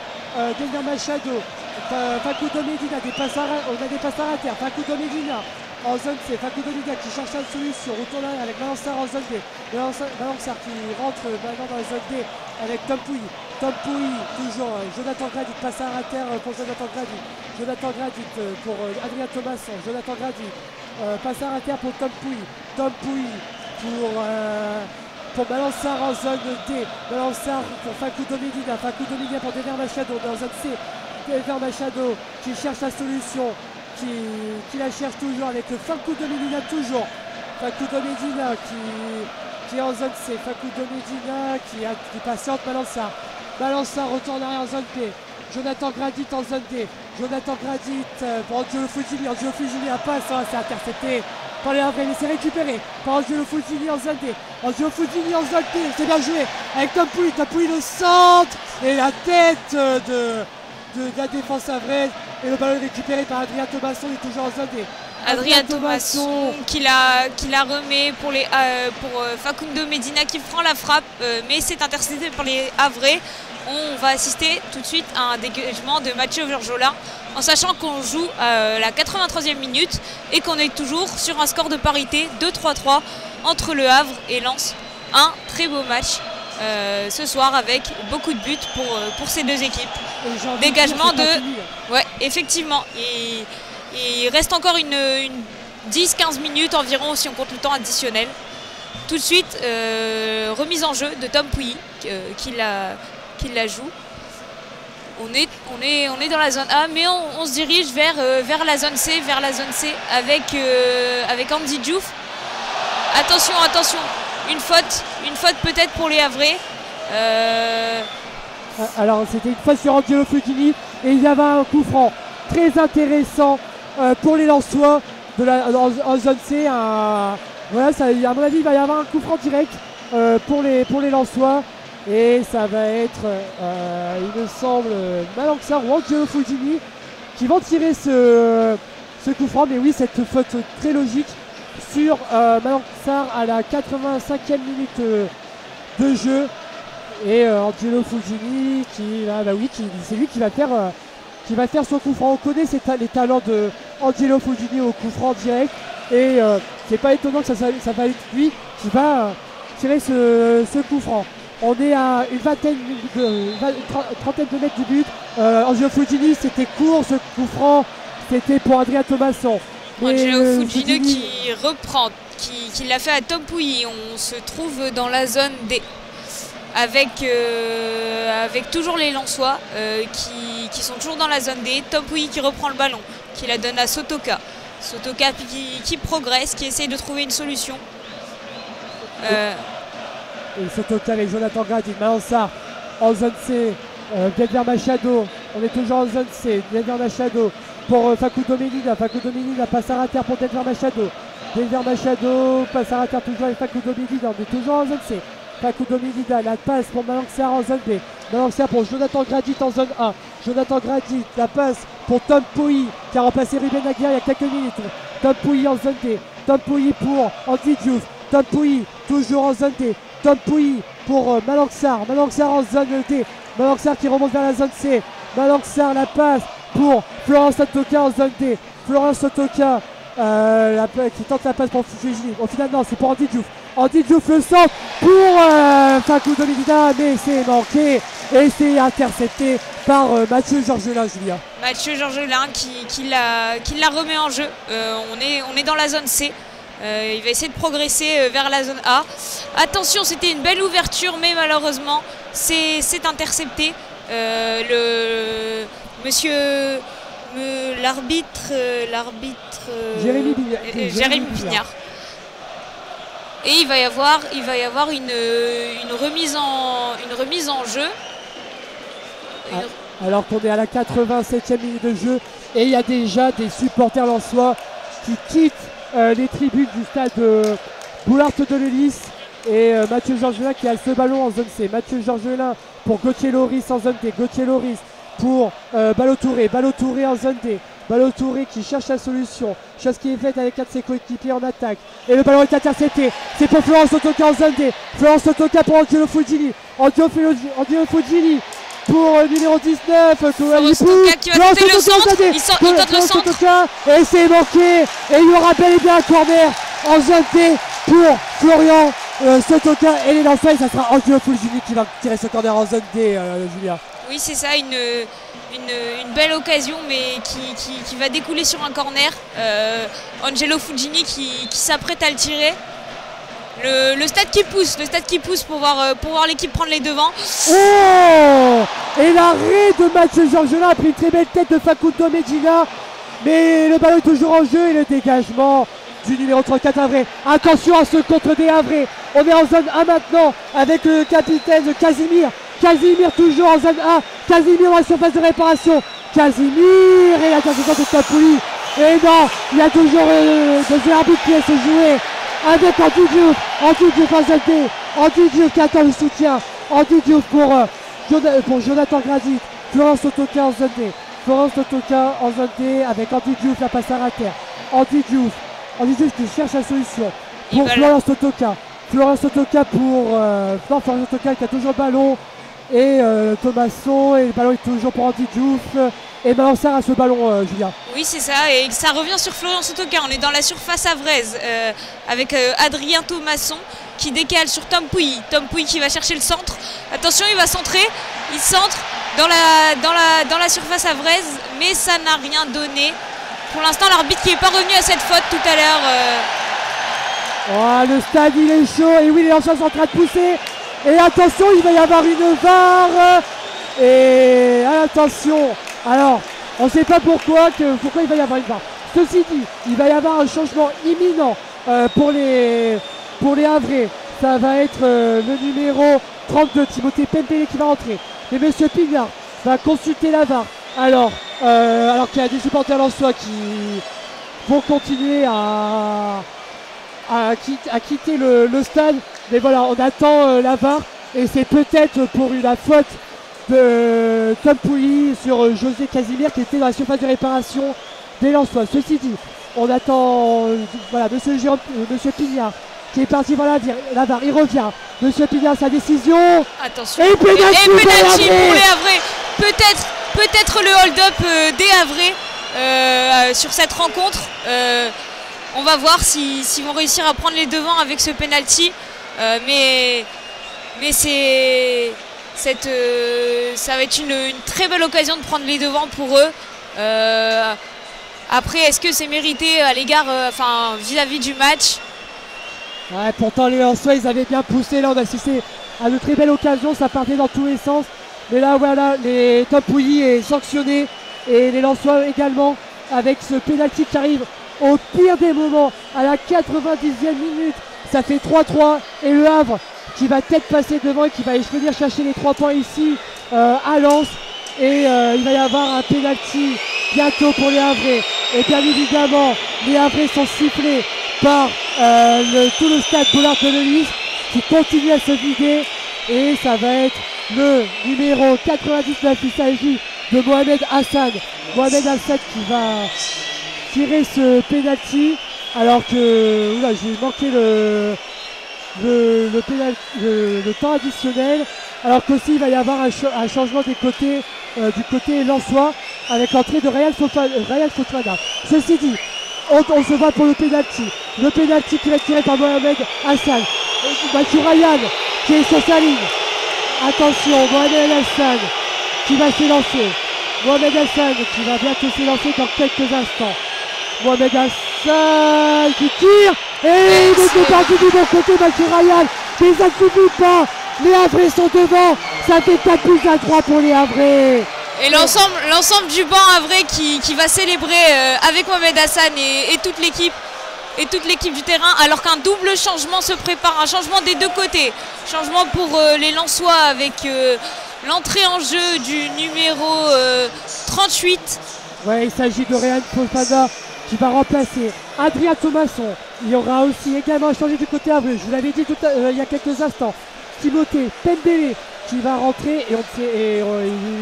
Delmer Machado. Facundo Medina, on a des passes à terre. Facundo Medina en zone C. Facundo Medina qui cherche une solution. Retourne avec Malançar en zone D. Malançar qui rentre maintenant dans la zone D avec Tom Pouilly. Tom Pouilly, toujours Jonathan Grady, passe à terre pour Jonathan Grady. Jonathan Grady pour Adrien Thomasson. Jonathan Grady, passe à terre pour Tom Pouilly. Tom Pouilly pour Malançar en zone D. Malançar pour Facundo Medina. Facundo Medina pour Delmer Machado dans zone C. Delmer Machado qui cherche la solution, qui la cherche toujours avec Facundo Medina toujours. Facundo Medina qui est en zone C. Facundo Medina qui patiente Malançar. Malançar retourne arrière en zone B. Jonathan Gradit en zone D. Jonathan Gradit pour Angelo Fujimi. Angelo Fujimi a passe, c'est intercepté par les Havrais, mais c'est récupéré par Angelo Fujimi en zone D. Angelo Fujimi en zone D, c'est bien joué avec Tom Pouilly. Tom Pouilly le centre, et la tête de la défense havraise, et le ballon est récupéré par Adrien Thomasson, il est toujours en zone D. Adrien Thomasson qui la remet pour Facundo Medina qui prend la frappe, mais c'est intercepté par les Havrais. On va assister tout de suite à un dégagement de Mathieu Verjola, en sachant qu'on joue la 83e minute et qu'on est toujours sur un score de parité 2-3-3 entre Le Havre et Lens. Un très beau match ce soir avec beaucoup de buts pour ces deux équipes. Dégagement de... Ouais, effectivement. Il reste encore une 10-15 minutes environ si on compte le temps additionnel. Tout de suite, remise en jeu de Tom Pouilly qui la joue. On est dans la zone A, mais on se dirige vers la zone C, avec Andy Diouf. Attention, une faute peut-être pour les Havrais. Alors c'était une faute sur Angelo Fujimi, et il y avait un coup franc très intéressant pour les Lensois en zone C. Voilà, ça, à mon avis, il va y avoir un coup franc direct pour les Lensois. Et ça va être, il me semble, Malançar ou Angelo Fujimi qui vont tirer ce coup franc. Mais oui, cette faute très logique sur Malançar à la 85e minute de jeu. Et Angelo Fujimi c'est lui qui va faire son coup franc. On connaît les talents de Angelo Fujimi au coup franc direct. Et c'est pas étonnant que ça va être lui qui tirer ce coup franc. On est à une trentaine de mètres du but. Angelo Fugini, c'était court ce coup franc, c'était pour Adrien Thomasson. Angelo Fugini qui reprend, qui l'a fait à Tom Pouilly. On se trouve dans la zone D avec toujours les Lensois qui sont toujours dans la zone D. Tom Pouilly qui reprend le ballon, qui la donne à Sotoka. Sotoka qui progresse, qui essaye de trouver une solution. Et Sotoka avec Jonathan Gradit, Malançard en zone C, Denver Machado, on est toujours en zone C, Denver Machado pour Facundo Medina, Facundo Medina passe à terre pour Denver Machado, Denver Machado passe à terre toujours avec Facundo Medina, on est toujours en zone C, Facundo Medina, la passe pour Malançard en zone B, Malançard pour Jonathan Gradit en zone A, Jonathan Gradit, la passe pour Tom Pouilly qui a remplacé Ruben Aguiar il y a quelques minutes, Tom Pouilly en zone D, Tom Pouilly pour Andy Diouf, Tom Pouilly toujours en zone D, Tom Pouilly pour Malançard, Malançard en zone D, Malançard qui remonte vers la zone C, Malançard la passe pour Florence Sotoka en zone D, Florence Sotoka qui tente la passe pour Fugini, au final non c'est pour Andy Diouf, Andy Diouf le centre pour Facundo Medina mais c'est manqué et c'est intercepté par Mathieu Georgelin, Julien. Mathieu Georgelin qui la remet en jeu, on est dans la zone C. Il va essayer de progresser vers la zone A. Attention, c'était une belle ouverture, mais malheureusement, c'est intercepté. L'arbitre Jérémy Pignard. Et il va y avoir une remise en jeu. Alors qu'on est à la 87e minute de jeu et il y a déjà des supporters lensois qui quittent les tribunes du stade Boulard de l'Hélice et Mathieu Georgelin qui a ce ballon en zone C. Mathieu Georgelin pour Gauthier Loris en zone D. Gauthier Loris pour Balotouré. Balotouré en zone D. Balotouré qui cherche la solution. Chose qui est faite avec un de ses coéquipiers en attaque. Et le ballon est intercepté. C'est pour Florence Sotoka en zone D. Florence Sotoka pour Angelo Fugini. Angelo Fugini pour numéro 19. Florence Sotoka qui va tenter le centre. Il tente le centre. Et c'est manqué. Et il y aura bel et bien un corner en zone D pour Florian Sotoka et les Lensois. Et ça sera Angelo Fugini qui va tirer ce corner en zone D, Julien. Oui, c'est ça, une belle occasion, mais qui va découler sur un corner. Angelo Fugini qui s'apprête à le tirer. Le stade qui pousse pour voir l'équipe prendre les devants. Oh! Et l'arrêt de Mathieu Georgelin a pris une très belle tête de Facundo Medina. Mais le ballon est toujours en jeu et le dégagement du numéro 34 Havre. Attention à ce contre des Havre. On est en zone A maintenant avec le capitaine Casimir. Casimir toujours en zone A. Casimir dans la surface de réparation. Casimir et l'interception de Tapouli. Et non, il y a toujours deux arbitres qui se jouer avec Andy Diouf. Andy Diouf en zone D. Andy Diouf qui attend le soutien. Andy Diouf pour Jonathan Gradit. Florence Sotoka en zone D. Florence Sotoka en zone D avec Andy Diouf, la passe à terre. Andy Diouf qui cherche la solution pour Florence Sotoka. Florence Sotoka pour Florence Sotoka qui a toujours le ballon. Et Thomasson, et le ballon est toujours pour Andy Diouf. Et Malançard a ce ballon, Julien. Oui, c'est ça, et ça revient sur Florian Sotoka. On est dans la surface havraise avec Adrien Thomasson qui décale sur Tom Pouilly. Tom Pouilly qui va chercher le centre. Attention, il va centrer. Il centre dans la surface havraise, mais ça n'a rien donné. Pour l'instant, l'arbitre qui n'est pas revenu à cette faute tout à l'heure. Oh, le stade, il est chaud. Et oui, les lanceurs sont en train de pousser. Et attention, il va y avoir une VAR. Et attention. Alors, on ne sait pas pourquoi il va y avoir une VAR. Ceci dit, il va y avoir un changement imminent pour les Havrais. Ça va être le numéro 32, Timothée Pempele qui va entrer. Et monsieur Pignard va consulter la VAR. Alors qu'il y a des supporters lensois qui vont continuer à quitter le stade. Mais voilà, on attend la VAR. Et c'est peut-être pour la faute de Tom Pouilly sur José Casimir qui était dans la surface de réparation des Lensois. Ceci dit, on attend monsieur Pignard qui est parti voir la VAR, il revient. Monsieur Pignard, sa décision. Attention. Et penalty pour les Havrais. Peut-être le hold-up des Havrais sur cette rencontre. On va voir s'ils vont réussir à prendre les devants avec ce penalty. Mais ça va être une très belle occasion de prendre les devants pour eux. Après, est-ce que c'est mérité à l'égard, vis-à-vis du match? Ouais, pourtant les Lensois ils avaient bien poussé, là on a assisté à de très belles occasions, ça partait dans tous les sens. Mais là voilà, Tom Pouilly est sanctionné et les Lensois également avec ce pénalty qui arrive au pire des moments à la 90e minute. Ça fait 3-3 et le Havre qui va peut-être passer devant et qui va venir chercher les 3 points ici à Lens. Et il va y avoir un pénalty bientôt pour les Havrais. Et bien évidemment, les Havrais sont sifflés par tout le stade Bollard de Neuilly qui continue à se vider. Et ça va être le numéro 99, il s'agit de Mohamed Hassan. Mohamed Hassan qui va tirer ce pénalty alors que j'ai manqué le temps additionnel. Alors qu'aussi il va y avoir un changement des côtés du côté lensois avec l'entrée de Ryan Fofana. Ceci dit, on se voit pour le pénalty. Le pénalty qui va être tiré par Mohamed Hassan. Mathieu Ryan qui est sur sa ligne. Attention, Mohamed Hassan qui va s'élancer. Mohamed Hassan qui va bientôt s'élancer dans quelques instants. Mohamed Hassan qui tire et il est parti du bon côté, Mathieu Ryan, mais ça ne suffit pas. Les Havrais sont devant, ça fait 4-3 pour les Havrais. Et l'ensemble du banc havrais qui va célébrer avec Mohamed Hassan et toute l'équipe du terrain, alors qu'un double changement se prépare, un changement des deux côtés. Changement pour les Lensois avec l'entrée en jeu du numéro 38. Ouais, il s'agit de Ryan Fofana qui va remplacer Adrien Thomasson. Il y aura aussi également changé du côté havrais, je vous l'avais dit il y a quelques instants. Timothée Pembele qui va rentrer et il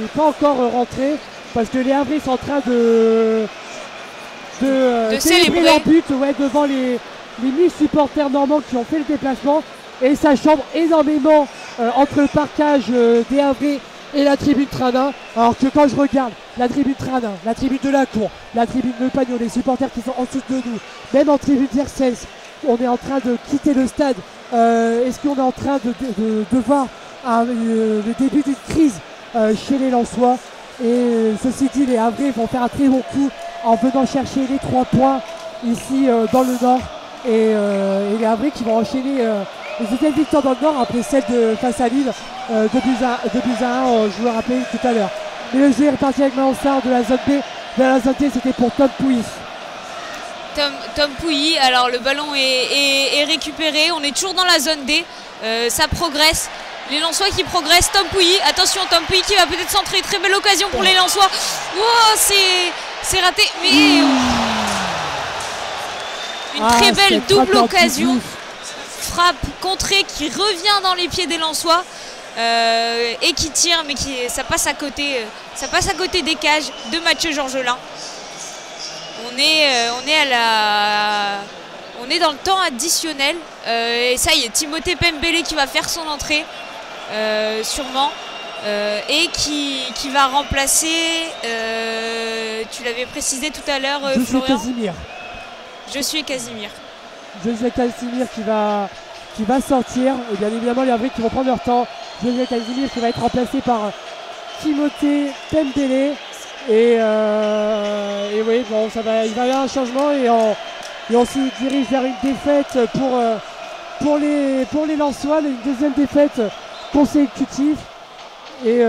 n'est pas encore rentré parce que les Havrais sont en train de célébrer leur but devant les 1000 supporters normands qui ont fait le déplacement et ça chambre énormément entre le parquage des Havrais et la tribune Tranin. Alors que quand je regarde la tribune Tranin, la tribune de la Cour, la tribune de Pagnon, les supporters qui sont en dessous de nous, même en tribune d'Irsens, on est en train de quitter le stade. Est-ce qu'on est en train de voir le début d'une crise chez les Lensois? Et ceci dit, les Havrais vont faire un très bon coup en venant chercher les 3 points ici dans le Nord. Et les Havrais qui vont enchaîner les deuxièmes victoires dans le Nord après celle face à Lille de buts à 1, je vous le rappelais tout à l'heure. Mais le jeu est reparti avec Mansart de la zone B. Vers la zone D, c'était pour Tom Pouilly. Tom Pouilly, alors le ballon est récupéré, on est toujours dans la zone D, ça progresse, les Lensois qui progressent, Tom Pouilly, attention Tom Pouilly qui va peut-être centrer, très belle occasion pour les Lensois, oh, c'est raté, mais une très belle double occasion, frappe contrée qui revient dans les pieds des Lensois et qui tire, mais ça passe à côté des cages de Mathieu Georgelin. On est dans le temps additionnel et ça y est, Timothée Pembele qui va faire son entrée sûrement et qui va remplacer, tu l'avais précisé tout à l'heure, Florian. Josué Casimir qui va sortir et bien évidemment les Havrais qui vont prendre leur temps. Josué Casimir qui va être remplacé par Timothée Pembele. Et oui, bon, il va y avoir un changement et on se dirige vers une défaite pour les Lensois, une deuxième défaite consécutive. Et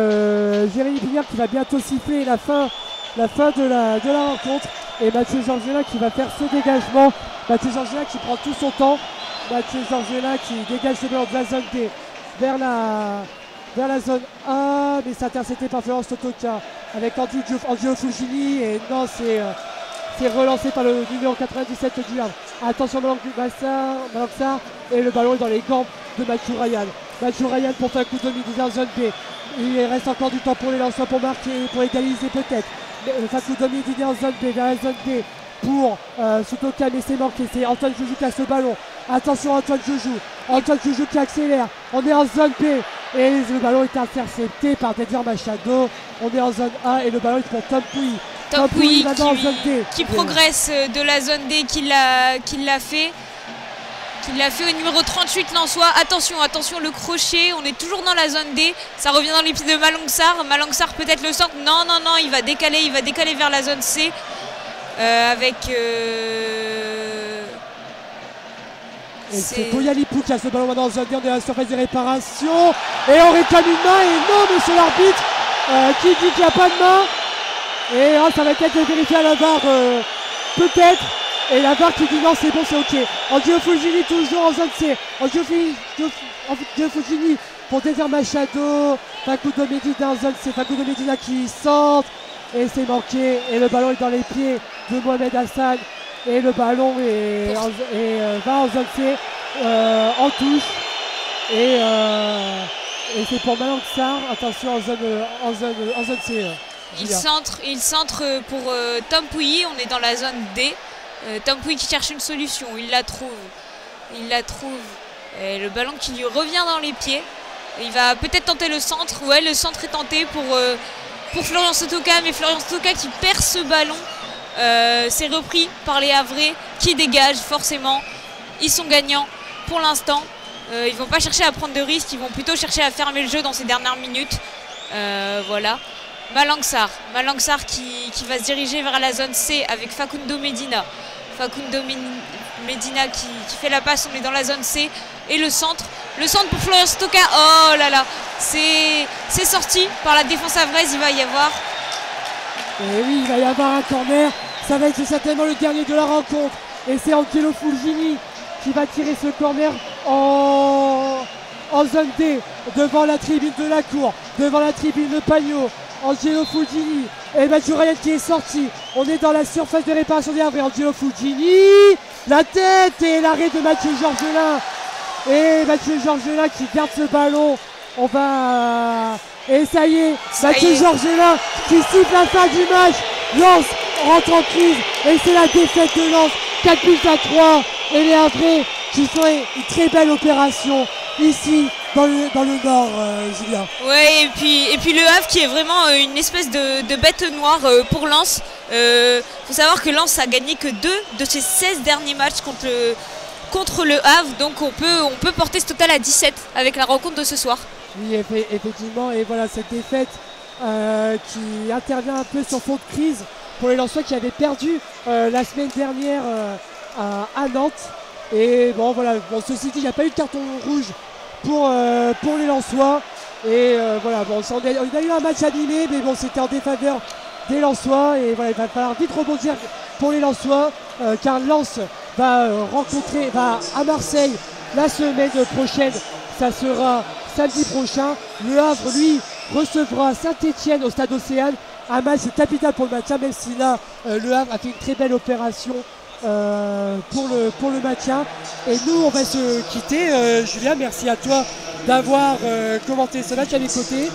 Jérémy Pignard qui va bientôt siffler la fin de la rencontre. Et Mathieu Georgelin qui va faire ce dégagement. Mathieu Georgelin qui prend tout son temps. Mathieu Georgelin qui dégage le ballon de la zone D vers la zone A, mais c'est intercepté par Florence Totoka avec Angio Fugini et non, c'est relancé par le numéro 97 du Havre. Attention Malangsar et le ballon est dans les gants de Mathieu Ryan. Mathieu Ryan pour faire un coup de demi en zone B. Il reste encore du temps pour les Lensois pour marquer, pour égaliser peut-être. Un coup de demi en zone B vers la zone B pour Sotoka, mais c'est manqué. C'est Antoine Joujou qui a ce ballon. Attention Antoine Joujou qui accélère. On est en zone B et le ballon est intercepté par Denver Machado. On est en zone A et le ballon est pour Tom Pouilly. Tom Pouilly qui progresse de la zone D qui l'a qui l'a fait au numéro 38 Lensois. Attention, le crochet, on est toujours dans la zone D. Ça revient dans les pieds de Malangsar. Malangsar peut-être le centre. Non, il va décaler vers la zone C. Avec... c'est Boyalipou qui a ce ballon maintenant dans zone D, on est à la surface de réparation. Et on réclame une main, et non, monsieur l'arbitre, qui dit qu'il n'y a pas de main. Et ça va peut-être vérifier à la VAR, peut-être. Et la VAR qui dit non, c'est bon, c'est ok. Angelo Fulgini toujours en zone C. Angelo Fulgini pour Desir Machado. Facundo Medina en zone C. Facundo Medina qui centre. Et c'est manqué. Et le ballon est dans les pieds de Mohamed Hassan. Et le ballon va en zone C, en touche. Et c'est pour Malangsar. Attention en zone C. Il centre pour Tom Pouilly. On est dans la zone D. Tom Pouilly qui cherche une solution. Il la trouve. Et le ballon qui lui revient dans les pieds. Et il va peut-être tenter le centre. Ouais, le centre est tenté pour Florian Sotoka. Mais Florian Sotoka qui perd ce ballon. C'est repris par les Havrais qui dégagent forcément. Ils sont gagnants pour l'instant. Ils vont pas chercher à prendre de risques. Ils vont plutôt chercher à fermer le jeu dans ces dernières minutes. Voilà. Malangsar qui va se diriger vers la zone C avec Facundo Medina. Medina qui fait la passe, on est dans la zone C. Et le centre pour Florian Sotoka. Oh là là, c'est sorti par la défense havraise. Il va y avoir... Et oui, il va y avoir un corner. Ça va être certainement le dernier de la rencontre. Et c'est Angelo Fulgini qui va tirer ce corner en zone D, devant la tribune de la cour, devant la tribune de Pagnot. Angelo Fulgini et Mathieu Ryan qui est sorti. On est dans la surface de réparation des Havrais. Angelo Fulgini, la tête et l'arrêt de Mathieu Georgelin. Et Mathieu Georgelin qui garde ce ballon. Et ça y est, Mathieu Georgelin qui siffle la fin du match. Lens rentre en crise et c'est la défaite de Lens. 4 buts à 3. Et les Havrais qui font une très belle opération ici dans le nord, Julien. Ouais, et puis le Havre qui est vraiment une espèce de bête noire pour Lens. Faut savoir que Lens a gagné que 2 de ses 16 derniers matchs contre le Havre. Donc on peut porter ce total à 17 avec la rencontre de ce soir. Oui, effectivement, et voilà cette défaite qui intervient un peu sur fond de crise pour les Lensois qui avaient perdu la semaine dernière à Nantes. Et bon voilà, ceci dit, il n'y a pas eu de carton rouge pour les Lensois. Et voilà, on a eu un match animé, mais bon, c'était en défaveur des Lensois. Et voilà, il va falloir vite rebondir pour les Lensois, car Lens va à Marseille la semaine prochaine. Ça sera samedi prochain. Le Havre, lui, recevra Saint-Etienne au Stade Océane. Un match capital pour le maintien, même si là, le Havre a fait une très belle opération pour le maintien. Et nous, on va se quitter. Julien, merci à toi d'avoir commenté ce match à mes côtés.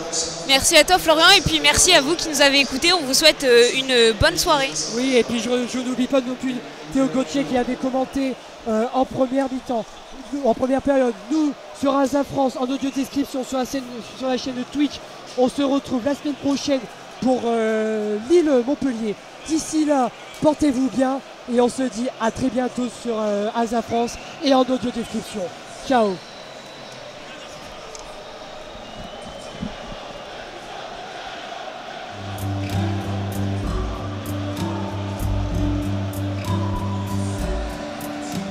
Merci à toi, Florian, et puis merci à vous qui nous avez écoutés. On vous souhaite une bonne soirée. Oui, et puis je n'oublie pas non plus Théo Gauthier qui avait commenté en première mi-temps, en première période. Nous, sur Asa France, en audio description sur la chaîne de Twitch. On se retrouve la semaine prochaine pour Lille-Montpellier. D'ici là, portez-vous bien et on se dit à très bientôt sur Asa France et en audio description. Ciao.